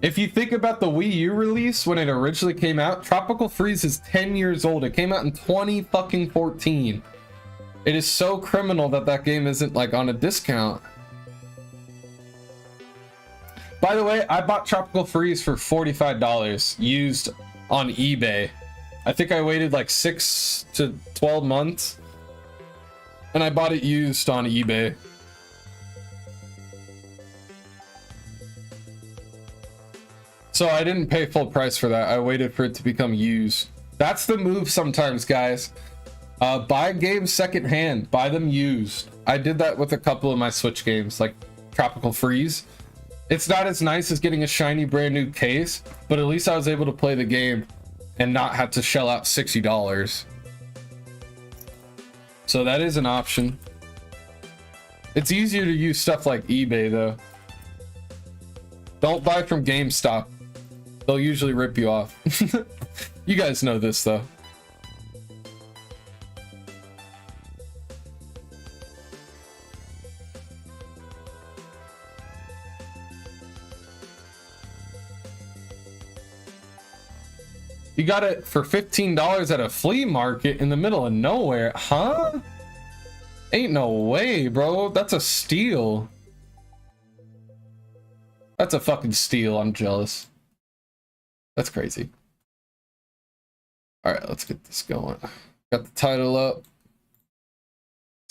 If you think about the Wii U release when it originally came out, Tropical Freeze is 10 years old. It came out in 2014. It is so criminal that that game isn't like on a discount. By the way, I bought Tropical Freeze for $45 used on eBay. I think I waited like 6 to 12 months and I bought it used on eBay. So I didn't pay full price for that. I waited for it to become used. That's the move sometimes, guys. Buy games secondhand, buy them used. I did that with a couple of my Switch games like Tropical Freeze. It's not as nice as getting a shiny brand new case, but at least I was able to play the game and not have to shell out $60. So that is an option. It's easier to use stuff like eBay though. Don't buy from GameStop. They'll usually rip you off. You guys know this though. You got it for $15 at a flea market in the middle of nowhere, huh? Ain't no way, bro. That's a steal. That's a fucking steal. I'm jealous. That's crazy. All right, let's get this going. Got the title up.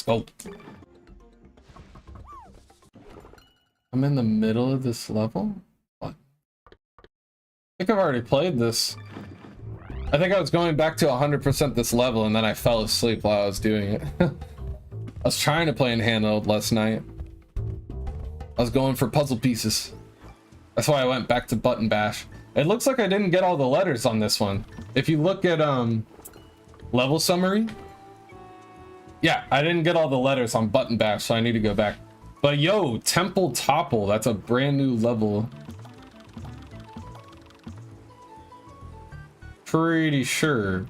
Let's go. I'm in the middle of this level? What? I think I've already played this. I think I was going back to 100% this level and then I fell asleep while I was doing it. I was trying to play in handheld last night. I was going for puzzle pieces. That's why I went back to Button Bash. It looks like I didn't get all the letters on this one. If you look at level summary, yeah, I didn't get all the letters on Button Bash, so I need to go back. But yo, Temple Topple, that's a brand new level. Pretty sure.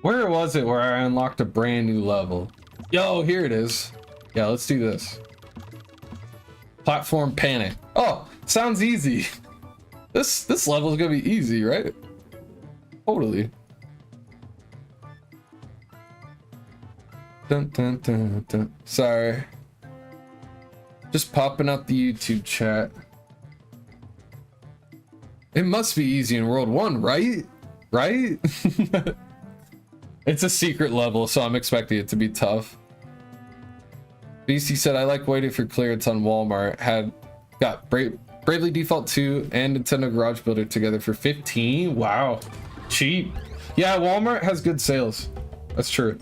Where was it where I unlocked a brand new level? Yo, here it is. Yeah, let's do this. Platform Panic. Oh, sounds easy. This level is gonna be easy, right? Totally. Dun, dun, dun, dun. Sorry. Just popping up the YouTube chat. It must be easy in World 1, right? Right? It's a secret level, so I'm expecting it to be tough. BC said, I like waiting for clearance on Walmart. Got Bravely Default 2 and Nintendo Garage Builder together for 15. Wow. Cheap. Yeah, Walmart has good sales. That's true.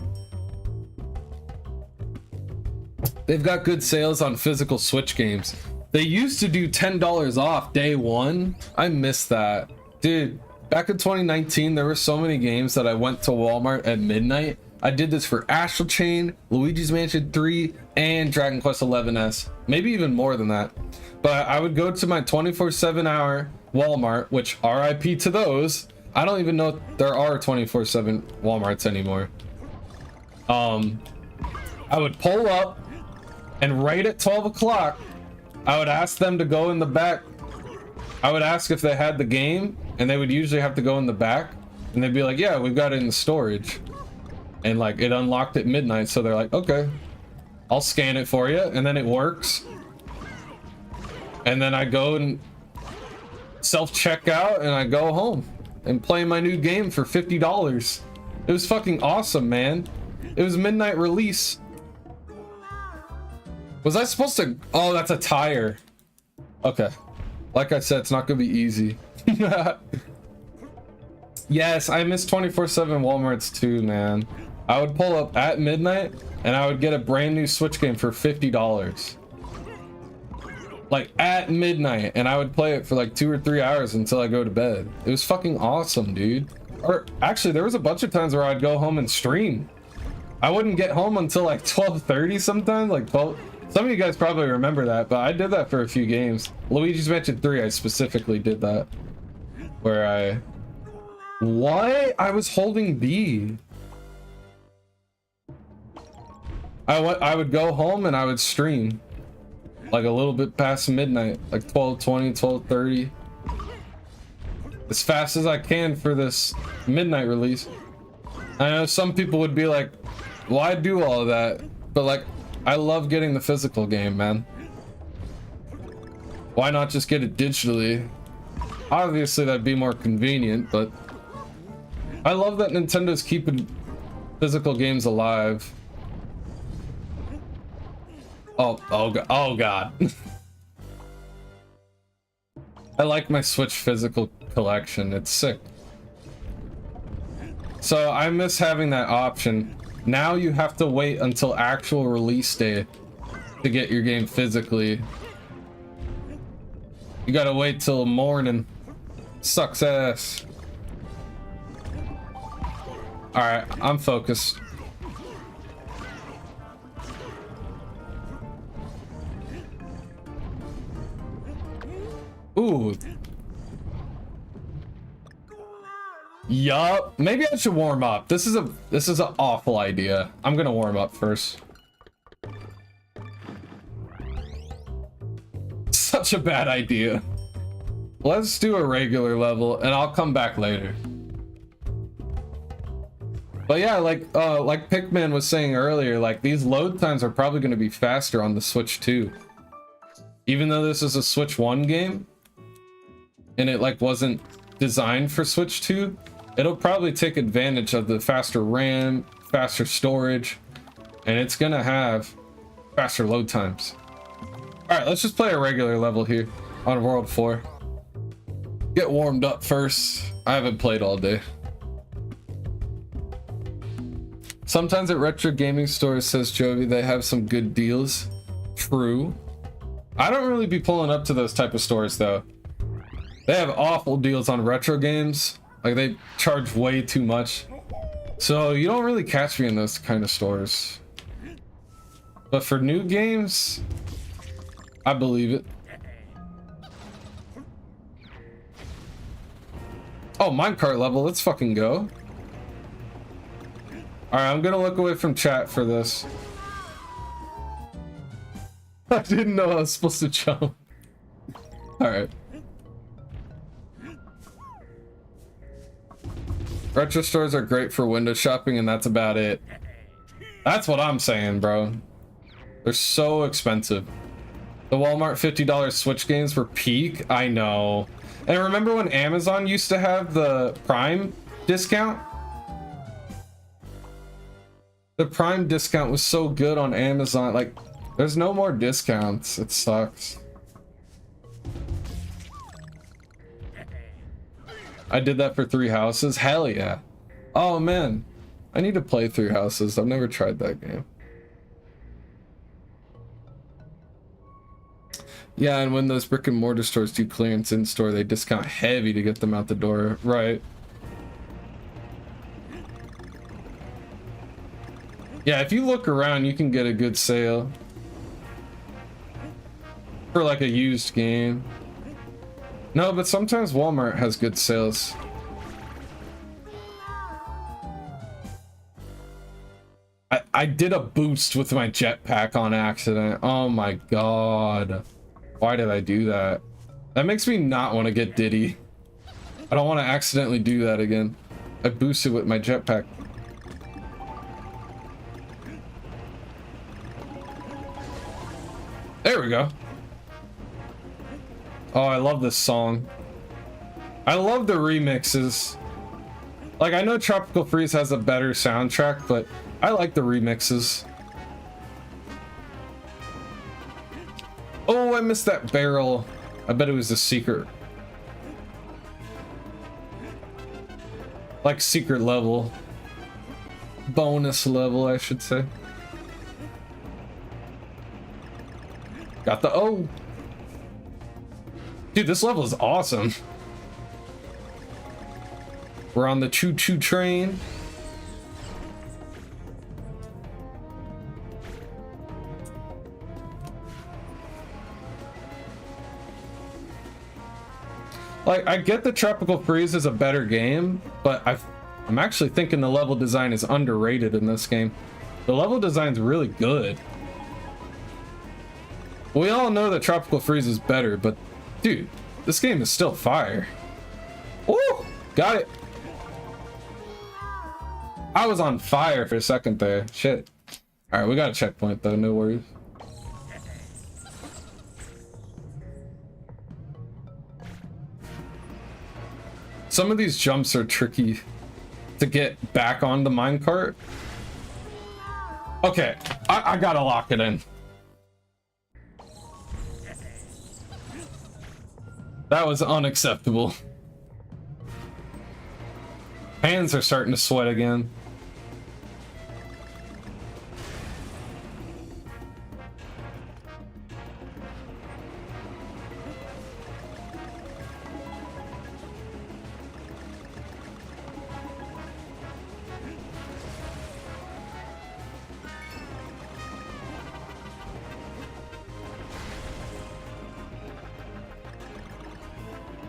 They've got good sales on physical Switch games. They used to do $10 off day one. I miss that. Dude, back in 2019, there were so many games that I went to Walmart at midnight. I did this for Astral Chain, Luigi's Mansion 3, and Dragon Quest XI's. Maybe even more than that. But I would go to my 24/7 hour Walmart, which RIP to those. I don't even know if there are 24/7 Walmarts anymore. I would pull up, and right at 12 o'clock, I would ask them to go in the back. I would ask if they had the game, and they would usually have to go in the back, and they'd be like, yeah, we've got it in the storage. And like it unlocked at midnight, so they're like, okay, I'll scan it for you, and then it works. And then I go and self-check out, and I go home and play my new game for $50. It was fucking awesome, man. It was midnight release. Was I supposed to? Oh, that's a tire. Okay. Like I said, it's not gonna be easy. Yes, I miss 24/7 Walmarts too, man. I would pull up at midnight and I would get a brand new Switch game for $50. Like at midnight, and I would play it for like 2 or 3 hours until I go to bed. It was fucking awesome, dude. Or actually, there was a bunch of times where I'd go home and stream. I wouldn't get home until like 12:30 sometimes, like 12. Some of you guys probably remember that, but I did that for a few games. Luigi's Mansion 3, I specifically did that. Where Why? I was holding B. I would go home and I would stream. Like a little bit past midnight, like 12:20, 12:30. As fast as I can for this midnight release. I know some people would be like, why do all of that? But like, I love getting the physical game, man. Why not just get it digitally? Obviously that'd be more convenient, but I love that Nintendo's keeping physical games alive. Oh god. I like my Switch physical collection. It's sick. So I miss having that option. Now you have to wait until actual release day to get your game physically. You gotta wait till morning. Sucks ass. Alright, I'm focused. Ooh. Yup. Maybe I should warm up. This is an awful idea. I'm gonna warm up first. Such a bad idea. Let's do a regular level and I'll come back later. But yeah, like Pikmin was saying earlier, like these load times are probably gonna be faster on the Switch 2. Even though this is a Switch 1 game and it like wasn't designed for Switch 2, it'll probably take advantage of the faster RAM, faster storage, and it's gonna have faster load times. All right, let's just play a regular level here on World 4. Get warmed up first. I haven't played all day. Sometimes at retro gaming stores, says Jovi, they have some good deals. True. I don't really be pulling up to those type of stores though. They have awful deals on retro games. Like they charge way too much. So you don't really catch me in those kind of stores. But for new games, I believe it. Oh, minecart level, let's fucking go. Alright, I'm gonna look away from chat for this. I didn't know I was supposed to jump. Alright. Retro stores are great for window shopping and that's about it. That's what I'm saying, bro. They're so expensive. The Walmart $50 Switch games were peak. I know. And remember when Amazon used to have the Prime discount? The Prime discount was so good on Amazon. Like, there's no more discounts. It sucks. I did that for 3 Houses. Hell yeah. Oh man, I need to play 3 Houses. I've never tried that game. Yeah, and when those brick and mortar stores do clearance in store, they discount heavy to get them out the door. Right. Yeah, if you look around, you can get a good sale for like a used game. No, but sometimes Walmart has good sales. I did a boost with my jetpack on accident. Oh my god. Why did I do that? That makes me not want to get Diddy. I don't want to accidentally do that again. I boosted with my jetpack. There we go. Oh, I love this song. I love the remixes. Like, I know Tropical Freeze has a better soundtrack, but I like the remixes. Oh, I missed that barrel. I bet it was a secret. Like, secret level. Bonus level, I should say. Got the O. Dude, this level is awesome. We're on the choo-choo train. Like, I get the Tropical Freeze is a better game, but I'm actually thinking the level design is underrated in this game. The level design's really good. We all know that Tropical Freeze is better, but dude, this game is still fire. Woo! Got it. I was on fire for a second there. Shit. All right, we got a checkpoint though, no worries. Some of these jumps are tricky to get back on the minecart. Okay, I gotta lock it in. That was unacceptable. Hands are starting to sweat again.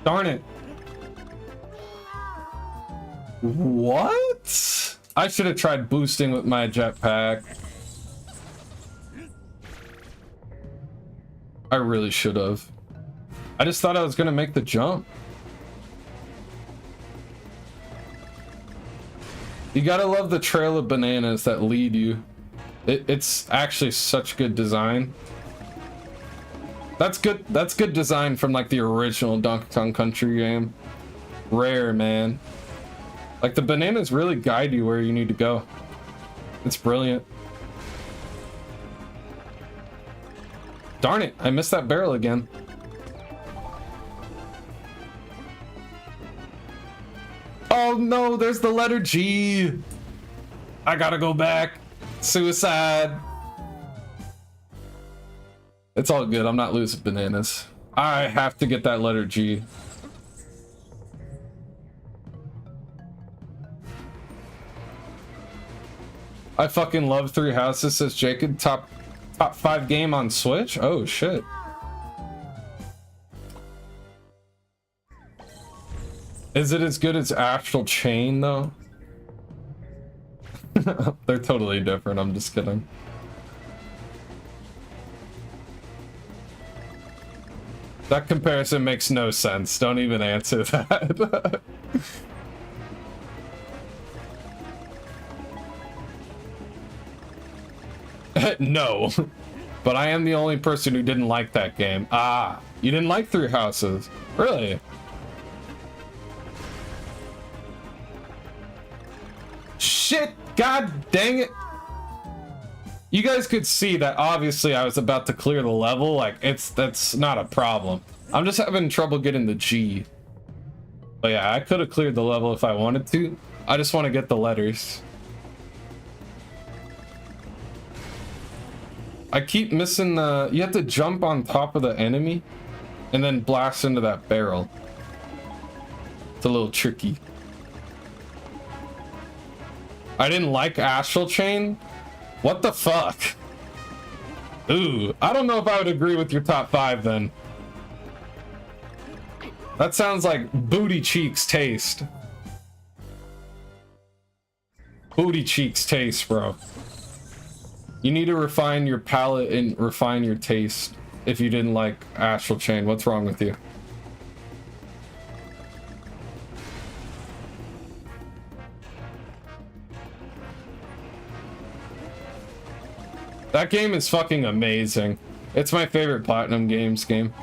Darn it. What? I should have tried boosting with my jetpack. I really should have. I just thought I was gonna make the jump. You gotta love the trail of bananas that lead you. It's actually such good design. That's good. That's good design from like the original Donkey Kong Country game. Rare, man. Like the bananas really guide you where you need to go. It's brilliant. Darn it, I missed that barrel again. Oh no, there's the letter G. I gotta go back. Suicide. It's all good. I'm not losing bananas. I have to get that letter G. I fucking love Three Houses, says Jacob. Top 5 game on Switch? Oh shit. Is it as good as Astral Chain though? They're totally different. I'm just kidding. That comparison makes no sense. Don't even answer that. No, but I am the only person who didn't like that game. Ah, you didn't like Three Houses? Really? Shit, god dang it. You guys could see that obviously I was about to clear the level. Like, that's not a problem. I'm just having trouble getting the G. But yeah, I could have cleared the level if I wanted to. I just want to get the letters. I keep missing the... You have to jump on top of the enemy and then blast into that barrel. It's a little tricky. I didn't like Astral Chain. What the fuck? Ooh, I don't know if I would agree with your top 5 then. That sounds like booty cheeks taste. Booty cheeks taste, bro. You need to refine your palate and refine your taste if you didn't like Astral Chain. What's wrong with you? That game is fucking amazing. It's my favorite Platinum Games game.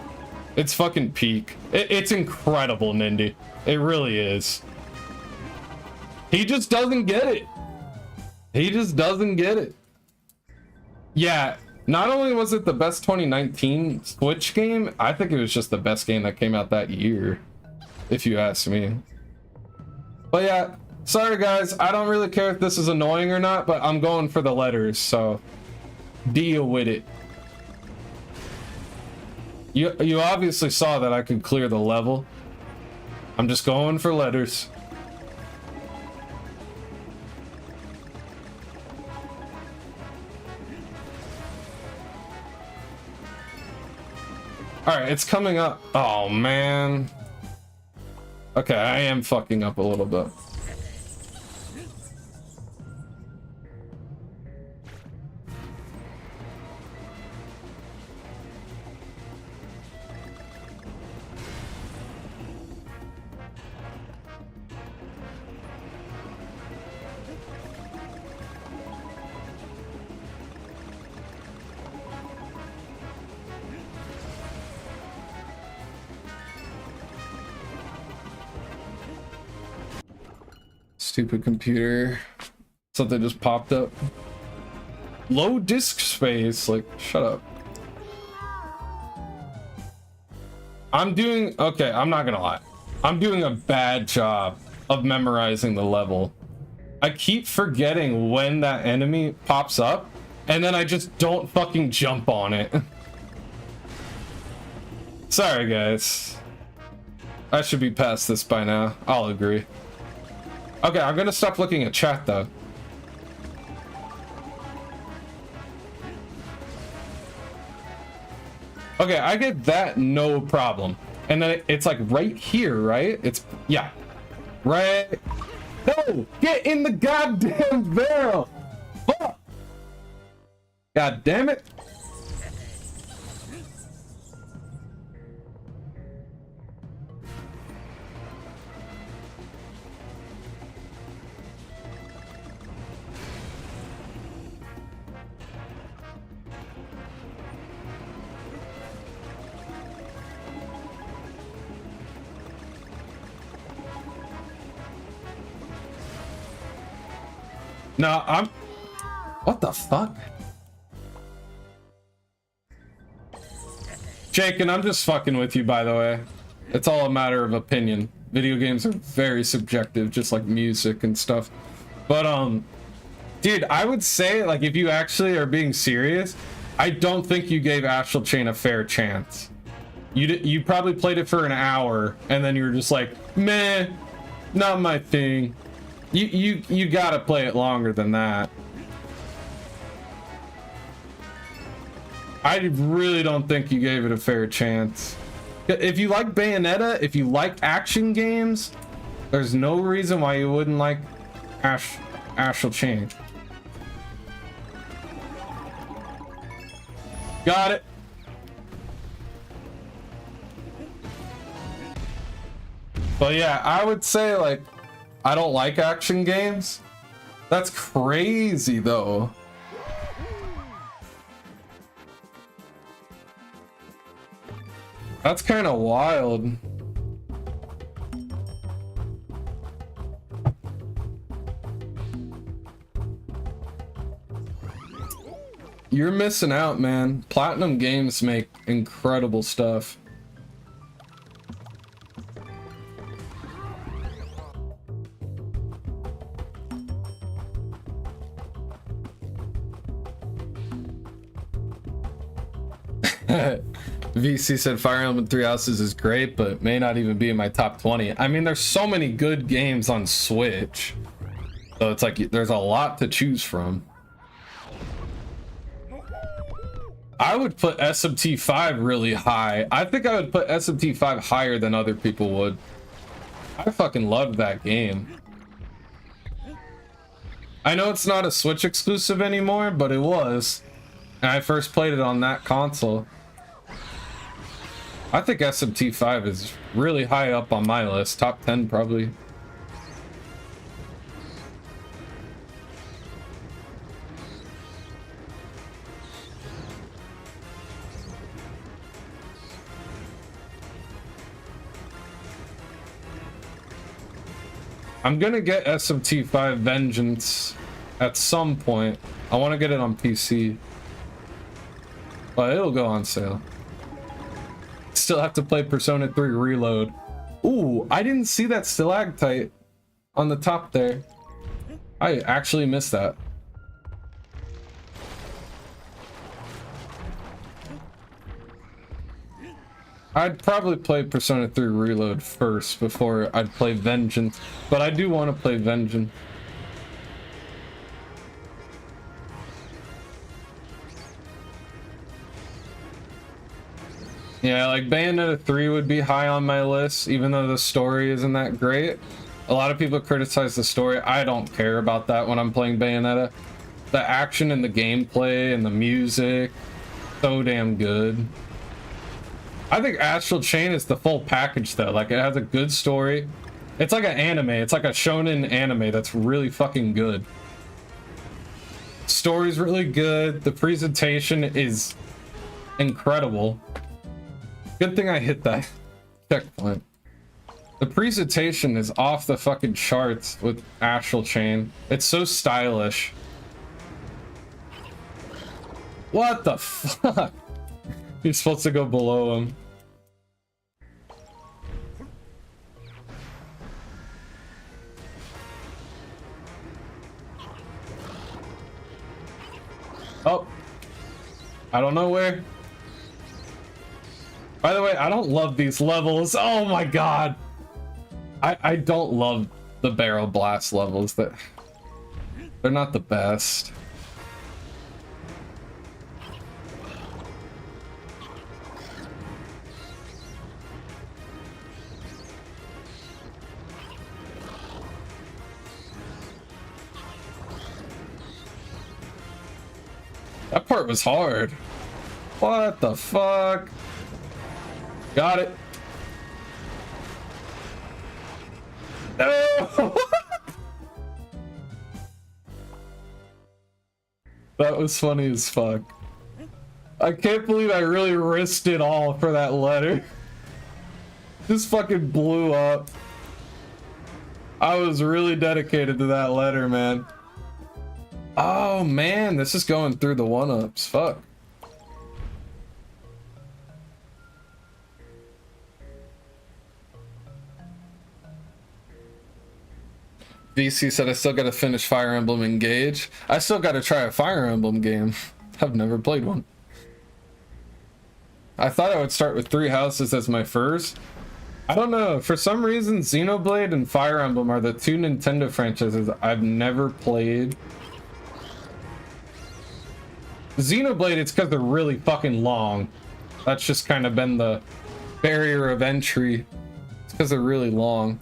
It's fucking peak. It's incredible, Nindy. It really is. He just doesn't get it. He just doesn't get it. Yeah, not only was it the best 2019 Switch game, I think it was just the best game that came out that year, if you ask me. But yeah, sorry guys, I don't really care if this is annoying or not, but I'm going for the letters, so deal with it. You obviously saw that I could clear the level. I'm just going for letters. Alright, it's coming up. Oh, man. Okay, I am fucking up a little bit. Stupid computer. Something just popped up. Low disk space. Like, shut up. Okay, I'm not gonna lie. I'm doing a bad job of memorizing the level. I keep forgetting when that enemy pops up, and then I just don't fucking jump on it. Sorry, guys. I should be past this by now. I'll agree. Okay, I'm gonna stop looking at chat though. Okay, I get that, no problem. And then it's like right here, right? It's, yeah. Right. No! Get in the goddamn barrel! Fuck! God damn it! No, I'm... What the fuck? Jake, and I'm just fucking with you, by the way. It's all a matter of opinion. Video games are very subjective, just like music and stuff. But, dude, I would say, like, if you actually are being serious, I don't think you gave Astral Chain a fair chance. You probably played it for an hour, and then you were just like, meh, not my thing. You gotta play it longer than that. I really don't think you gave it a fair chance. If you like Bayonetta, if you like action games, there's no reason why you wouldn't like Astral Chain. Got it. But yeah, I would say, like, I don't like action games. That's crazy, though. That's kind of wild. You're missing out, man. Platinum Games make incredible stuff. VC said Fire Emblem Three Houses is great, but may not even be in my top 20. I mean, there's so many good games on Switch, so it's like there's a lot to choose from. I would put SMT 5 really high. I think I would put SMT 5 higher than other people would. I fucking loved that game. I know it's not a Switch exclusive anymore, but it was. And I first played it on that console. I think SMT 5 is really high up on my list. Top 10 probably. I'm gonna get SMT 5 Vengeance at some point. I want to get it on PC, but it'll go on sale. Still have to play Persona 3 Reload. Ooh, I didn't see that stalactite on the top there. I actually missed that. I'd probably play Persona 3 Reload first before I'd play Vengeance, but I do want to play Vengeance. Yeah, like Bayonetta 3 would be high on my list, even though the story isn't that great. A lot of people criticize the story. I don't care about that when I'm playing Bayonetta. The action and the gameplay and the music, so damn good. I think Astral Chain is the full package though. Like, it has a good story. It's like an anime. It's like a shonen anime that's really fucking good. Story's really good. The presentation is incredible. Good thing I hit that checkpoint. The presentation is off the fucking charts with Astral Chain. It's so stylish. What the fuck? You're supposed to go below him. Oh. I don't know where. By the way, I don't love these levels. Oh my god. I don't love the barrel blast levels. They're not the best. That part was hard. What the fuck? Got it. No! That was funny as fuck. I can't believe I really risked it all for that letter. Just fucking blew up. I was really dedicated to that letter, man. Oh man, this is going through the one-ups. Fuck. VC said I still gotta finish Fire Emblem Engage. I still gotta try a Fire Emblem game. I've never played one. I thought I would start with Three Houses as my first. I don't know, for some reason Xenoblade and Fire Emblem are the two Nintendo franchises I've never played. Xenoblade, it's because they're really fucking long. That's just kind of been the barrier of entry. It's because they're really long.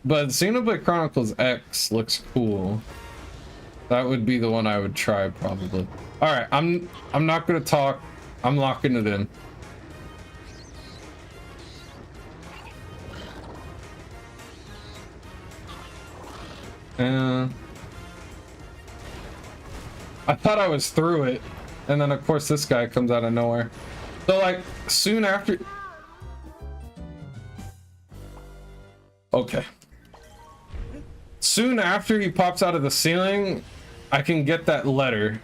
But Xenoblade Chronicles X looks cool. That would be the one I would try probably. All right, I'm not gonna talk. I'm locking it in. I thought I was through it, and then of course this guy comes out of nowhere. So like soon after. Okay. Soon after he pops out of the ceiling, I can get that letter.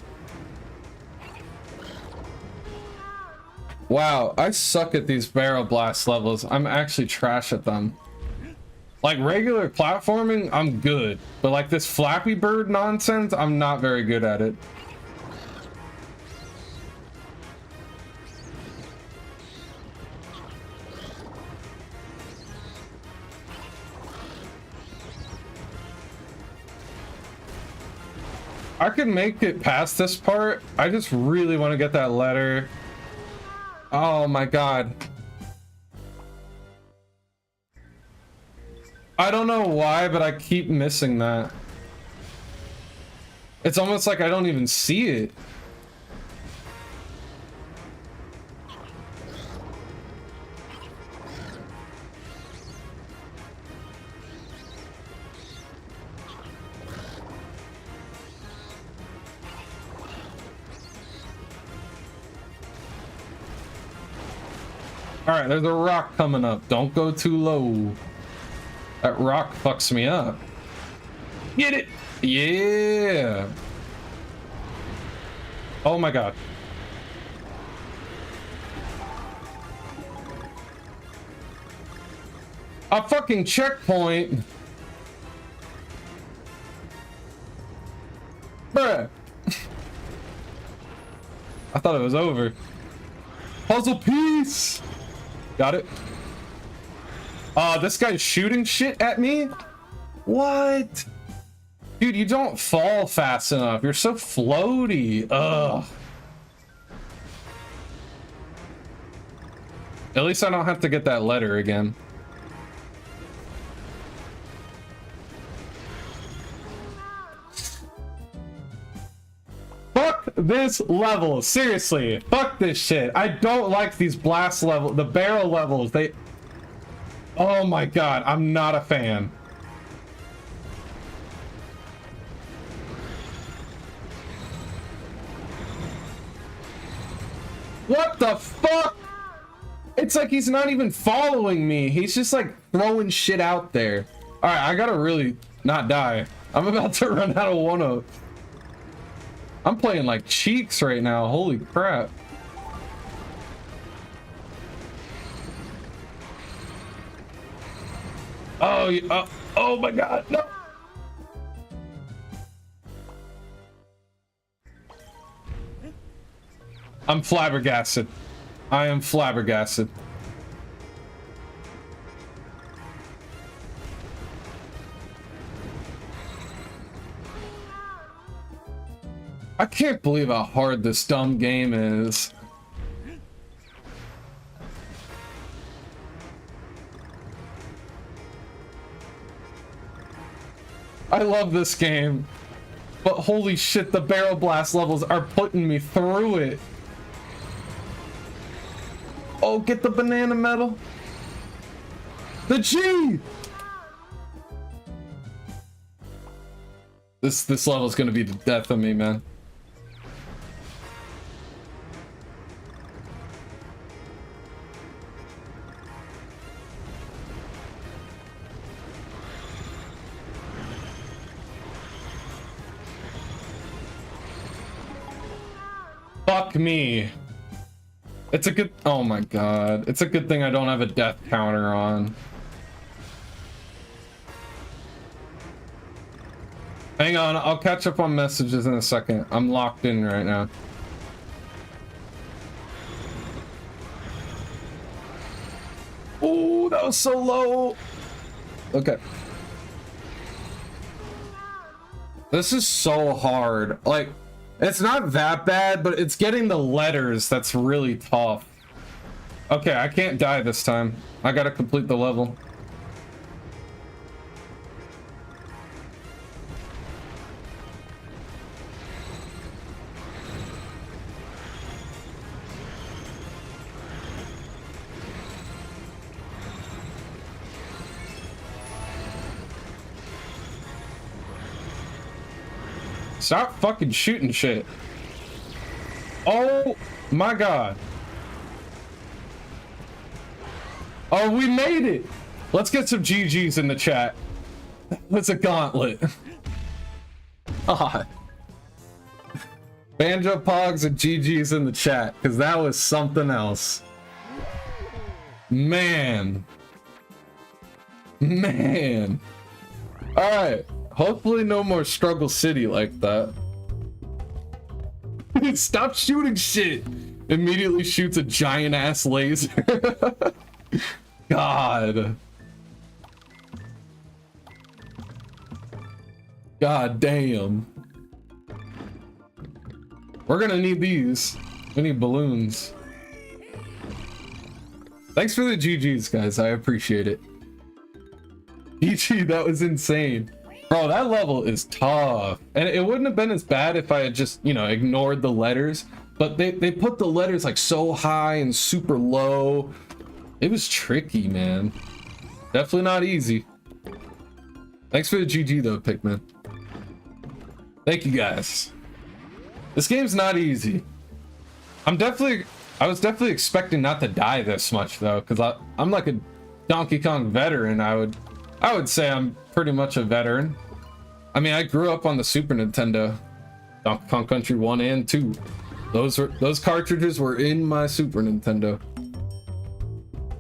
Wow, I suck at these barrel blast levels. I'm actually trash at them. Like regular platforming, I'm good. But like this Flappy Bird nonsense, I'm not very good at it. I can make it past this part. I just really want to get that letter. Oh my god. I don't know why, but I keep missing that. It's almost like I don't even see it. All right, there's a rock coming up. Don't go too low. That rock fucks me up. Get it? Yeah. Oh my god. A fucking checkpoint. Bruh. I thought it was over. Puzzle piece. Got it. This guy's shooting shit at me? What? Dude, you don't fall fast enough. You're so floaty. Ugh. At least I don't have to get that letter again. Fuck this level. Seriously. Fuck this shit. I don't like these blast levels, the barrel levels. Oh my god, I'm not a fan. What the fuck? It's like he's not even following me. He's just like throwing shit out there. All right, I gotta really not die. I'm about to run out of one-up. I'm playing like cheeks right now. Holy crap. Oh, oh my god, no. I'm flabbergasted. I am flabbergasted. I can't believe how hard this dumb game is. I love this game, but holy shit, the barrel blast levels are putting me through it. Oh, get the banana medal. The G! This level is gonna be the death of me, man. Fuck me. It's a good, oh my god. It's a good thing I don't have a death counter on. Hang on, I'll catch up on messages in a second. I'm locked in right now. Oh, that was so low. Okay. This is so hard. Like, it's not that bad, but it's getting the letters that's really tough. Okay, I can't die this time. I gotta complete the level. Stop fucking shooting shit. Oh my god. Oh, we made it. Let's get some GGs in the chat. It's a gauntlet. God. Banjo Pogs and GGs in the chat, because that was something else. Man. Man. Alright. Hopefully no more Struggle City like that. Stop shooting shit! Immediately shoots a giant ass laser. God. God damn. We're gonna need these. We need balloons. Thanks for the GGs, guys. I appreciate it. GG, that was insane. Bro, that level is tough. And it wouldn't have been as bad if I had just, you know, ignored the letters. But they put the letters like so high and super low. It was tricky, man. Definitely not easy. Thanks for the GG though, Pikmin. Thank you guys. This game's not easy. I was definitely expecting not to die this much though, because I'm like a Donkey Kong veteran. I would say I'm pretty much a veteran. I mean, I grew up on the Super Nintendo, Donkey Kong Country 1 and 2. Those cartridges were in my Super Nintendo.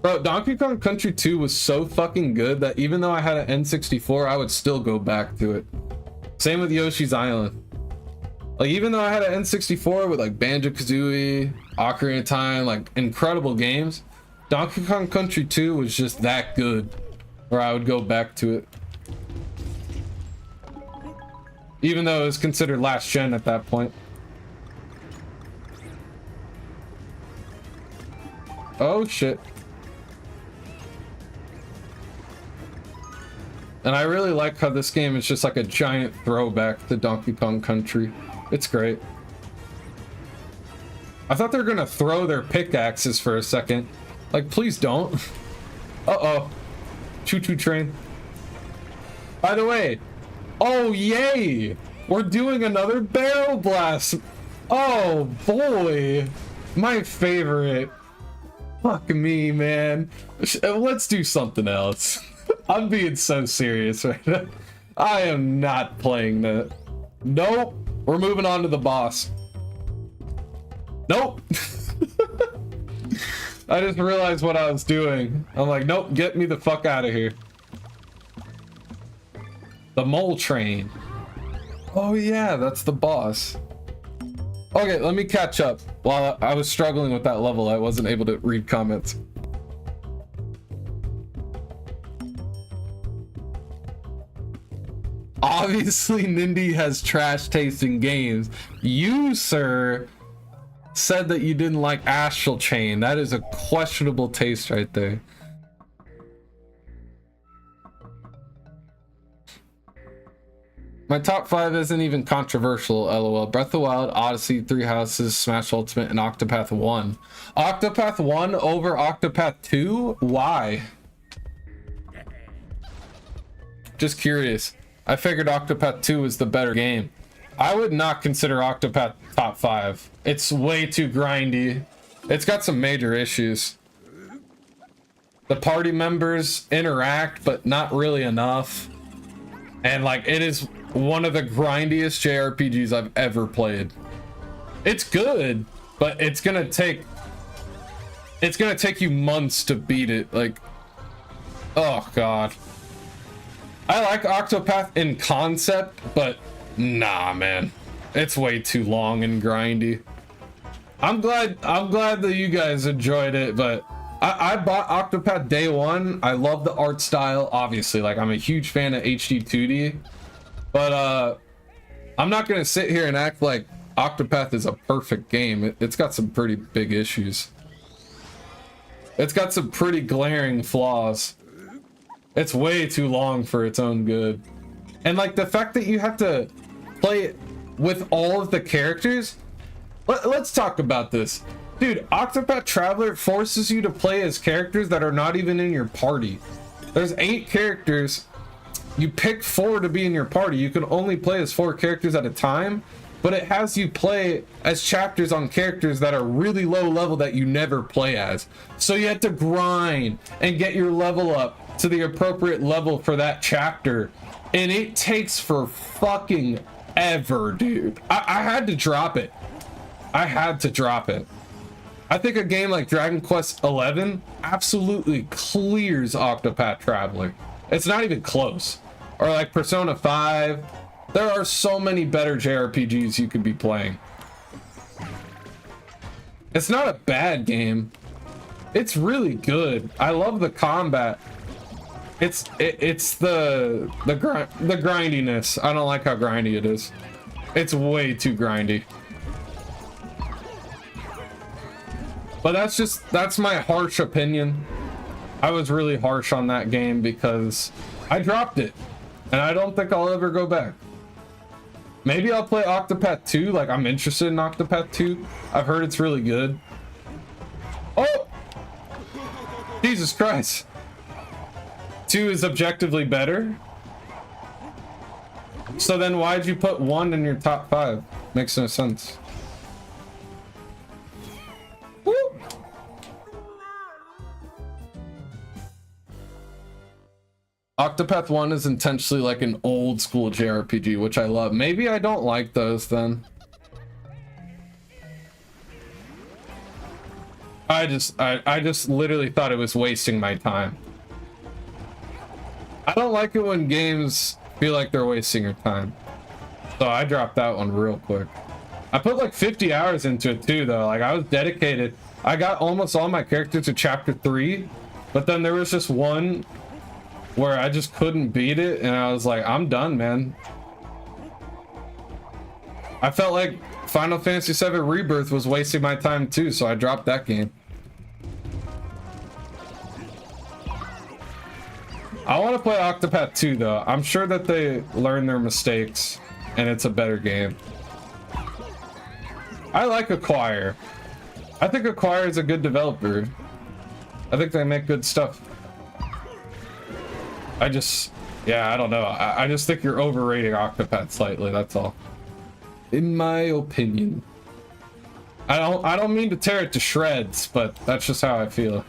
Bro, Donkey Kong Country 2 was so fucking good that even though I had an N64, I would still go back to it. Same with Yoshi's Island. Like, even though I had an N64 with like Banjo-Kazooie, Ocarina of Time, like incredible games, Donkey Kong Country 2 was just that good where I would go back to it. Even though it was considered last gen at that point. Oh shit. And I really like how this game is just like a giant throwback to Donkey Kong Country. It's great. I thought they were gonna throw their pickaxes for a second. Like, please don't. Uh-oh. Choo-choo train. By the way, oh yay! We're doing another barrel blast. Oh boy. My favorite. Fuck me, man. Let's do something else. I'm being so serious right now. I am not playing that. Nope. We're moving on to the boss. Nope. I just realized what I was doing. I'm like, nope, get me the fuck out of here. The mole train. Oh yeah, that's the boss. Okay, let me catch up. While I was struggling with that level, I wasn't able to read comments. Obviously, Nindy has trash taste in games. You, sir, said that you didn't like Astral Chain. That is a questionable taste right there. My top 5 isn't even controversial, lol. Breath of the Wild, Odyssey, Three Houses, Smash Ultimate, and Octopath 1. Octopath 1 over Octopath 2? Why? Just curious. I figured Octopath 2 was the better game. I would not consider Octopath top 5. It's way too grindy. It's got some major issues. The party members interact, but not really enough. And like, it is one of the grindiest JRPGs I've ever played. It's good, but it's gonna take you months to beat it. Like, oh god. I like Octopath in concept, but nah, man. It's way too long and grindy. I'm glad that you guys enjoyed it, but I bought Octopath day one. I love the art style, obviously. Like, I'm a huge fan of HD 2D, but I'm not gonna sit here and act like Octopath is a perfect game. It's got some pretty big issues. It's got some pretty glaring flaws. It's way too long for its own good. And like the fact that you have to play it with all of the characters. Let's talk about this. Dude, Octopath Traveler forces you to play as characters that are not even in your party. There's 8 characters. You pick 4 to be in your party. You can only play as 4 characters at a time, but it has you play as chapters on characters that are really low level that you never play as. So you have to grind and get your level up to the appropriate level for that chapter. And it takes for fucking ever, dude. I had to drop it. I had to drop it. I think a game like Dragon Quest XI absolutely clears Octopath Traveler. It's not even close. Or like Persona 5. There are so many better JRPGs you could be playing. It's not a bad game. It's really good. I love the combat. It's the grindiness. I don't like how grindy it is. It's way too grindy. But that's my harsh opinion. I was really harsh on that game because I dropped it, and I don't think I'll ever go back. Maybe I'll play Octopath 2. Like, I'm interested in Octopath 2. I've heard it's really good. Oh! Jesus Christ. 2 is objectively better. So then why'd you put 1 in your top 5? Makes no sense. Woo! Octopath 1 is intentionally like an old school JRPG, which I love. Maybe I don't like those then. I just literally thought it was wasting my time. I don't like it when games feel like they're wasting your time. So I dropped that one real quick. I put like 50 hours into it too though. Like, I was dedicated. I got almost all my characters to chapter 3, but then there was just one where I just couldn't beat it, and I was like, I'm done, man. I felt like Final Fantasy VII Rebirth was wasting my time too, so I dropped that game. I want to play Octopath 2 though. I'm sure that they learn their mistakes and it's a better game. I like Acquire. I think Acquire is a good developer. I think they make good stuff. Yeah, I don't know. I just think you're overrating Octopath slightly, that's all. In my opinion. I don't mean to tear it to shreds, but that's just how I feel.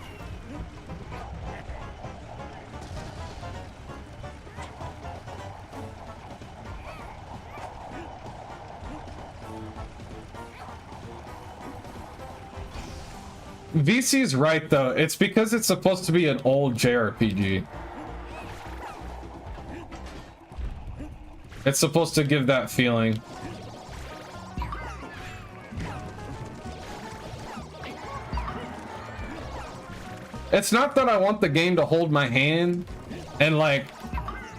VC's right though. It's because it's supposed to be an old JRPG. It's supposed to give that feeling. It's not that I want the game to hold my hand, and like,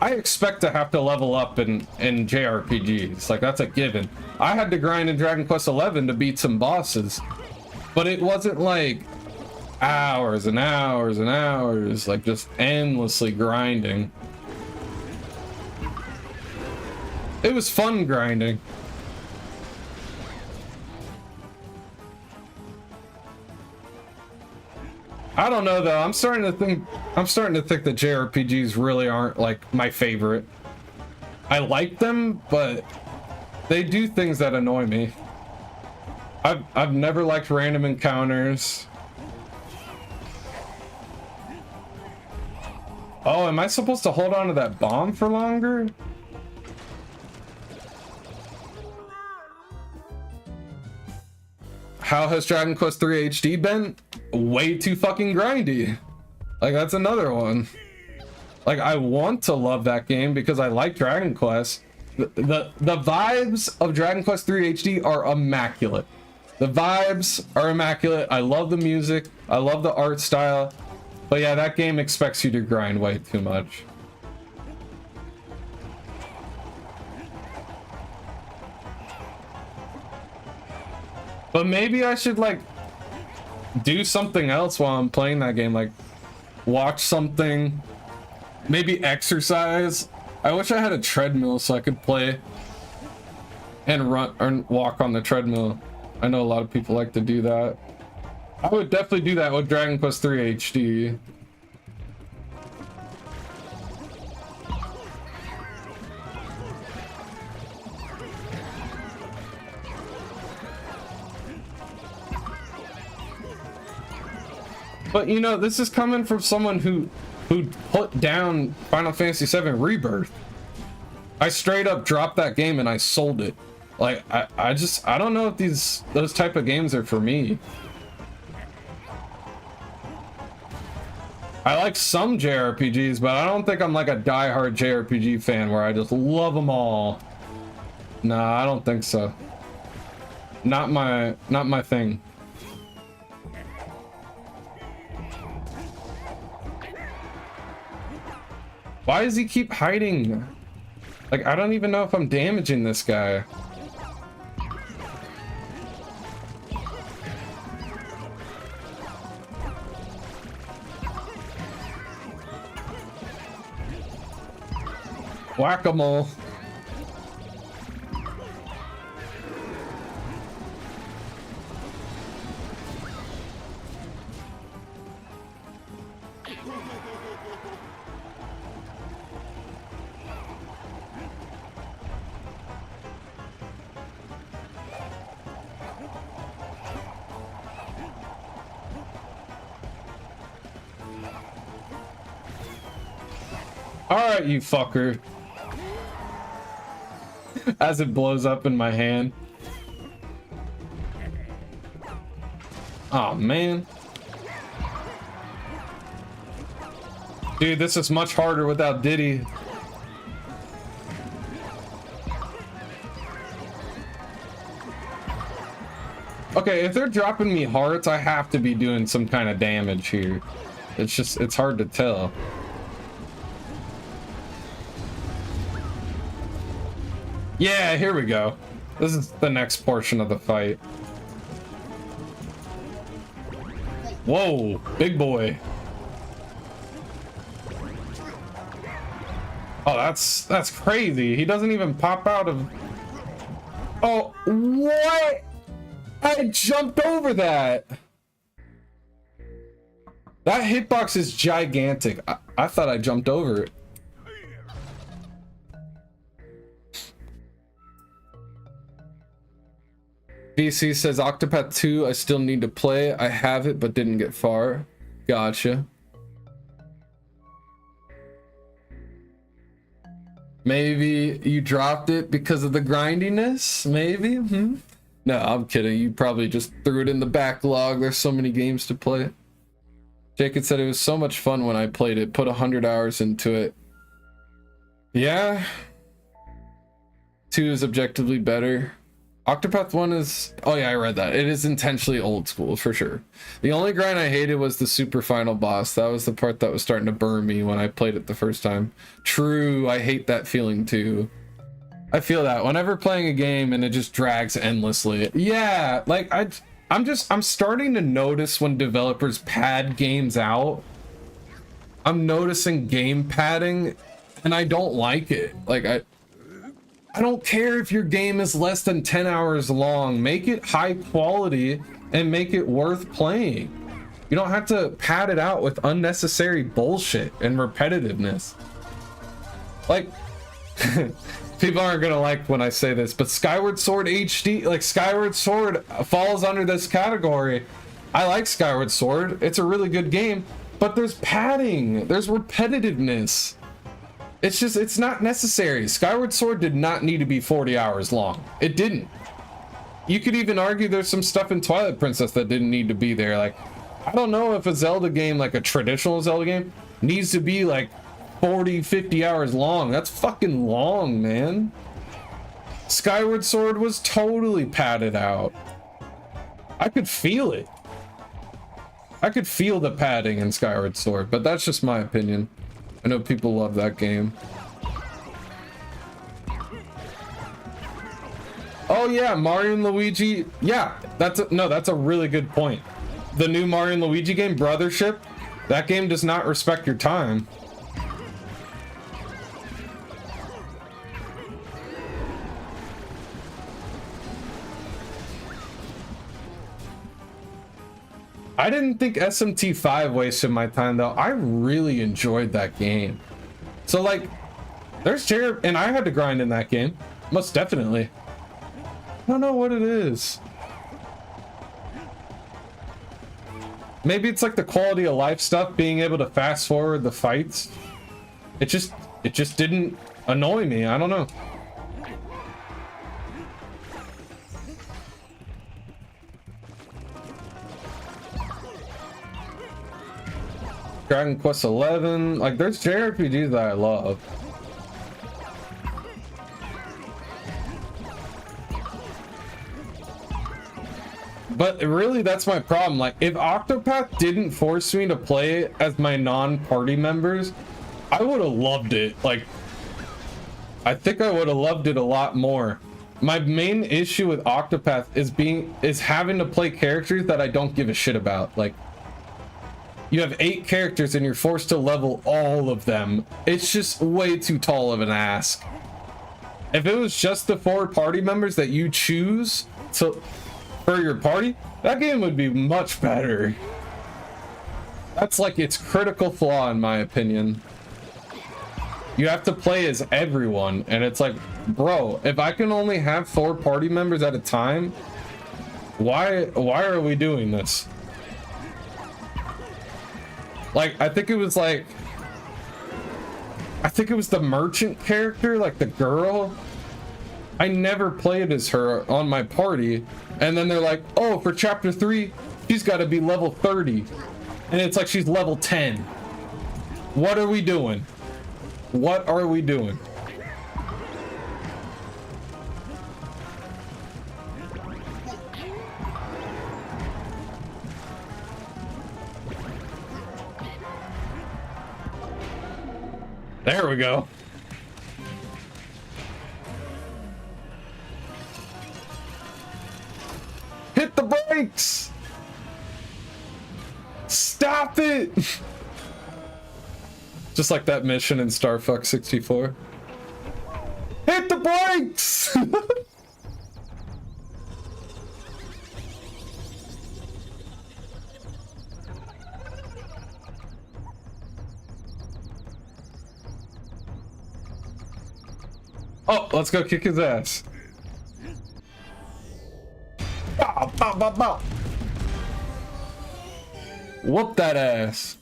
I expect to have to level up in JRPGs. Like, that's a given. I had to grind in Dragon Quest XI to beat some bosses, but it wasn't like hours and hours and hours, like just endlessly grinding. It was fun grinding. I don't know though. I'm starting to think that JRPGs really aren't like my favorite. I like them, but they do things that annoy me. I've never liked random encounters. Oh, am I supposed to hold on to that bomb for longer? How has Dragon Quest III HD been? Way too fucking grindy. Like, that's another one. Like, I want to love that game because I like Dragon Quest. The vibes of Dragon Quest III HD are immaculate. The vibes are immaculate. I love the music. I love the art style. But yeah, that game expects you to grind way too much. But maybe I should like do something else while I'm playing that game, like watch something, maybe exercise. I wish I had a treadmill so I could play and run or walk on the treadmill. I know a lot of people like to do that. I would definitely do that with Dragon Quest III HD. But you know, this is coming from someone who put down Final Fantasy VII Rebirth. I straight up dropped that game and I sold it. Like, I don't know if those type of games are for me. I like some JRPGs, but I don't think I'm like a diehard JRPG fan where I just love them all. Nah, I don't think so. Not my thing. Why does he keep hiding? Like, I don't even know if I'm damaging this guy. Whack-a-mole. All right, you fucker. As it blows up in my hand. Oh, man. Dude, this is much harder without Diddy. Okay, if they're dropping me hearts, I have to be doing some kind of damage here. It's hard to tell. Yeah, here we go. This is the next portion of the fight. Whoa, big boy. Oh, that's crazy. He doesn't even pop out of... Oh, what? I jumped over that. That hitbox is gigantic. I thought I jumped over it. BC says Octopath 2 I still need to play. I have it but didn't get far. Gotcha. Maybe you dropped it because of the grindiness? Maybe? No, I'm kidding. You probably just threw it in the backlog. There's so many games to play. Jacob said it was so much fun when I played it. Put 100 hours into it. Yeah. 2 is objectively better. Octopath 1 is... Oh yeah, I read that. It is intentionally old school, for sure. The only grind I hated was the super final boss. That was the part that was starting to burn me when I played it the first time. True, I hate that feeling too. I feel that whenever playing a game and it just drags endlessly. Yeah, like I'm starting to notice when developers pad games out. I'm noticing game padding and I don't like it. Like I don't care if your game is less than 10 hours long. Make it high quality and make it worth playing. You don't have to pad it out with unnecessary bullshit and repetitiveness. Like, people aren't gonna like when I say this, but Skyward Sword HD, like Skyward Sword falls under this category. I like Skyward Sword. It's a really good game, but there's padding, there's repetitiveness. It's not necessary. Skyward Sword did not need to be 40 hours long. It didn't. You could even argue there's some stuff in Twilight Princess that didn't need to be there. Like, I don't know if a Zelda game, like a traditional Zelda game, needs to be like 40, 50 hours long. That's fucking long, man. Skyward Sword was totally padded out. I could feel it. I could feel the padding in Skyward Sword, but that's just my opinion. I know people love that game. Oh yeah, Mario and Luigi. Yeah, that's a really good point. The new Mario and Luigi game, Brothership, that game does not respect your time. I didn't think SMT5 wasted my time though. I really enjoyed that game. So like, there's Jared, and I had to grind in that game. Most definitely. I don't know what it is. Maybe it's like the quality of life stuff, being able to fast forward the fights. It just didn't annoy me. I don't know. Dragon Quest 11, like there's JRPGs that I love. But really that's my problem. Like if Octopath didn't force me to play as my non-party members, I would have loved it. Like I think I would have loved it a lot more. My main issue with Octopath is having to play characters that I don't give a shit about. Like You have 8 characters and you're forced to level all of them. It's just way too tall of an ask. If it was just the 4 party members that you choose for your party, that game would be much better. That's like its critical flaw in my opinion. You have to play as everyone, and it's like, bro, if I can only have 4 party members at a time, why are we doing this? Like, I think it was the merchant character, like the girl. I never played as her on my party, and then they're like, oh, for chapter 3 she's got to be level 30, and it's like she's level 10. What are we doing? What are we doing? There we go. Hit the brakes! Stop it! Just like that mission in Star Fox 64. Hit the brakes! Oh, let's go kick his ass. Bow, bow, bow, bow. Whoop that ass.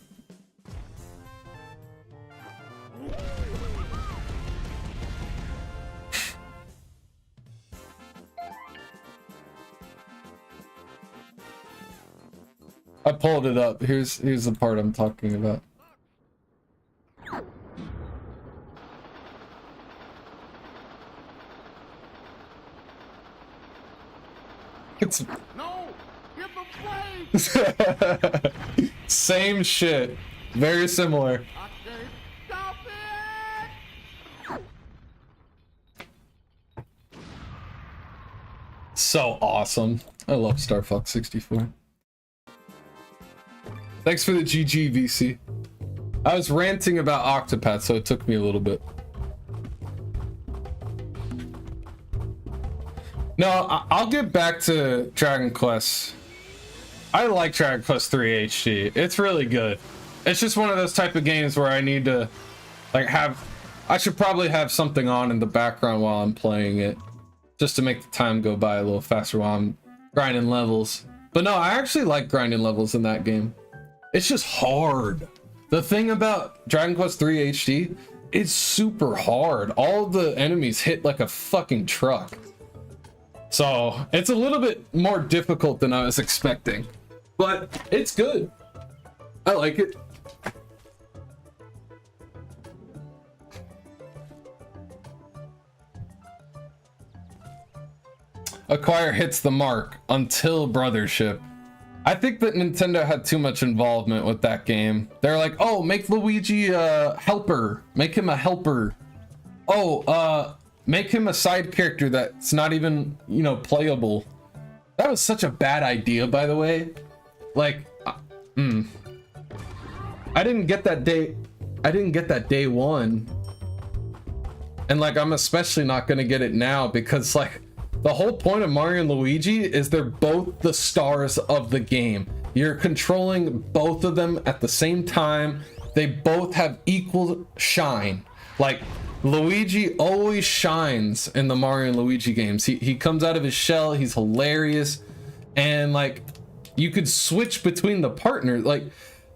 I pulled it up. Here's the part I'm talking about. It's no, get the plane. Same shit, very similar. Stop it. So awesome. I love Star Fox 64. Thanks for the GG, VC. I was ranting about Octopath, so it took me a little bit. No, I'll get back to Dragon Quest. I like Dragon Quest 3 HD. It's really good. It's just one of those type of games where I need to like I should probably have something on in the background while I'm playing it, just to make the time go by a little faster while I'm grinding levels. But no, I actually like grinding levels in that game. It's just hard. The thing about Dragon Quest 3 HD, it's super hard. All the enemies hit like a fucking truck. So it's a little bit more difficult than I was expecting, but it's good. I like it. Acquire hits the mark until Brothership. I think that Nintendo had too much involvement with that game. They're like, oh, make Luigi a helper. Make him a helper. Oh, make him a side character that's not even, you know, playable. That was such a bad idea, by the way. Like, I didn't get that day one. And like, I'm especially not gonna get it now because like, the whole point of Mario and Luigi is they're both the stars of the game. You're controlling both of them at the same time. They both have equal shine. Like, Luigi always shines in the Mario and Luigi games. He comes out of his shell, he's hilarious, and like you could switch between the partners. Like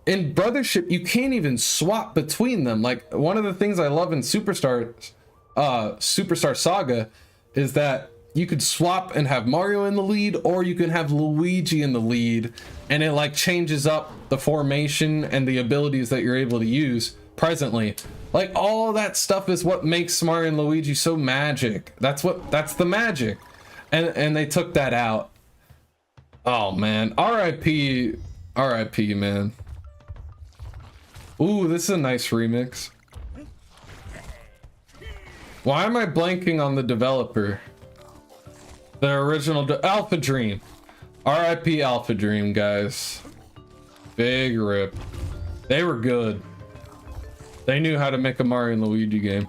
in Brothership, you can't even swap between them. Like one of the things I love in Superstar Saga is that you could swap and have Mario in the lead, or you can have Luigi in the lead, and it like changes up the formation and the abilities that you're able to use presently. Like all that stuff is what makes Mario and Luigi so magic. That's the magic. And they took that out. Oh man, RIP, man. Ooh, this is a nice remix. Why am I blanking on the developer? The original Alpha Dream. RIP Alpha Dream, guys. Big rip. They were good. They knew how to make a Mario and Luigi game.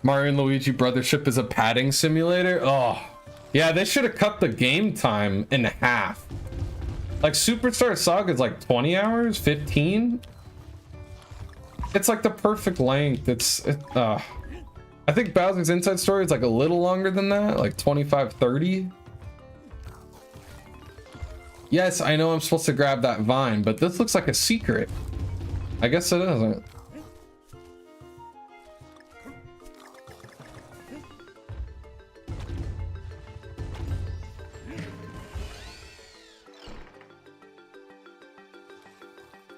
Mario and Luigi Brothership is a padding simulator? Oh, yeah, they should have cut the game time in half. Like Superstar Saga is like 20 hours, 15. It's like the perfect length. I think Bowser's Inside Story is like a little longer than that, like 25, 30. Yes, I know I'm supposed to grab that vine, but this looks like a secret. I guess it isn't.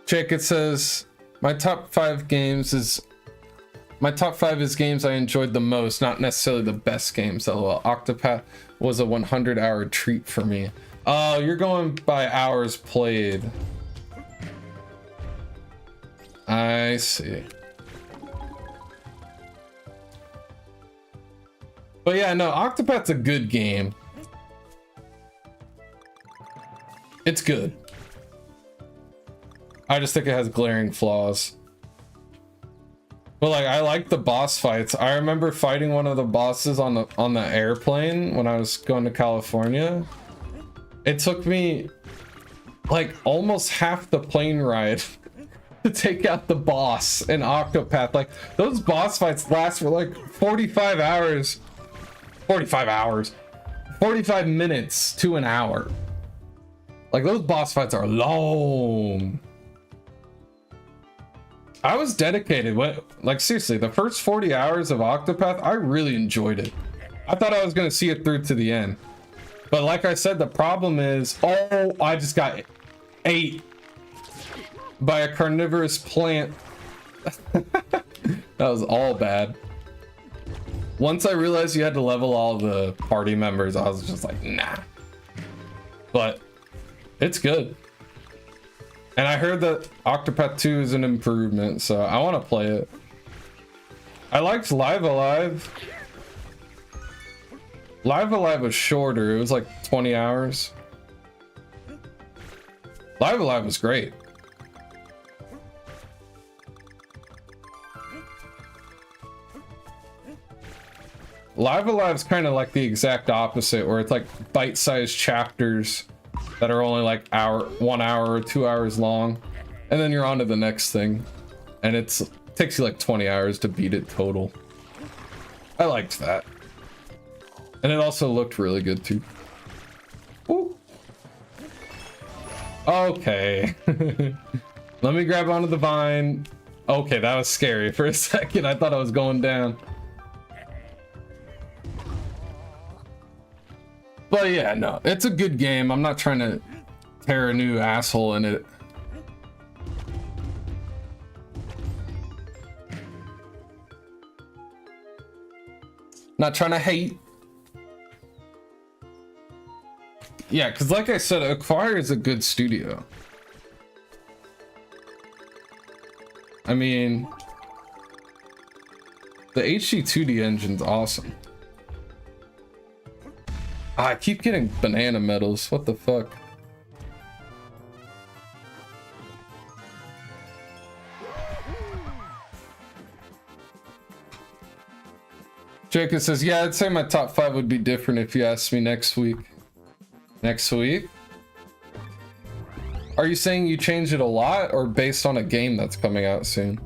Jake, it says my top five is games I enjoyed the most, not necessarily the best games. LOL. Octopath was a 100-hour treat for me. Oh, you're going by hours played. I see. But yeah, no, Octopath's a good game. It's good. I just think it has glaring flaws. But like, I like the boss fights. I remember fighting one of the bosses on the airplane when I was going to California. It took me like almost half the plane ride to take out the boss in Octopath. Like those boss fights last for like 45 hours. 45 minutes to an hour. Like those boss fights are long. I was dedicated. Like seriously, the first 40 hours of Octopath, I really enjoyed it. I thought I was gonna see it through to the end. But like I said, the problem is, oh, I just got ate by a carnivorous plant. That was all bad. Once I realized you had to level all the party members, I was just like, nah. But it's good. And I heard that Octopath 2 is an improvement, so I want to play it. I liked Live Alive. Live Alive was shorter. It was like 20 hours. Live Alive was great. Live Alive's kind of like the exact opposite, where it's like bite-sized chapters that are only like 1 hour or 2 hours long, and then you're on to the next thing, and it takes you like 20 hours to beat it total. I liked that, and it also looked really good too. Ooh. Okay. Let me grab onto the vine. Okay, that was scary for a second. I thought I was going down. But yeah, no, it's a good game. I'm not trying to tear a new asshole in it. Not trying to hate. Yeah, because like I said, Acquire is a good studio. I mean, the HD 2D engine's awesome. I keep getting banana medals. What the fuck? Jacob says, yeah, I'd say my top 5 would be different if you asked me next week. Next week? Are you saying you changed it a lot or based on a game that's coming out soon?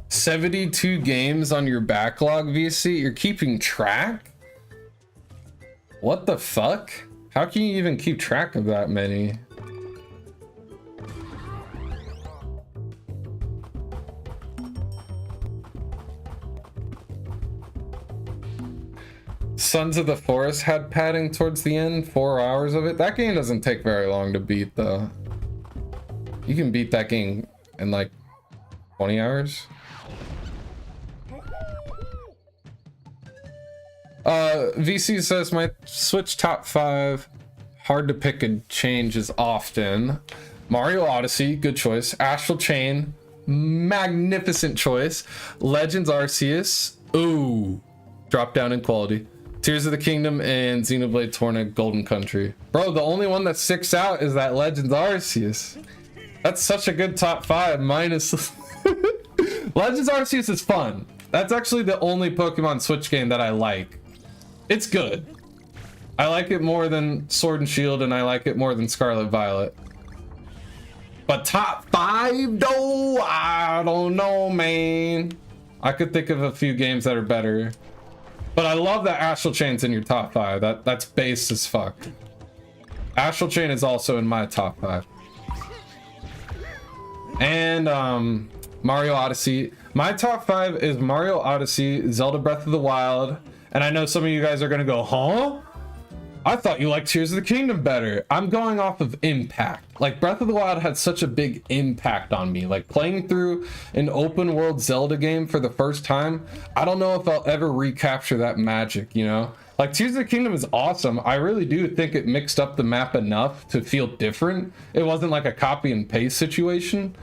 72 games on your backlog, VC? You're keeping track? What the fuck? How can you even keep track of that many? Sons of the Forest had padding towards the end, 4 hours of it. That game doesn't take very long to beat though. You can beat that game in like 20 hours. VC says my Switch top 5 hard to pick and change is often Mario Odyssey, good choice. Astral Chain, magnificent choice. Legends Arceus, ooh, drop down in quality. Tears of the Kingdom and Xenoblade Torrent Golden Country. Bro, the only one that sticks out is that Legends Arceus. That's such a good top 5 minus... Legends Arceus is fun. That's actually the only Pokemon Switch game that I like. It's good. I like it more than Sword and Shield, and I like it more than Scarlet Violet. But top 5 though? I don't know, man. I could think of a few games that are better. But I love that Astral Chain's in your top 5. That's base as fuck. Astral Chain is also in my top 5. And Mario Odyssey. My top 5 is Mario Odyssey, Zelda Breath of the Wild. And I know some of you guys are gonna go, huh? I thought you liked Tears of the Kingdom better. I'm going off of impact. Like, Breath of the Wild had such a big impact on me. Like, playing through an open world Zelda game for the first time, I don't know if I'll ever recapture that magic, you know? Like, Tears of the Kingdom is awesome. I really do think it mixed up the map enough to feel different. It wasn't like a copy and paste situation.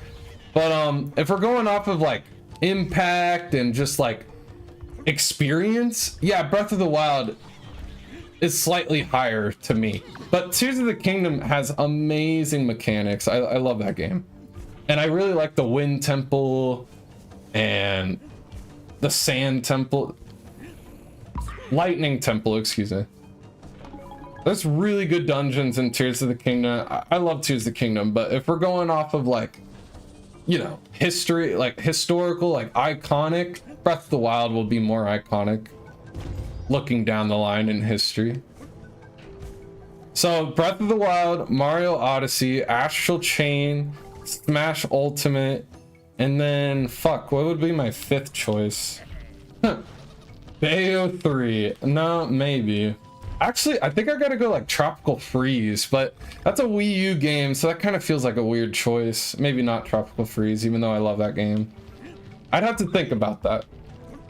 But if we're going off of like impact and just like experience, yeah, Breath of the Wild is slightly higher to me. But Tears of the Kingdom has amazing mechanics. I love that game. And I really like the Wind Temple and the Sand Temple. Lightning Temple, excuse me. There's really good dungeons in Tears of the Kingdom. I love Tears of the Kingdom, but if we're going off of like, you know, history, like historical, like iconic, Breath of the Wild will be more iconic. Looking down the line in history. So Breath of the Wild, Mario Odyssey, Astral Chain, Smash Ultimate, and then fuck, what would be my 5th choice? Bayo 3. No, maybe. Actually, I think I gotta go like Tropical Freeze, but that's a Wii U game, so that kind of feels like a weird choice. Maybe not Tropical Freeze, even though I love that game. I'd have to think about that.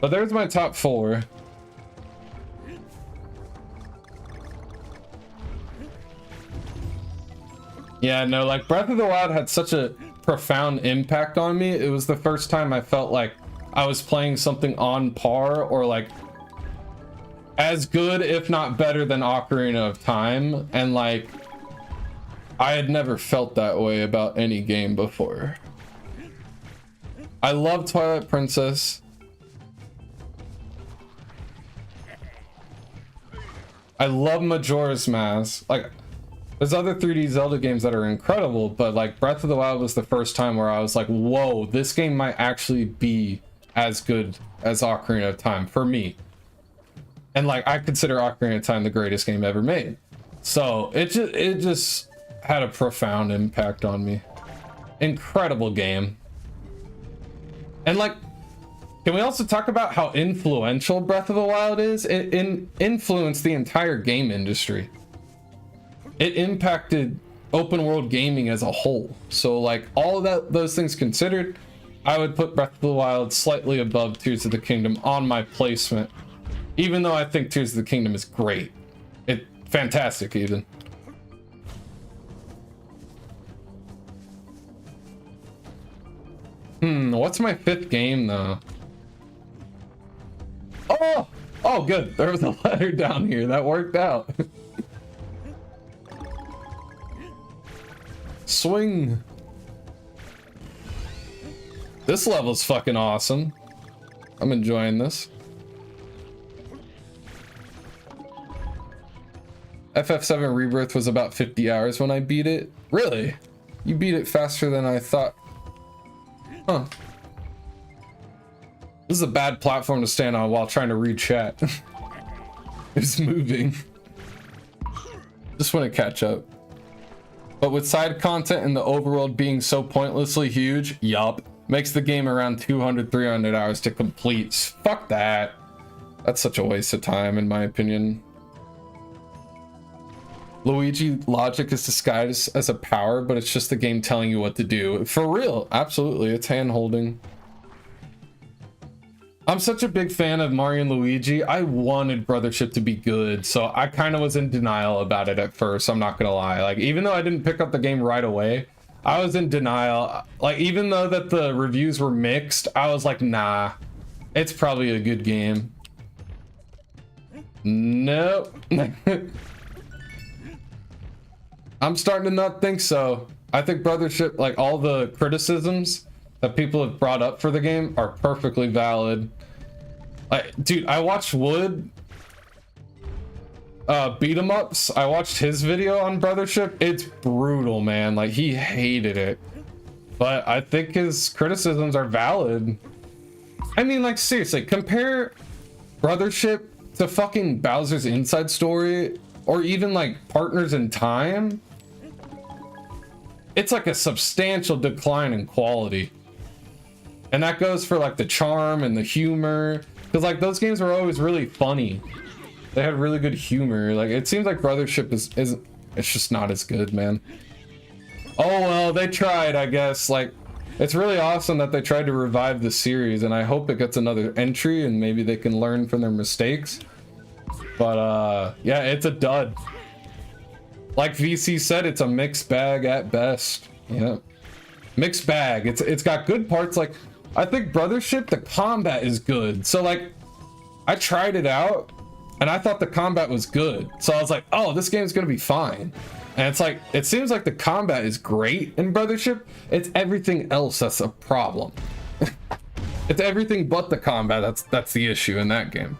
But there's my top 4. Yeah, no, like Breath of the Wild had such a profound impact on me. It was the first time I felt like I was playing something on par or like as good, if not better than Ocarina of Time. And like, I had never felt that way about any game before. I love Twilight Princess. I love Majora's Mask. Like, there's other 3D Zelda games that are incredible, but like Breath of the Wild was the first time where I was like, whoa, this game might actually be as good as Ocarina of Time for me. And like, I consider Ocarina of Time the greatest game ever made. So it just had a profound impact on me. Incredible game. And like, can we also talk about how influential Breath of the Wild is? It influenced the entire game industry. It impacted open world gaming as a whole. So like all of that, those things considered, I would put Breath of the Wild slightly above Tears of the Kingdom on my placement. Even though I think Tears of the Kingdom is great. It's fantastic even. What's my 5th game though? Oh good, there was a letter down here that worked out. Swing. This level's fucking awesome. I'm enjoying this. FF7 Rebirth was about 50 hours when I beat it. Really? You beat it faster than I thought. Huh. This is a bad platform to stand on while trying to read chat. It's moving. Just want to catch up. But with side content and the overworld being so pointlessly huge, yup, makes the game around 200-300 hours to complete. Fuck that. That's such a waste of time in my opinion. Luigi logic is disguised as a power, but it's just the game telling you what to do. For real, absolutely, it's hand holding. I'm such a big fan of Mario and Luigi. I wanted Brothership to be good, so I kind of was in denial about it at first. I'm not gonna lie. Like, even though I didn't pick up the game right away, I was in denial. Like, even though that the reviews were mixed, I was like, nah, it's probably a good game. Nope. I'm starting to not think so. I think Brothership, like all the criticisms that people have brought up for the game are perfectly valid. Like, dude, I watched Wood beat 'em ups. I watched his video on Brothership. It's brutal, man. Like, he hated it. But I think his criticisms are valid. I mean, like, seriously, compare Brothership to fucking Bowser's Inside Story, or even like Partners in Time. It's like a substantial decline in quality. And that goes for like the charm and the humor. Because like those games were always really funny. They had really good humor. Like it seems like Brothership is it's just not as good, man. Oh well, they tried, I guess. Like it's really awesome that they tried to revive the series, and I hope it gets another entry and maybe they can learn from their mistakes. But yeah, it's a dud. Like VC said, it's a mixed bag at best. Yeah, mixed bag. It's got good parts. Like I think Brothership, the combat is good. So like I tried it out and I thought the combat was good. So I was like, oh, this game's gonna be fine. And it's like, it seems like the combat is great in Brothership. It's everything else that's a problem. It's everything but the combat that's the issue in that game.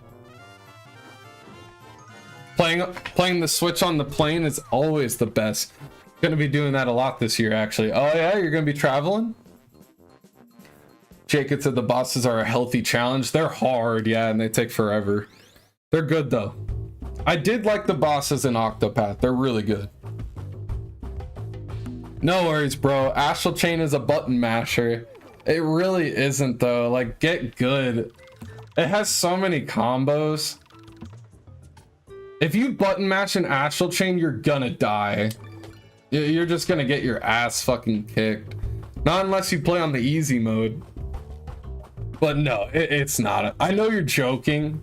Playing the Switch on the plane is always the best. Gonna be doing that a lot this year, actually. Oh yeah, you're gonna be traveling? Jacob said the bosses are a healthy challenge. They're hard, yeah, and they take forever. They're good though. I did like the bosses in Octopath. They're really good. No worries, bro. Astral Chain is a button masher. It really isn't though. Like, get good. It has so many combos. If you button mash an Astral Chain, you're gonna die. You're just gonna get your ass fucking kicked. Not unless you play on the easy mode. But no, it's not. I know you're joking,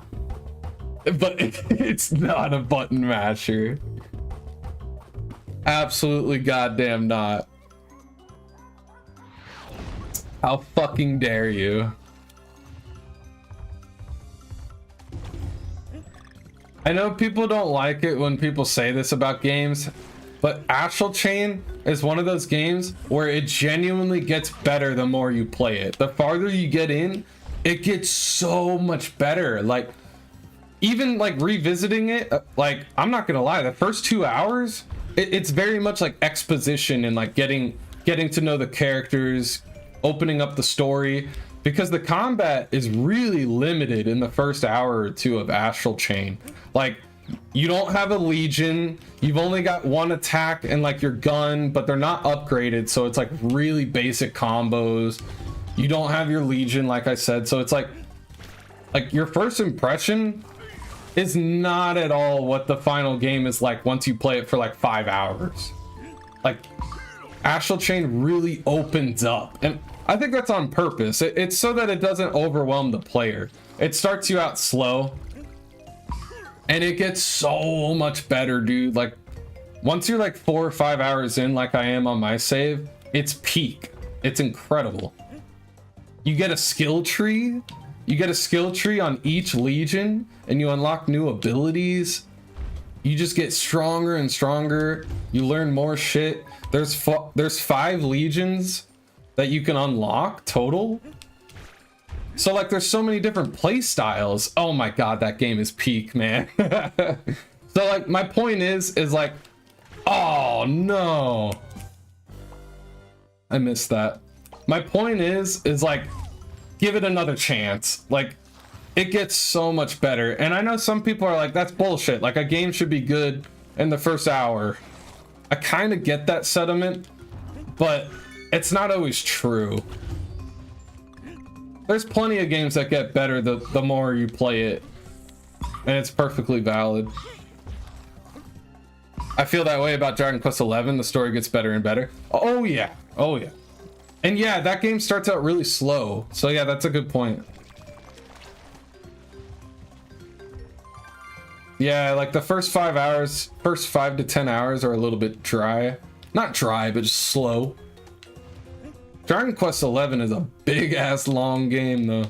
but it's not a button masher. Absolutely goddamn not. How fucking dare you? I know people don't like it when people say this about games, but Astral Chain is one of those games where it genuinely gets better the more you play it. The farther you get in, it gets so much better. Like, even like revisiting it, like, I'm not gonna lie, the first 2 hours, it's very much like exposition and like getting to know the characters, opening up the story, because the combat is really limited in the first hour or two of Astral Chain. Like, you don't have a Legion, you've only got one attack and like your gun, but they're not upgraded, so it's like really basic combos. You don't have your Legion, like I said, so it's like your first impression is not at all what the final game is like once you play it for like 5 hours. Like, Astral Chain really opens up, and I think that's on purpose. It's so that it doesn't overwhelm the player. It starts you out slow, and it gets so much better, dude. Like, once you're like 4 or 5 hours in, like I am on my save, it's peak. It's incredible. You get a skill tree. You get a skill tree on each Legion, and you unlock new abilities. You just get stronger and stronger. You learn more shit. There's 5 Legions that you can unlock total. So like, there's so many different play styles. Oh my god, that game is peak, man. So like, my point is like, oh no, I missed that. My point is like, give it another chance. Like, it gets so much better. And I know some people are like, that's bullshit. Like, a game should be good in the first hour. I kind of get that sentiment, but it's not always true. There's plenty of games that get better the more you play it, and it's perfectly valid. I feel that way about Dragon Quest XI. The story gets better and better. Oh yeah, oh yeah. And yeah, that game starts out really slow. So yeah, that's a good point. Yeah, like the first 5 hours, first 5 to 10 hours are a little bit dry. Not dry, but just slow. Dragon Quest XI is a big ass long game though.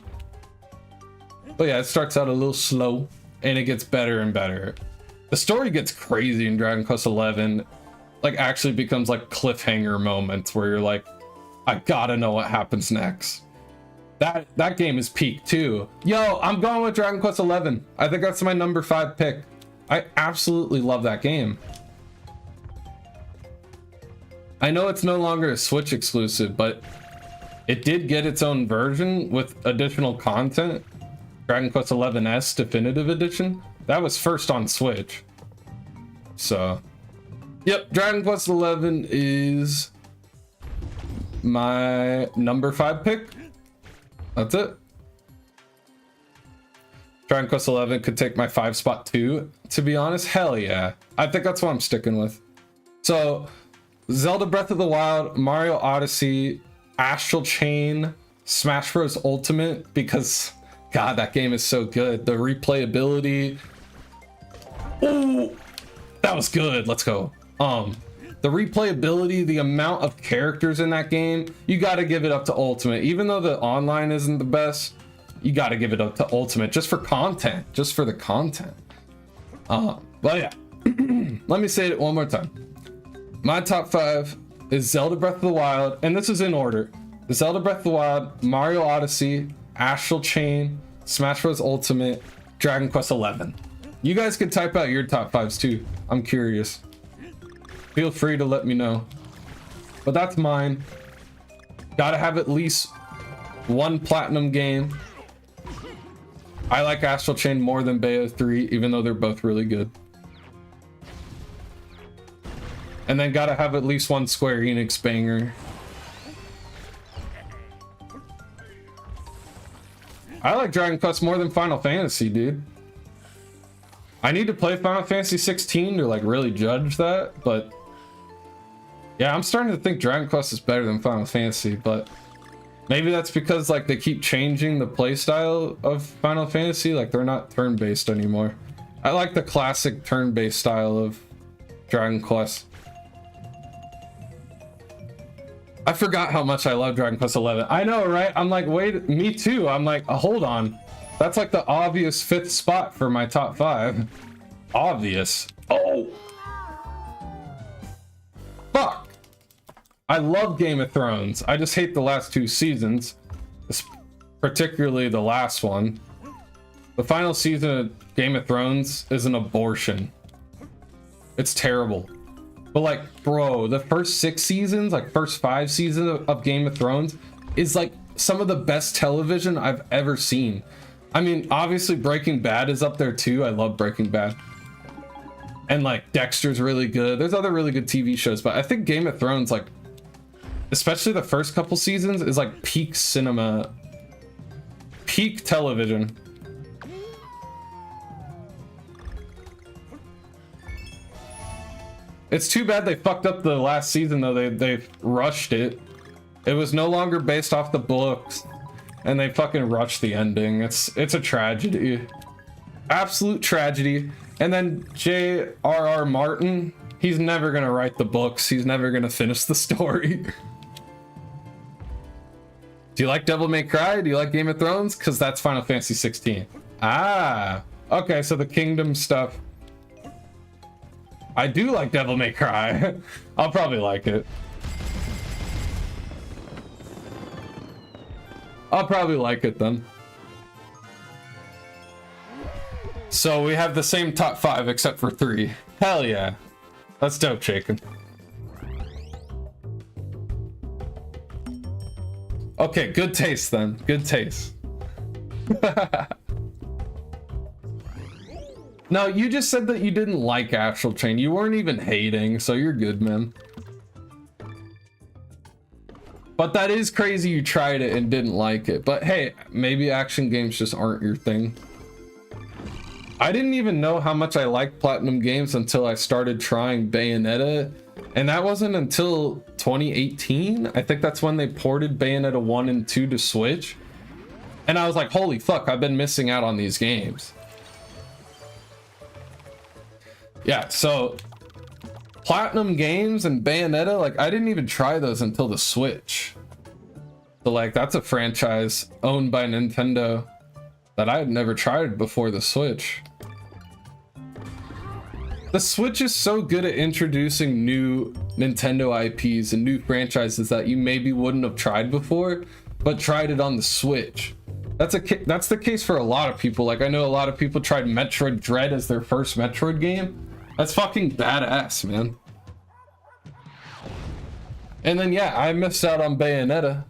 But yeah, it starts out a little slow. and it gets better and better. The story gets crazy in Dragon Quest XI, like actually becomes like cliffhanger moments where you're like, I gotta know what happens next. That game is peak too. Yo, I'm going with Dragon Quest XI. I think that's my number 5 pick. I absolutely love that game. I know it's no longer a Switch exclusive, but it did get its own version with additional content. Dragon Quest XI S Definitive Edition. That was first on Switch. So, yep, Dragon Quest XI is my number 5 pick. That's it. Dragon Quest XI could take my 5 spot too, to be honest. Hell yeah. I think that's what I'm sticking with. So, Zelda Breath of the Wild, Mario Odyssey, Astral Chain, Smash Bros. Ultimate, because, God, that game is so good. The replayability. Ooh, that was good. Let's go. The replayability, the amount of characters in that game, you got to give it up to Ultimate. Even though the online isn't the best, you got to give it up to Ultimate just for content, just for the content. But yeah, let me say it one more time. My top 5 is Zelda Breath of the Wild, and this is in order. Zelda Breath of the Wild, Mario Odyssey, Astral Chain, Smash Bros. Ultimate, Dragon Quest XI. You guys can type out your top 5s too. I'm curious. Feel free to let me know. But that's mine. Gotta have at least one platinum game. I like Astral Chain more than Bayo 3, even though they're both really good. And then gotta have at least one Square Enix banger. I like Dragon Quest more than Final Fantasy, dude. I need to play Final Fantasy 16 to like really judge that, but yeah, I'm starting to think Dragon Quest is better than Final Fantasy, but maybe that's because like they keep changing the playstyle of Final Fantasy, like they're not turn-based anymore. I like the classic turn-based style of Dragon Quest. I forgot how much I love Dragon Quest XI. I know, right? I'm like, wait, me too. I'm like, hold on. That's like the obvious 5th spot for my top 5. Obvious. Oh. Fuck. I love Game of Thrones. I just hate the last 2 seasons. Particularly the last one. The final season of Game of Thrones is an abortion. It's terrible. But like, bro, the first 6 seasons, like first 5 seasons of Game of Thrones is like some of the best television I've ever seen. I mean, obviously Breaking Bad is up there too. I love Breaking Bad. And like Dexter's really good. There's other really good TV shows, but I think Game of Thrones, like, especially the first couple seasons, is like peak cinema, peak television. It's too bad they fucked up the last season though. They rushed it. It was no longer based off the books, and they fucking rushed the ending. It's a tragedy, absolute tragedy. And then J.R.R. Martin, he's never gonna write the books. He's never gonna finish the story. Do you like Devil May Cry? Do you like Game of Thrones? Because that's Final Fantasy 16. Ah, okay. So the kingdom stuff. I do like Devil May Cry. I'll probably like it. I'll probably like it then. So we have the same top 5 except for 3. Hell yeah. That's dope, Shaken. Okay, good taste then. Good taste. No, you just said that you didn't like Astral Chain. You weren't even hating, so you're good, man. But that is crazy you tried it and didn't like it. But hey, maybe action games just aren't your thing. I didn't even know how much I liked Platinum Games until I started trying Bayonetta. And that wasn't until 2018. I think that's when they ported Bayonetta 1 and 2 to Switch. And I was like, holy fuck, I've been missing out on these games. Yeah, so Platinum Games and Bayonetta, like I didn't even try those until the Switch. So like that's a franchise owned by Nintendo that I had never tried before the Switch. The Switch is so good at introducing new Nintendo IPs and new franchises that you maybe wouldn't have tried before, but tried it on the Switch. That's the case for a lot of people. Like, I know a lot of people tried Metroid Dread as their first Metroid game. That's fucking badass, man. And then, yeah, I missed out on Bayonetta.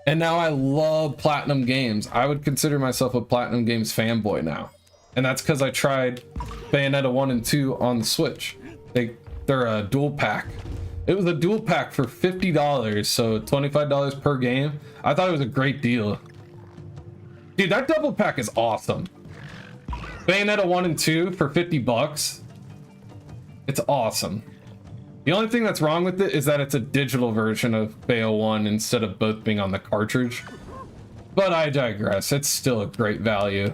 And now I love Platinum Games. I would consider myself a Platinum Games fanboy now. And that's because I tried Bayonetta 1 and 2 on the Switch. They're a dual pack. It was a dual pack for $50, so $25 per game. I thought it was a great deal. Dude, that double pack is awesome. Bayonetta 1 and 2 for 50 bucks. It's awesome. The only thing that's wrong with it is that it's a digital version of Bayo 1 instead of both being on the cartridge. But I digress. It's still a great value.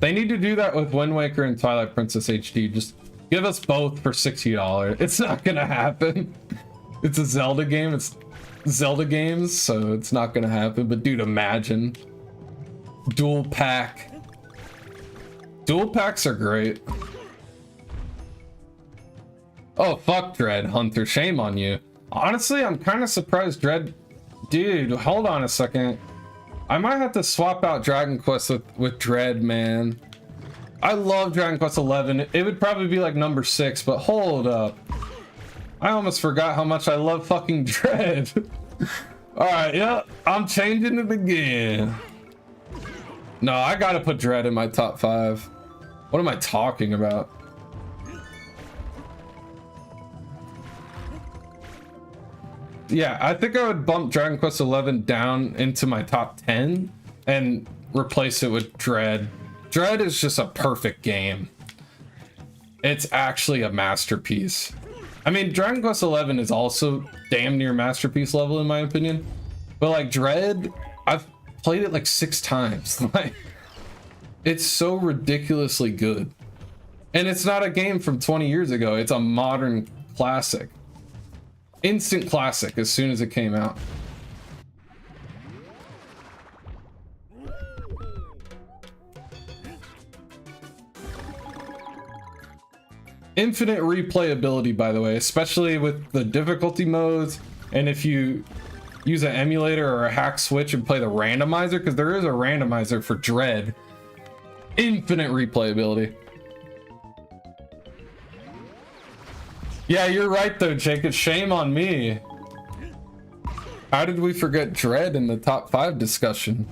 They need to do that with Wind Waker and Twilight Princess HD. Just give us both for $60. It's not gonna happen. It's a Zelda game. It's Zelda games, so it's not gonna happen. But dude, imagine. Dual pack. Dual packs are great. Oh, fuck Dread Hunter. Shame on you. Honestly, I'm kind of surprised Dread... Dude, hold on a second. I might have to swap out Dragon Quest with Dread, man. I love Dragon Quest 11. It would probably be like number 6, but hold up. I almost forgot how much I love fucking Dread. Alright, yeah, I'm changing it again. No, I gotta put Dread in my top 5. What am I talking about? Yeah, I think I would bump Dragon Quest 11 down into my top 10 and replace it with Dread. Dread is just a perfect game. It's actually a masterpiece. I mean, Dragon Quest 11 is also damn near masterpiece level in my opinion. But like Dread, I've played it like 6 times. Like, it's so ridiculously good. And it's not a game from 20 years ago. It's a modern classic. Instant classic as soon as it came out. Infinite replayability, by the way, especially with the difficulty modes, and if you use an emulator or a hack switch and play the randomizer, because there is a randomizer for Dread. Infinite replayability. Yeah, you're right though, Jake. It's shame on me. How did we forget Dread in the top 5 discussion?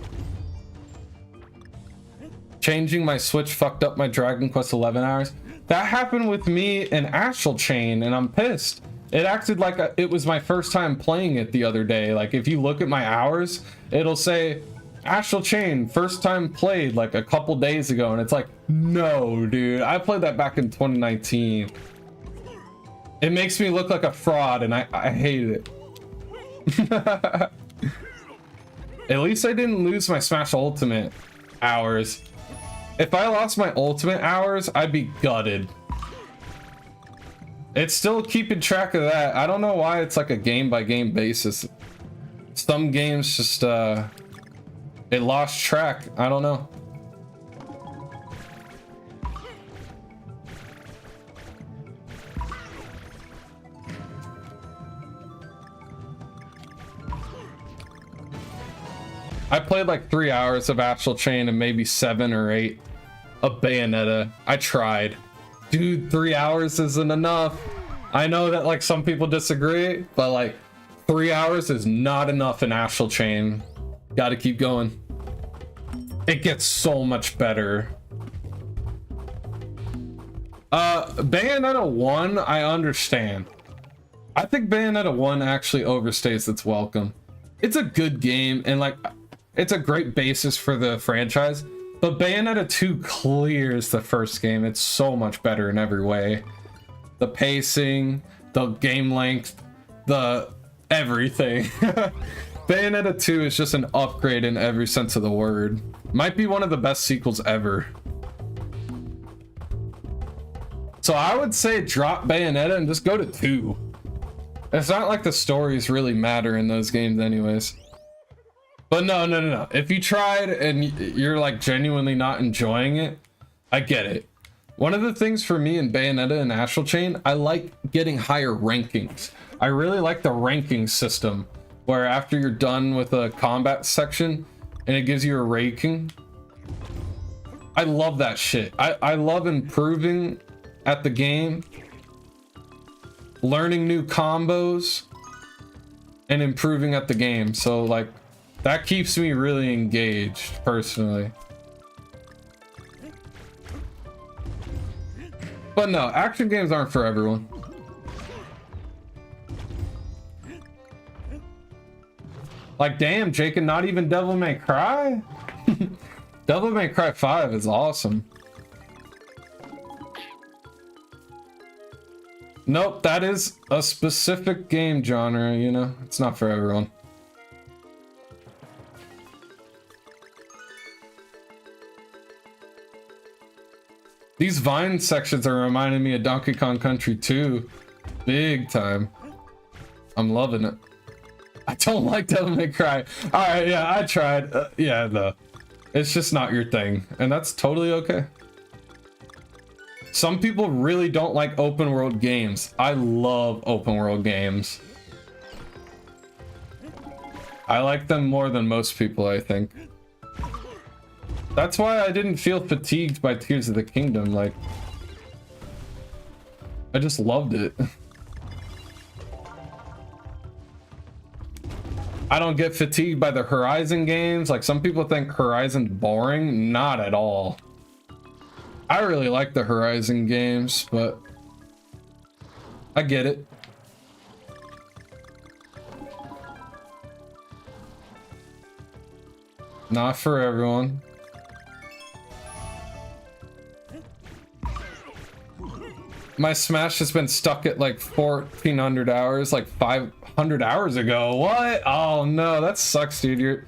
Changing my Switch fucked up my Dragon Quest 11 hours. That happened with me in Astral Chain, and I'm pissed. It acted like it was my first time playing it the other day. Like, if you look at my hours, it'll say Astral Chain, first time played like a couple days ago, and it's like, no, dude. I played that back in 2019. It makes me look like a fraud, and I hate it. At least I didn't lose my Smash Ultimate hours. If I lost my Ultimate hours, I'd be gutted. It's still keeping track of that. I don't know why it's like a game-by-game basis. Some games just, it lost track. I don't know. I played like 3 hours of Astral Chain and maybe 7 or 8 of Bayonetta. I tried. Dude, 3 hours isn't enough. I know that like some people disagree, but like 3 hours is not enough in Astral Chain. Gotta keep going. It gets so much better. Bayonetta 1, I understand. I think Bayonetta 1 actually overstays its welcome. It's a good game, and like, it's a great basis for the franchise, but Bayonetta 2 clears the first game. It's so much better in every way. The pacing, the game length, the everything. Bayonetta 2 is just an upgrade in every sense of the word. Might be one of the best sequels ever. So I would say drop Bayonetta and just go to 2. It's not like the stories really matter in those games anyways. But no. If you tried and you're like genuinely not enjoying it, I get it. One of the things for me in Bayonetta and Astral Chain, I like getting higher rankings. I really like the ranking system where after you're done with a combat section and it gives you a ranking. I love that shit. I love improving at the game, learning new combos, and improving at the game. So like that keeps me really engaged personally. But no, action games aren't for everyone. Like damn, Jake, and not even Devil May Cry? Devil May Cry 5 is awesome. Nope, that is a specific game genre, you know? It's not for everyone. These Vine sections are reminding me of Donkey Kong Country 2. Big time. I'm loving it. I don't like Devil May Cry. Alright, yeah, I tried. Yeah, no. It's just not your thing. And that's totally okay. Some people really don't like open world games. I love open world games. I like them more than most people, I think. That's why I didn't feel fatigued by Tears of the Kingdom. Like, I just loved it. I don't get fatigued by the Horizon games. Like, some people think Horizon's boring. Not at all. I really like the Horizon games, but I get it. Not for everyone. My Smash has been stuck at like 1,400 hours, like 500 hours ago. What? Oh no, that sucks, dude. Your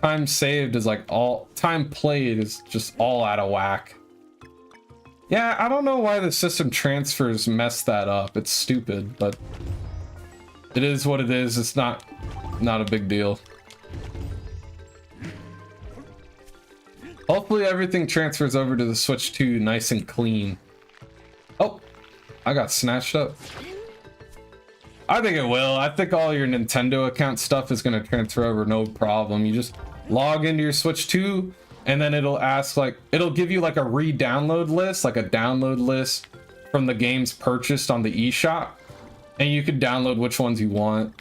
time saved is like all time played is just all out of whack. Yeah, I don't know why the system transfers mess that up. It's stupid, but it is what it is. It's not a big deal. Hopefully everything transfers over to the Switch 2 nice and clean. Oh, I got snatched up. I think it will. I think all your Nintendo account stuff is going to transfer over no problem. You just log into your Switch 2 and then it'll ask like, it'll give you like a re-download list, like a download list from the games purchased on the eShop. And you can download which ones you want.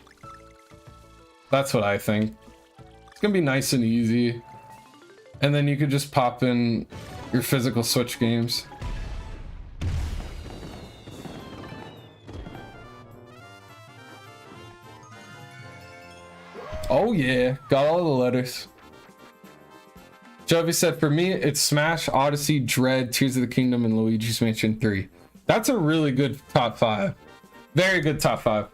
That's what I think. It's going to be nice and easy. And then you could just pop in your physical Switch games. Oh yeah, got all the letters. Jovi said, for me, it's Smash, Odyssey, Dread, Tears of the Kingdom, and Luigi's Mansion 3. That's a really good top 5. Very good top 5.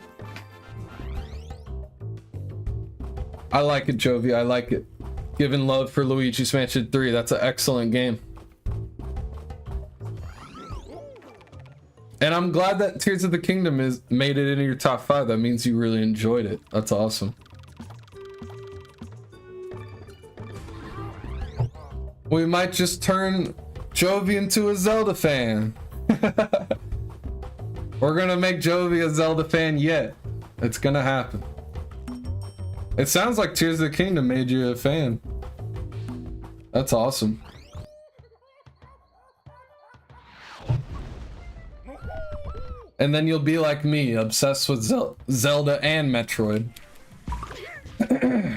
I like it, Jovi, I like it. Giving love for Luigi's Mansion 3. That's an excellent game. And I'm glad that Tears of the Kingdom made it into your top 5. That means you really enjoyed it. That's awesome. We might just turn Jovi into a Zelda fan. We're gonna make Jovi a Zelda fan yet. It's gonna happen. It sounds like Tears of the Kingdom made you a fan. That's awesome. And then you'll be like me, obsessed with Zelda and Metroid.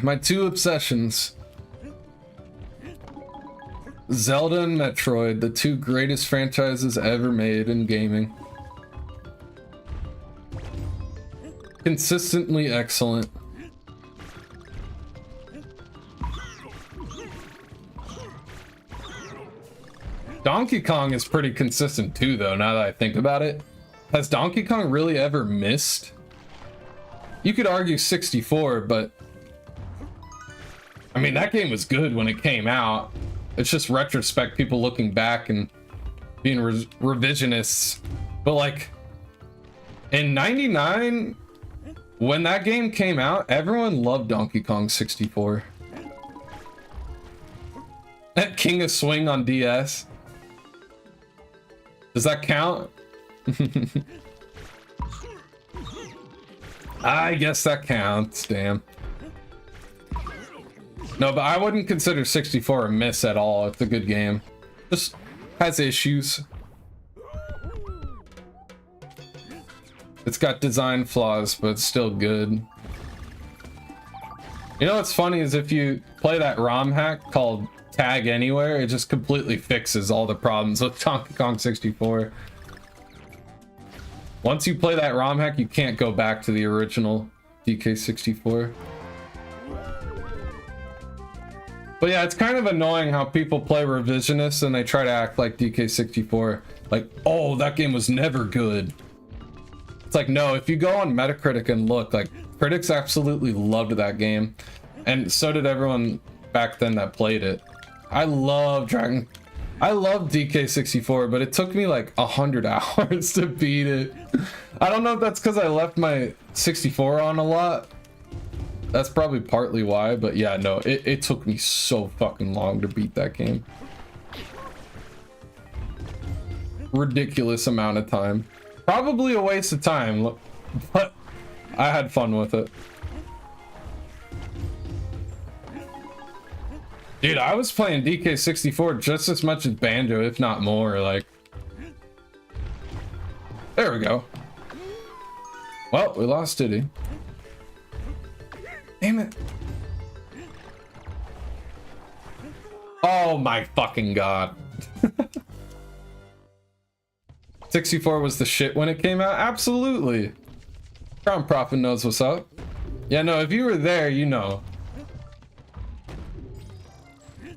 My two obsessions. Zelda and Metroid, the two greatest franchises ever made in gaming. Consistently excellent. Donkey Kong is pretty consistent too, though, now that I think about it. Has Donkey Kong really ever missed? You could argue 64, but I mean, that game was good when it came out. It's just retrospect, people looking back and being revisionists. But like, in 99, when that game came out, everyone loved Donkey Kong 64. That King of Swing on DS. Does that count? I guess that counts, damn. No, but I wouldn't consider 64 a miss at all. It's a good game. Just has issues. It's got design flaws, but it's still good. You know what's funny is if you play that ROM hack called Tag Anywhere, it just completely fixes all the problems with Donkey Kong 64. Once you play that ROM hack, you can't go back to the original DK64. But yeah, it's kind of annoying how people play Revisionist and they try to act like DK64. Like, oh, that game was never good. It's like, no, if you go on Metacritic and look, like, critics absolutely loved that game. And so did everyone back then that played it. I love DK64, but it took me like 100 hours to beat it. I don't know if that's because I left my 64 on a lot. That's probably partly why, but yeah, no, it took me so fucking long to beat that game. Ridiculous amount of time. Probably a waste of time, but I had fun with it. Dude, I was playing DK64 just as much as Banjo, if not more, like... There we go. Well, we lost Diddy. Damn it. Oh my fucking god. 64 was the shit when it came out? Absolutely. Crown Prophet knows what's up. Yeah, no, if you were there, you know.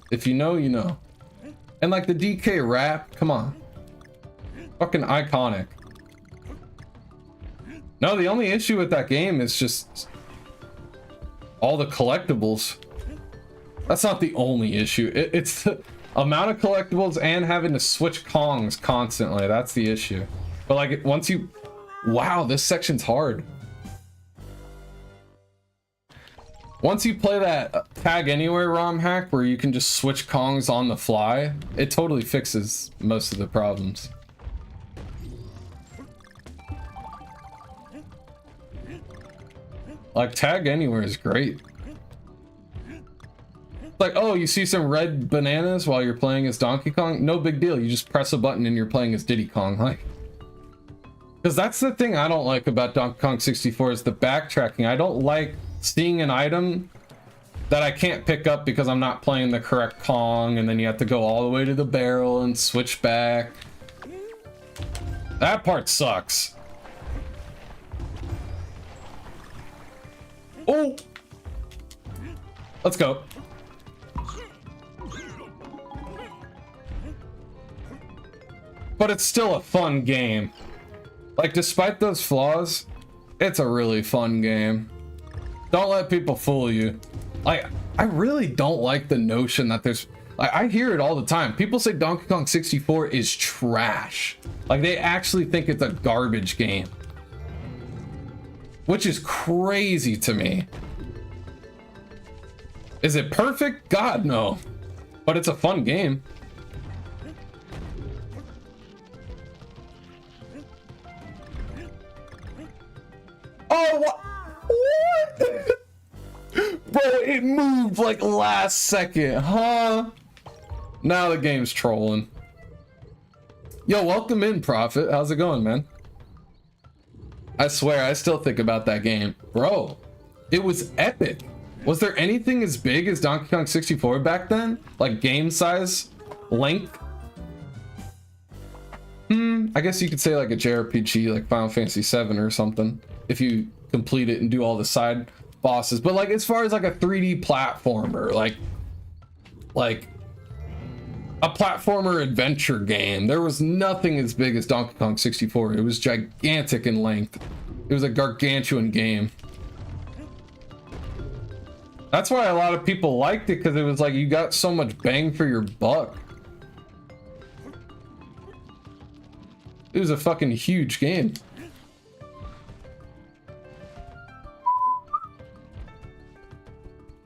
If you know, you know. And like the DK rap, come on. Fucking iconic. No, the only issue with that game is just all the collectibles. That's not the only issue. It's the amount of collectibles and having to switch Kongs constantly. That's the issue. But like once you... Wow, this section's hard. Once you play that Tag Anywhere ROM hack where you can just switch Kongs on the fly, it totally fixes most of the problems. Like, Tag Anywhere is great. Like, oh, you see some red bananas while you're playing as Donkey Kong? No big deal. You just press a button and you're playing as Diddy Kong. Like, because that's the thing I don't like about Donkey Kong 64 is the backtracking. I don't like seeing an item that I can't pick up because I'm not playing the correct Kong, and then you have to go all the way to the barrel and switch back. That part sucks. Oh! Let's go. But it's still a fun game. Like, despite those flaws, it's a really fun game. Don't let people fool you. Like, I really don't like the notion that there's... Like, I hear it all the time. People say Donkey Kong 64 is trash. Like, they actually think it's a garbage game. Which is crazy to me. Is it perfect? God, no. But it's a fun game. Oh, what? Bro, it moved like last second, huh? Now the game's trolling. Yo, welcome in, Prophet. How's it going, man? I swear, I still think about that game. Bro, it was epic. Was there anything as big as Donkey Kong 64 back then? Like game size? Length? I guess you could say like a JRPG, like Final Fantasy VII or something. If you complete it and do all the side bosses. But like as far as like a 3D platformer, like a platformer adventure game, there was nothing as big as Donkey Kong 64. It was gigantic in length. It was a gargantuan game. That's why a lot of people liked it, because it was like you got so much bang for your buck. It was a fucking huge game.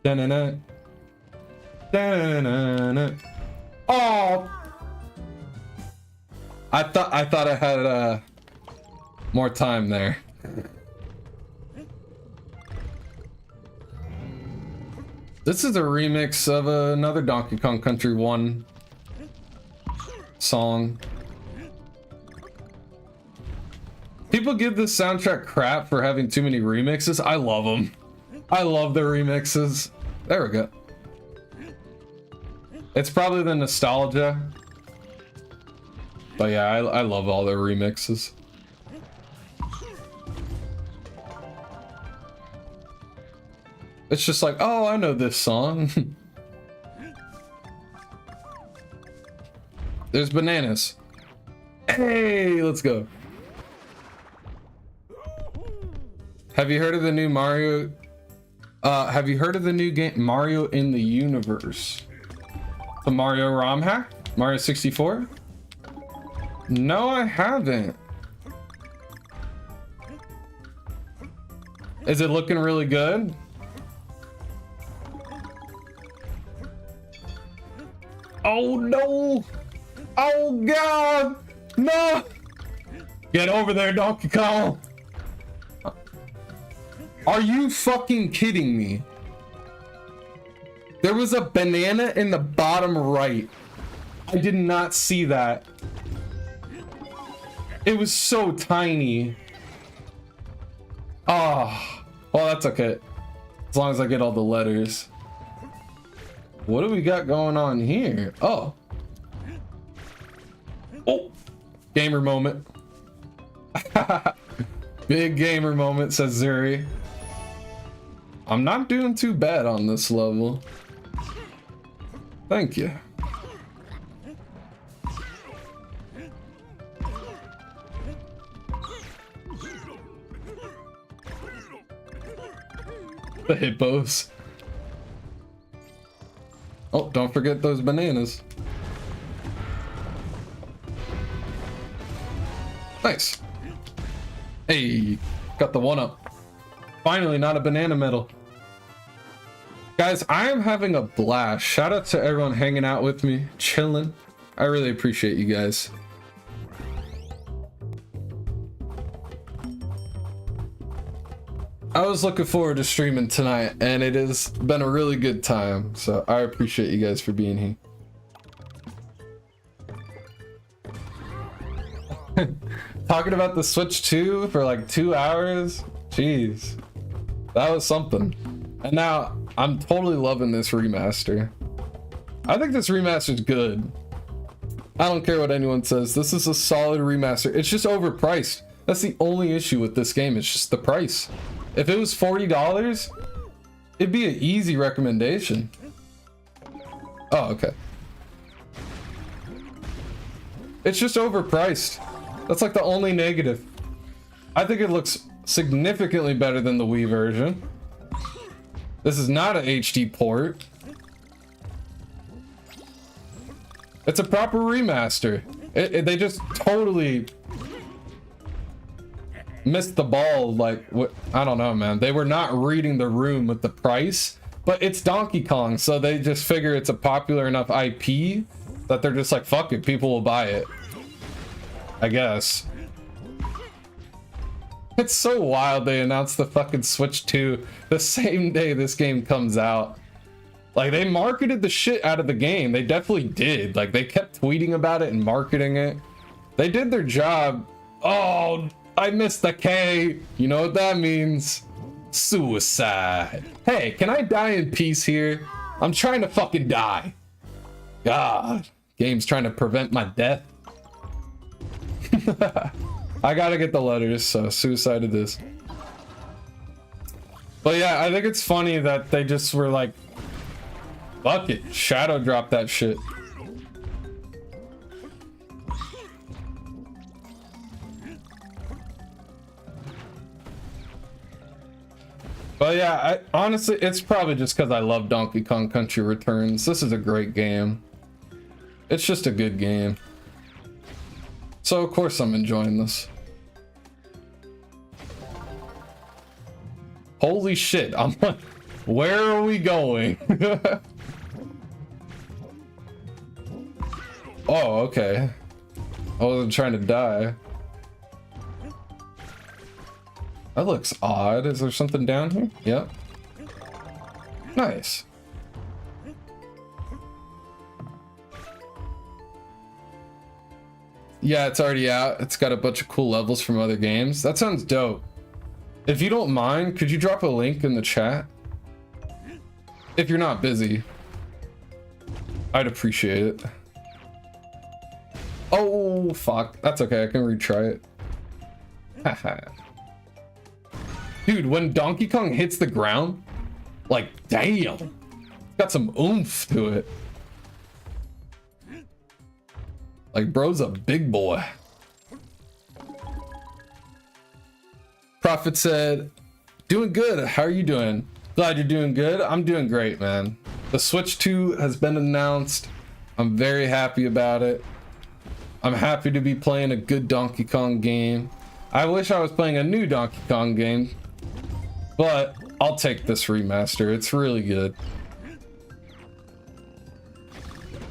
Da-na-na. Da-na-na-na. Oh, I thought I had more time there. This is a remix of another Donkey Kong Country 1 song. People give this soundtrack crap for having too many remixes. I love them. I love the remixes. There we go. It's probably the nostalgia. But yeah, I love all their remixes. It's just like, oh, I know this song. There's bananas. Hey, let's go. Have you heard of the new Mario? Have you heard of the new game Mario in the Universe? The Mario ROM hack? Mario 64? No, I haven't. Is it looking really good? Oh no! Oh god! No! Get over there, Donkey Kong! Are you fucking kidding me? There was a banana in the bottom right. I did not see that. It was so tiny. Oh, well, that's okay. As long as I get all the letters. What do we got going on here? Oh. Oh, gamer moment. Big gamer moment, says Zuri. I'm not doing too bad on this level. Thank you. The hippos. Oh, don't forget those bananas. Nice. Hey, got the one up. Finally, not a banana medal. Guys, I am having a blast. Shout out to everyone hanging out with me, chilling. I really appreciate you guys. I was looking forward to streaming tonight, and it has been a really good time. So I appreciate you guys for being here. Talking about the Switch 2 for like 2 hours. Jeez, that was something. And now I'm totally loving this remaster. I think this remaster is good. I don't care what anyone says. This is a solid remaster. It's just overpriced. That's the only issue with this game. It's just the price. If it was $40, it'd be an easy recommendation. Oh, okay. It's just overpriced. That's like the only negative. I think it looks significantly better than the Wii version. This is not an HD port. It's a proper remaster. They just totally missed the ball. Like, I don't know, man. They were not reading the room with the price, but it's Donkey Kong, so they just figure it's a popular enough IP that they're just like, fuck it, people will buy it, I guess. It's so wild they announced the fucking Switch 2 the same day this game comes out. Like, they marketed the shit out of the game. They definitely did. Like, they kept tweeting about it and marketing it. They did their job. Oh, I missed the K. You know what that means? Suicide. Hey, can I die in peace here? I'm trying to fucking die. God. Game's trying to prevent my death. I gotta get the letters, so suicide it is. But yeah, I think it's funny that they just were like, fuck it, shadow drop that shit. But yeah, honestly, it's probably just because I love Donkey Kong Country Returns. This is a great game. It's just a good game. So of course I'm enjoying this. Holy shit, I'm like, where are we going? Oh, okay. I wasn't trying to die. That looks odd. Is there something down here? Yep. Nice. Yeah, it's already out. It's got a bunch of cool levels from other games. That sounds dope. If you don't mind, could you drop a link in the chat? If you're not busy. I'd appreciate it. Oh, fuck. That's okay. I can retry it. Haha. Dude, when Donkey Kong hits the ground, like, damn. It's got some oomph to it. Like, bro's a big boy. Prophet said, doing good. How are you doing? Glad you're doing good. I'm doing great, man. The Switch 2 has been announced. I'm very happy about it. I'm happy to be playing a good Donkey Kong game. I wish I was playing a new Donkey Kong game, but I'll take this remaster. It's really good.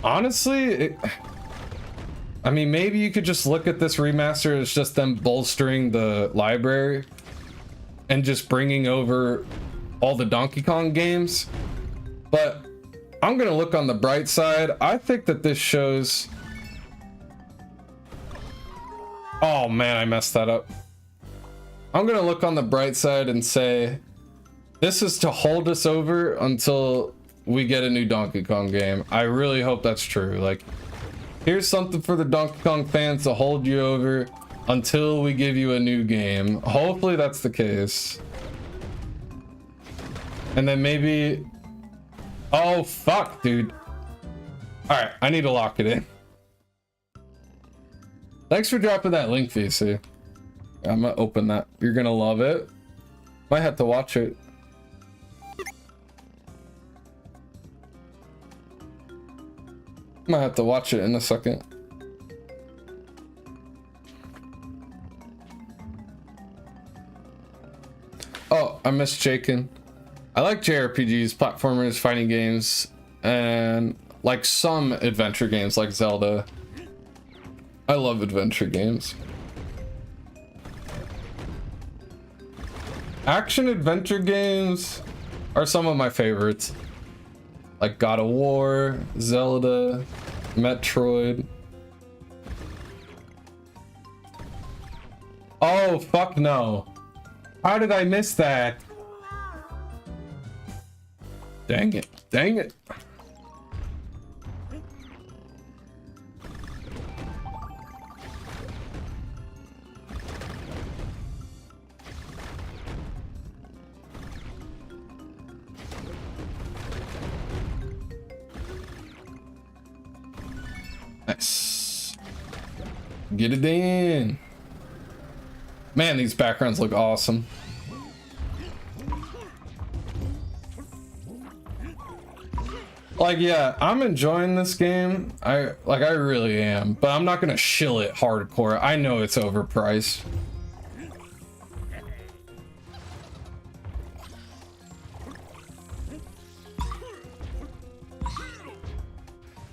Honestly, I mean, maybe you could just look at this remaster as just them bolstering the library and just bringing over all the Donkey Kong games. But I'm gonna look on the bright side. I think that this shows... Oh man, I messed that up. I'm gonna look on the bright side and say, this is to hold us over until we get a new Donkey Kong game. I really hope that's true. Like, here's something for the Donkey Kong fans to hold you over until we give you a new game. Hopefully that's the case. And then maybe... Oh, fuck, dude. Alright, I need to lock it in. Thanks for dropping that link, VC. I'm gonna open that. You're gonna love it. Might have to watch it. Might have to watch it in a second. Oh, I missed Jakin. I like JRPGs, platformers, fighting games, and like some adventure games like Zelda. I love adventure games. Action adventure games are some of my favorites. Like God of War, Zelda, Metroid. Oh, fuck no. How did I miss that? Dang it. Dang it. Nice. Get it in. Man, these backgrounds look awesome. Like, yeah, I'm enjoying this game. I really am, but I'm not gonna shill it hardcore. I know it's overpriced.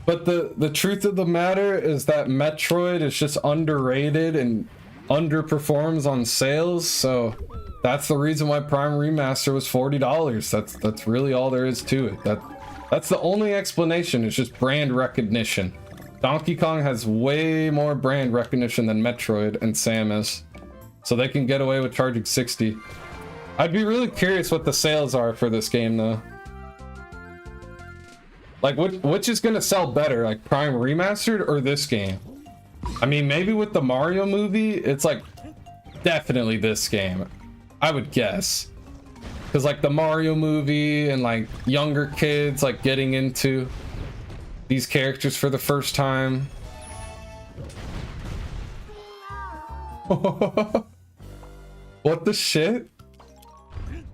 But the truth of the matter is that Metroid is just underrated and underperforms on sales, so that's the reason why Prime Remaster was $40. That's really all there is to it. That's the only explanation. It's just brand recognition. Donkey Kong has way more brand recognition than Metroid and Samus, so they can get away with charging $60. I'd be really curious what the sales are for this game though. Like, which is gonna sell better, like Prime Remastered or this game? I mean, maybe with the Mario movie, it's like definitely this game, I would guess. Because like the Mario movie and like younger kids like getting into these characters for the first time. What the shit?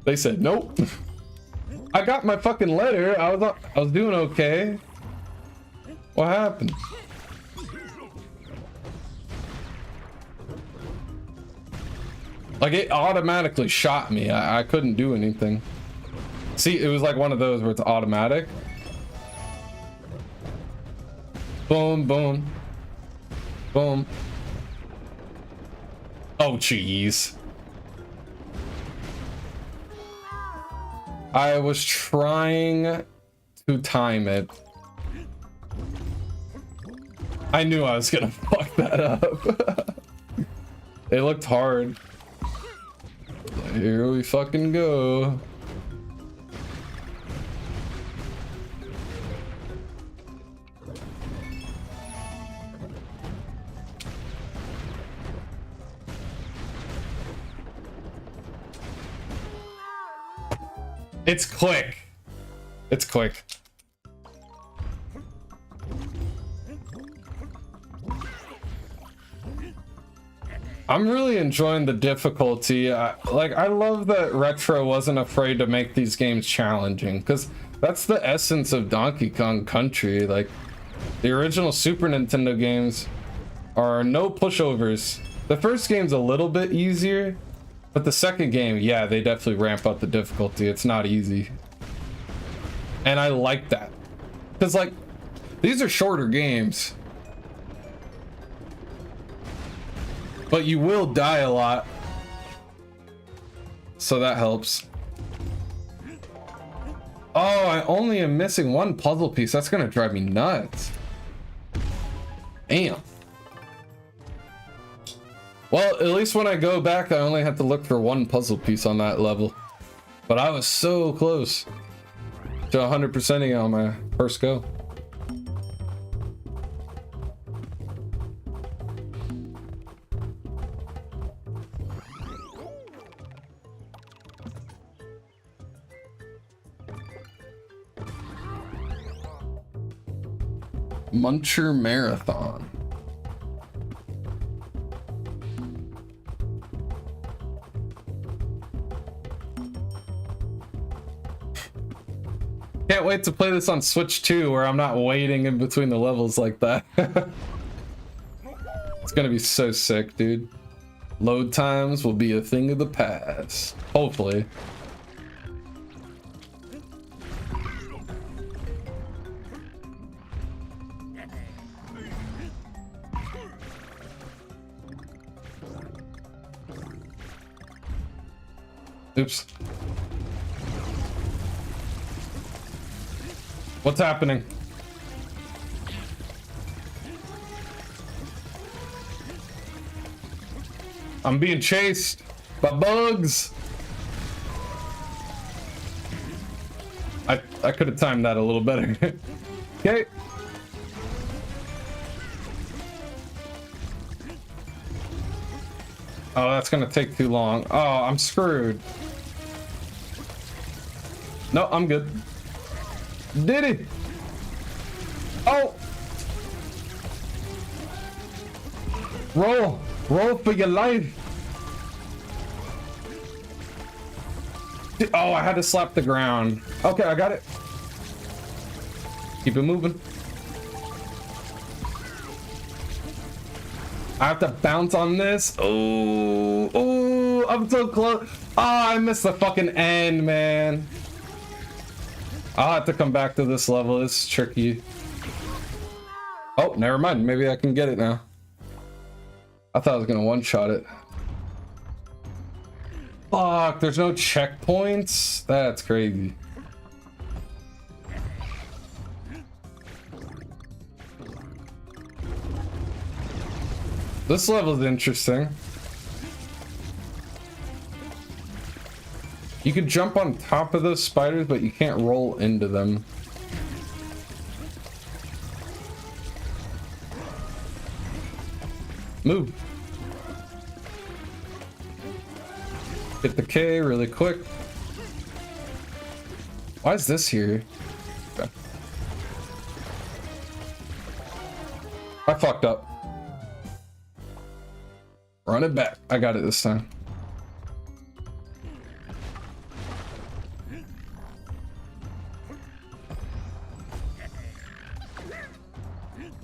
They said nope. I got my fucking letter. I was doing okay. What happened? Like, it automatically shot me. I couldn't do anything. See, it was like one of those where it's automatic. Boom, boom. Boom. Oh, jeez. I was trying to time it. I knew I was gonna fuck that up. It looked hard. Here we fucking go. It's quick. It's quick. I'm really enjoying the difficulty. I love that Retro wasn't afraid to make these games challenging, because that's the essence of Donkey Kong Country. Like, the original Super Nintendo games are no pushovers. The first game's a little bit easier, but the second game, yeah, they definitely ramp up the difficulty. It's not easy. And I like that. Because, like, these are shorter games. But you will die a lot. So that helps. Oh, I only am missing one puzzle piece. That's gonna drive me nuts. Damn. Well, at least when I go back, I only have to look for one puzzle piece on that level. But I was so close to 100%ing on my first go. Muncher Marathon. Can't wait to play this on Switch 2 where I'm not waiting in between the levels like that. It's gonna be so sick, dude. Load times will be a thing of the past. Hopefully. Oops. What's happening? I'm being chased by bugs. I could have timed that a little better. Okay. Oh, that's gonna take too long. Oh, I'm screwed. No, I'm good. Did it? Oh! Roll! Roll for your life! Oh, I had to slap the ground. Okay, I got it. Keep it moving. I have to bounce on this. Oh, oh, I'm so close. Oh, I missed the fucking end, man. I'll have to come back to this level. It's tricky. Oh, never mind. Maybe I can get it now. I thought I was gonna one-shot it. Fuck, there's no checkpoints? That's crazy. This level is interesting. You could jump on top of those spiders, but you can't roll into them. Move. Hit the K really quick. Why is this here? Okay. I fucked up. Run it back. I got it this time.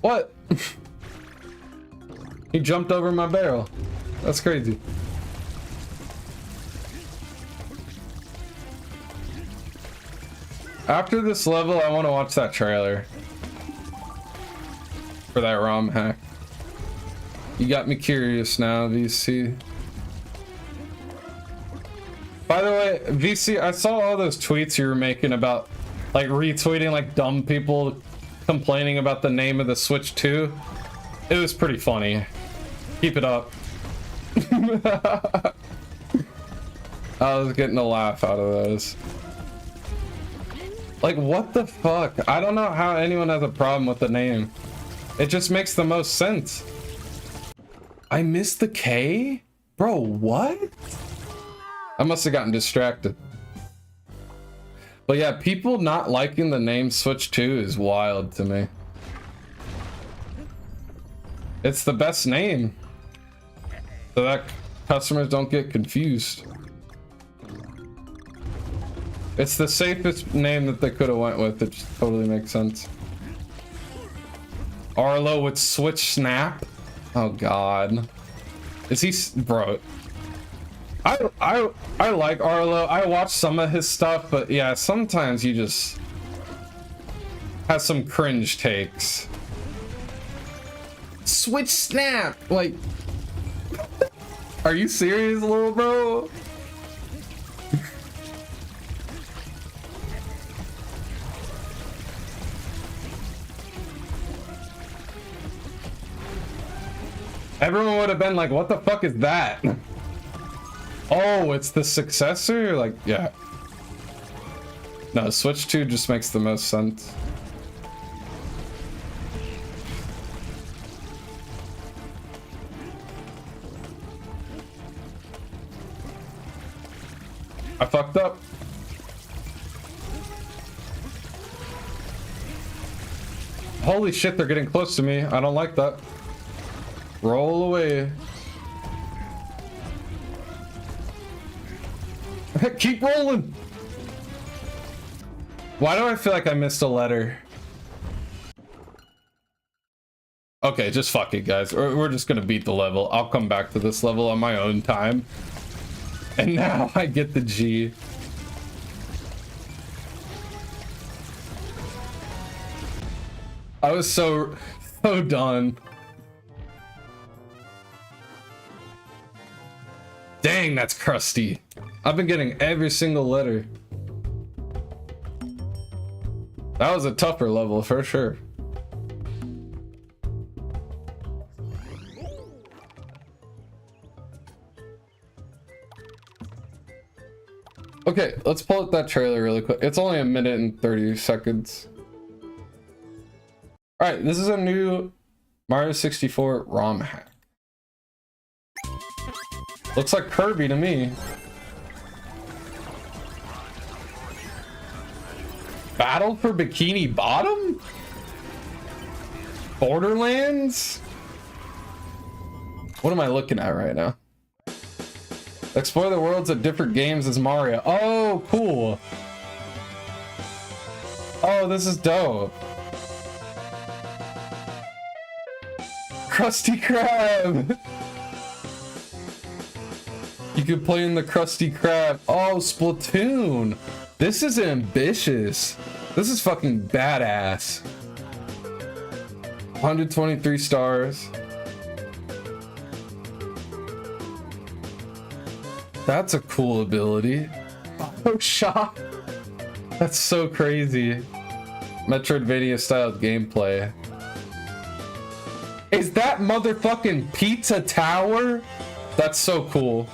What? He jumped over my barrel. That's crazy. After this level, I want to watch that trailer. for that ROM hack. You got me curious now, VC. By the way, VC, I saw all those tweets you were making about like retweeting like dumb people complaining about the name of the Switch 2. It was pretty funny. Keep it up. I was getting a laugh out of those. Like, what the fuck? I don't know how anyone has a problem with the name. It just makes the most sense. I missed the K? Bro, what? I must have gotten distracted. But yeah, people not liking the name Switch 2 is wild to me. It's the best name, so that customers don't get confused. It's the safest name that they could have went with. It just totally makes sense. Arlo with Switch Snap? Oh god. Is he, bro? I like Arlo. I watch some of his stuff, but yeah, sometimes you just has some cringe takes. Switch Snap, like, are you serious, little bro? Everyone would have been like, what the fuck is that? Oh, it's the successor? Like, yeah. No, Switch 2 just makes the most sense. I fucked up. Holy shit, they're getting close to me. I don't like that. Roll away. Keep rolling. Why do I feel like I missed a letter? Okay, just fuck it, guys. We're just gonna beat the level. I'll come back to this level on my own time. And now I get the G. I was so done. Dang, that's crusty. I've been getting every single letter. That was a tougher level for sure. Okay, let's pull up that trailer really quick. It's only 1 minute and 30 seconds. All right, this is a new Mario 64 ROM hack. Looks like Kirby to me. Battle for Bikini Bottom? Borderlands? What am I looking at right now? Explore the worlds of different games as Mario. Oh, cool. Oh, this is dope. Krusty Krab. You could play in the Krusty Krab. Oh, Splatoon. This is ambitious. This is fucking badass. 123 stars. That's a cool ability. Oh, shot. That's so crazy. Metroidvania styled gameplay. Is that motherfucking Pizza Tower? That's so cool.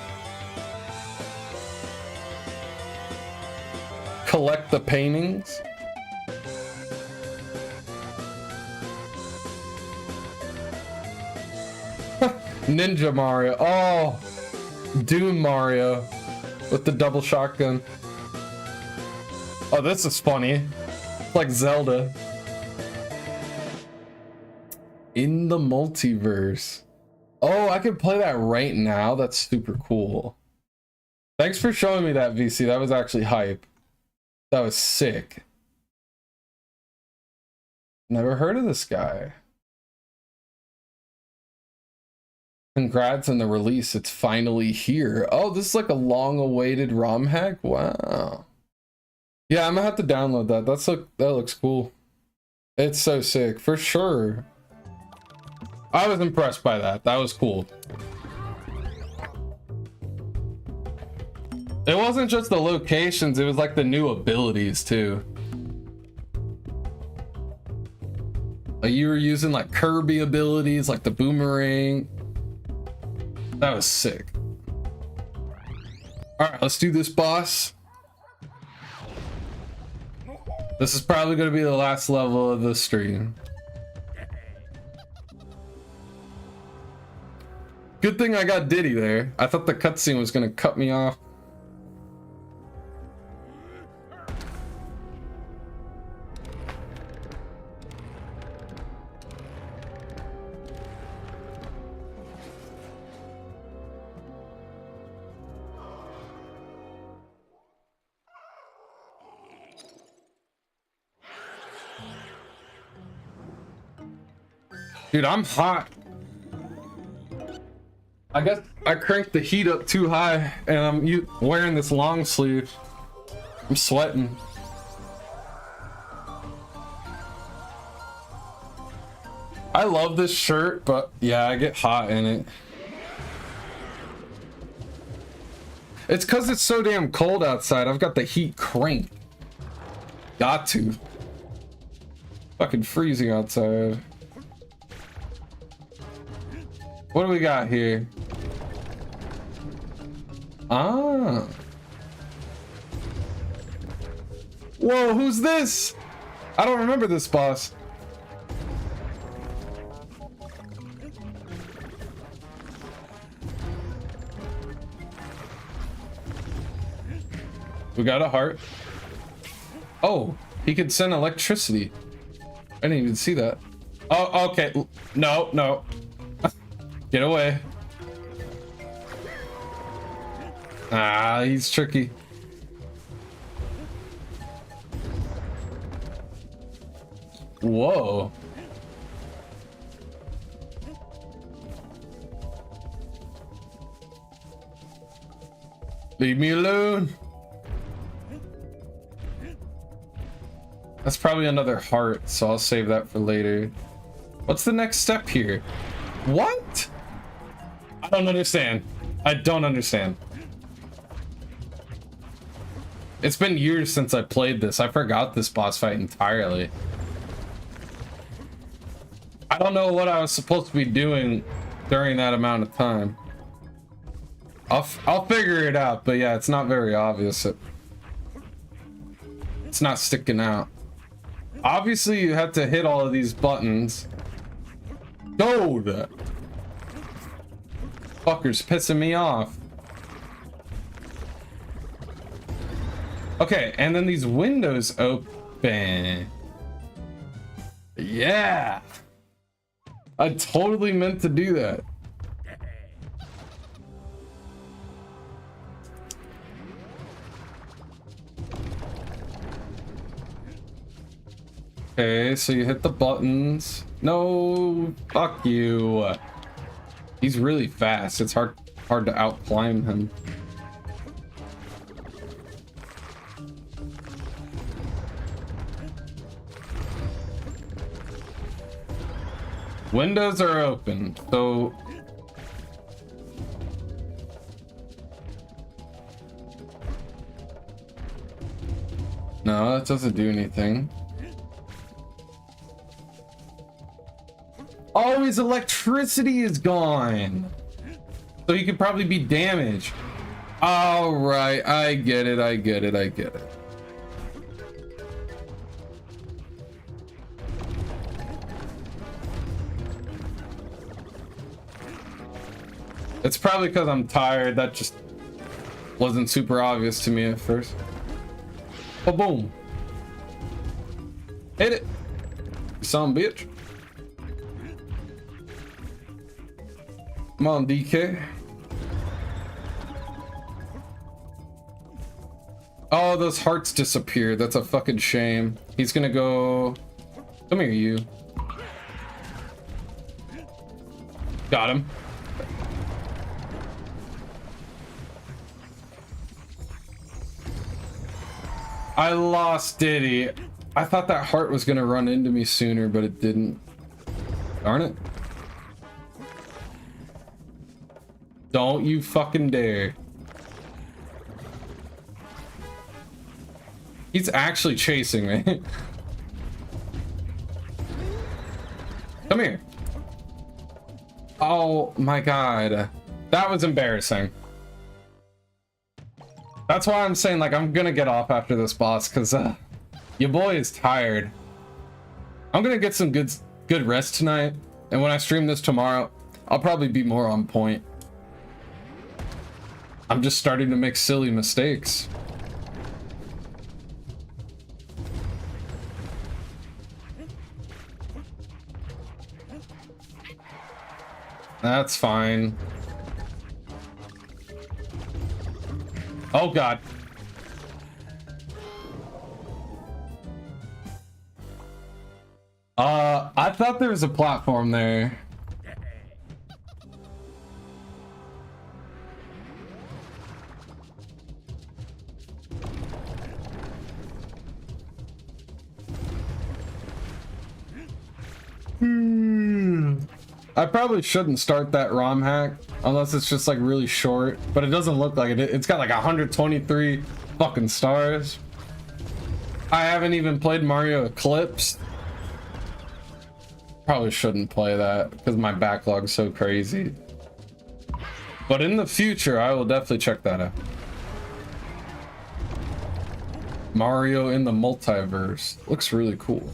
Collect the paintings. Ninja Mario. Oh, Doom Mario with the double shotgun. Oh, this is funny. It's like Zelda. In the multiverse. Oh, I can play that right now. That's super cool. Thanks for showing me that, VC. That was actually hype. That was sick. Never heard of this guy. Congrats on the release. It's finally here. Oh, this is like a long-awaited ROM hack. Wow. Yeah, I'm gonna have to download that. That looks cool. It's so sick for sure. I was impressed by that. That was cool. It wasn't just the locations, it was like the new abilities too. Like you were using like Kirby abilities, like the boomerang. That was sick. All right, let's do this boss. This is probably going to be the last level of the stream. Good thing I got Diddy there. I thought the cutscene was going to cut me off. Dude, I'm hot. I guess I cranked the heat up too high and I'm wearing this long sleeve. I'm sweating. I love this shirt, but yeah, I get hot in it. It's because it's so damn cold outside. I've got the heat cranked. Got to. Fucking freezing outside. What do we got here? Ah. Whoa, who's this? I don't remember this boss. We got a heart. Oh, he could send electricity. I didn't even see that. Oh, okay. No, no. Get away. Ah, he's tricky. Whoa. Leave me alone. That's probably another heart, so I'll save that for later. What's the next step here? What? I don't understand. I don't understand. It's been years since I played this. I forgot this boss fight entirely. I don't know what I was supposed to be doing during that amount of time. I'll figure it out, but yeah, it's not very obvious. It's not sticking out. Obviously, you have to hit all of these buttons. Dude! Fucker's pissing me off. Okay, and then these windows open. Yeah! I totally meant to do that. Okay, so you hit the buttons. No, fuck you. He's really fast. It's hard to outclimb him. Windows are open, so no, that doesn't do anything. Oh, his electricity is gone. So he could probably be damaged. All right, I get it, I get it, I get it. It's probably because I'm tired. That just wasn't super obvious to me at first. Oh, boom. Hit it. You son of a bitch. Come on, DK. Oh, those hearts disappeared. That's a fucking shame. He's gonna go... Come here, you. Got him. I lost Diddy. I thought that heart was gonna run into me sooner, but it didn't. Darn it. Don't you fucking dare. He's actually chasing me. Come here. Oh my god. That was embarrassing. That's why I'm saying, like, I'm gonna get off after this boss, because your boy is tired. I'm gonna get some good rest tonight, and when I stream this tomorrow, I'll probably be more on point. I'm just starting to make silly mistakes. That's fine. Oh god. I thought there was a platform there. I probably shouldn't start that ROM hack unless it's just like really short, but it doesn't look like it. It's got like 123 fucking stars. I haven't even played Mario Eclipse. Probably shouldn't play that because my backlog's so crazy. But in the future, I will definitely check that out. Mario in the Multiverse. Looks really cool.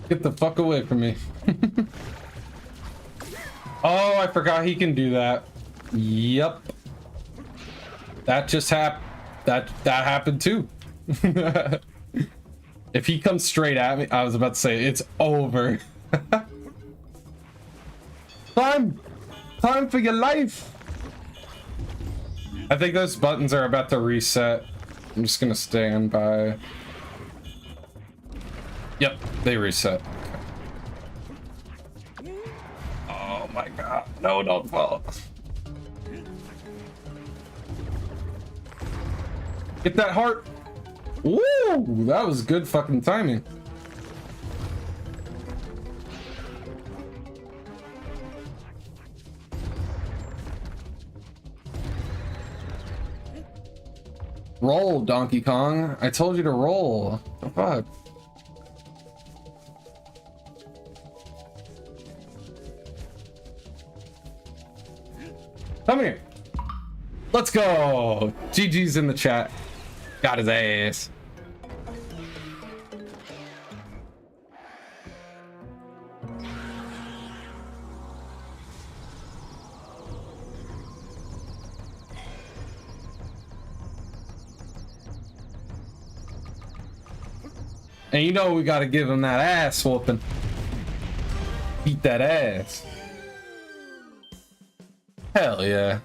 Get the fuck away from me. Oh, I forgot he can do that. Yep. That just happened. That happened too. If he comes straight at me, I was about to say it's over. Climb for your life. I think those buttons are about to reset. I'm just gonna stand by. Yep, they reset. Okay. Oh my god. No, don't fall. Get that heart. Woo! That was good fucking timing. Roll, Donkey Kong. I told you to roll. What the fuck? Come here. Let's go. GG's in the chat. Got his ass. And you know we gotta give him that ass whooping. Beat that ass. Hell yeah.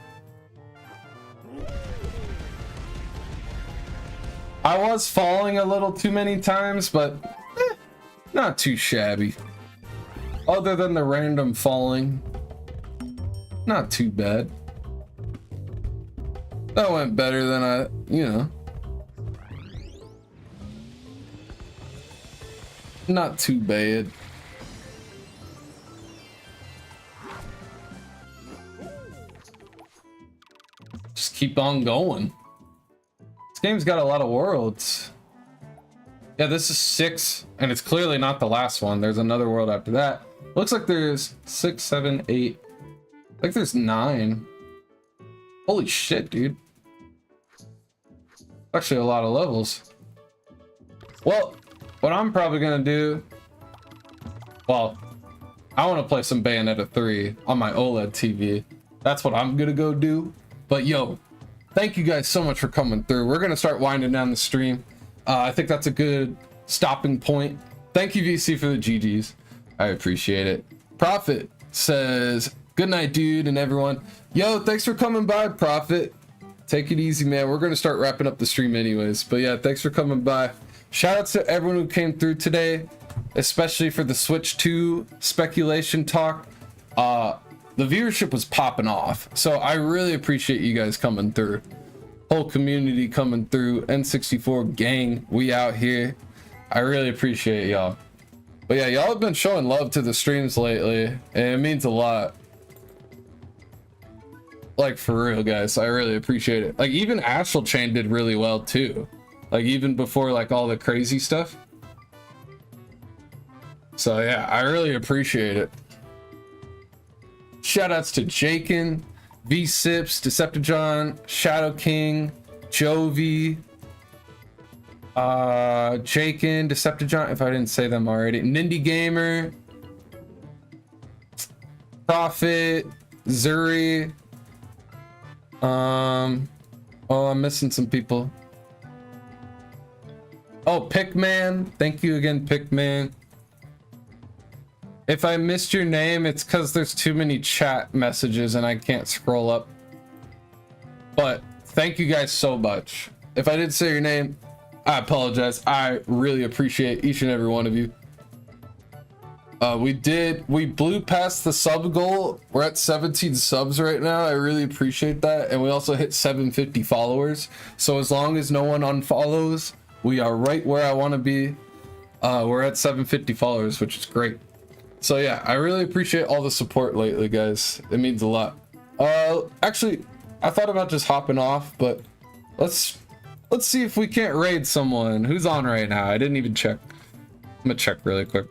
I was falling a little too many times, but not too shabby. Other than the random falling, not too bad. That went better than I, you know. Not too bad. Just keep on going. This game's got a lot of worlds. Yeah, this is 6, and it's clearly not the last one. There's another world after that. Looks like there's 6, 7, 8. Like there's 9. Holy shit, dude. Actually a lot of levels. Well, what I'm probably gonna do, well, I want to play some Bayonetta 3 on my OLED TV. That's what I'm gonna go do. But yo, thank you guys so much for coming through. We're gonna start winding down the stream. I think that's a good stopping point. Thank you, VC, for the GGs. I appreciate it. Prophet says, good night, dude, and everyone. Yo, thanks for coming by, Prophet. Take it easy, man. We're gonna start wrapping up the stream anyways. But yeah, thanks for coming by. Shout out to everyone who came through today, especially for the Switch 2 speculation talk. The viewership was popping off, so I really appreciate you guys coming through. Whole community coming through. N64 gang, we out here. I really appreciate y'all. But yeah, y'all have been showing love to the streams lately, and it means a lot. Like, for real, guys, I really appreciate it. Like, even Astral Chain did really well too, like even before like all the crazy stuff. So yeah, I really appreciate it. Shout outs to Jakin, V-Sips, Decepticon, Shadow King, Jovi, Jakin, Decepticon, if I didn't say them already, Nindy Gamer, Prophet, Zuri, oh, I'm missing some people. Oh, Pickman, thank you again, Pickman. If I missed your name, it's because there's too many chat messages and I can't scroll up. But thank you guys so much. If I did say your name, I apologize. I really appreciate each and every one of you. We blew past the sub goal. We're at 17 subs right now. I really appreciate that. And we also hit 750 followers. So as long as no one unfollows, we are right where I want to be. We're at 750 followers, which is great. So yeah, I really appreciate all the support lately, guys. It means a lot. Actually, I thought about just hopping off, but let's see if we can't raid someone. Who's on right now? I didn't even check. I'm gonna check really quick.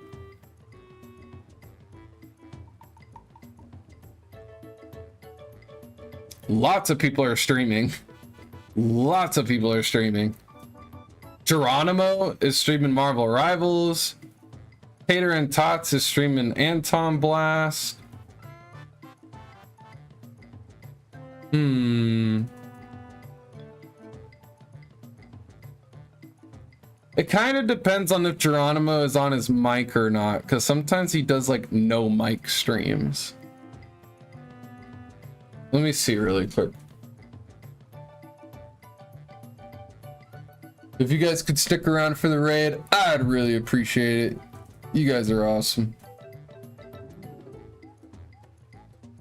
Lots of people are streaming. Lots of people are streaming. Geronimo is streaming Marvel Rivals. Hater and Tots is streaming Anton Blast. It kind of depends on if Geronimo is on his mic or not, because sometimes he does like no mic streams. Let me see really quick. If you guys could stick around for the raid, I'd really appreciate it. You guys are awesome.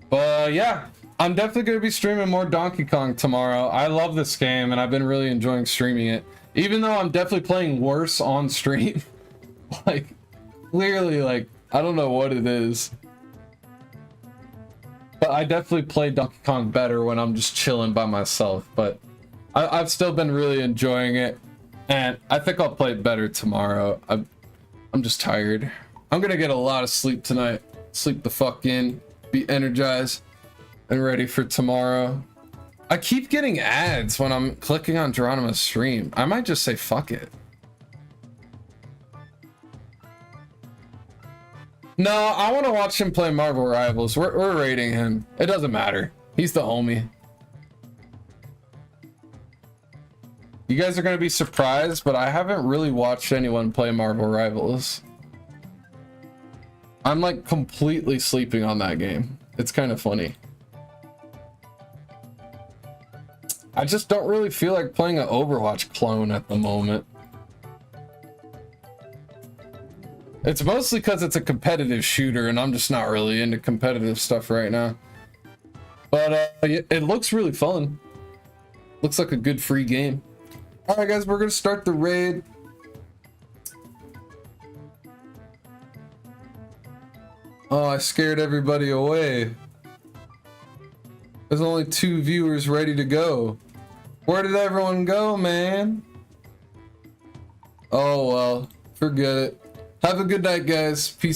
But yeah, I'm definitely going to be streaming more Donkey Kong tomorrow. I love this game and I've been really enjoying streaming it. Even though I'm definitely playing worse on stream. Like, clearly, like, I don't know what it is. But I definitely play Donkey Kong better when I'm just chilling by myself. But I've still been really enjoying it. And I think I'll play it better tomorrow. I'm just tired. I'm gonna get a lot of sleep tonight. Sleep the fuck in. Be energized and ready for tomorrow. I keep getting ads when I'm clicking on Geronimo's stream. I might just say fuck it. No, I want to watch him play Marvel Rivals. We're rating him. It doesn't matter. He's the homie. You guys are going to be surprised, but I haven't really watched anyone play Marvel Rivals. I'm like completely sleeping on that game. It's kind of funny. I just don't really feel like playing an Overwatch clone at the moment. It's mostly because it's a competitive shooter and I'm just not really into competitive stuff right now. But it looks really fun. Looks like a good free game. All right, guys, we're gonna start the raid. Oh, I scared everybody away. There's only 2 viewers ready to go. Where did everyone go, man? Oh, well, forget it. Have a good night, guys. Peace.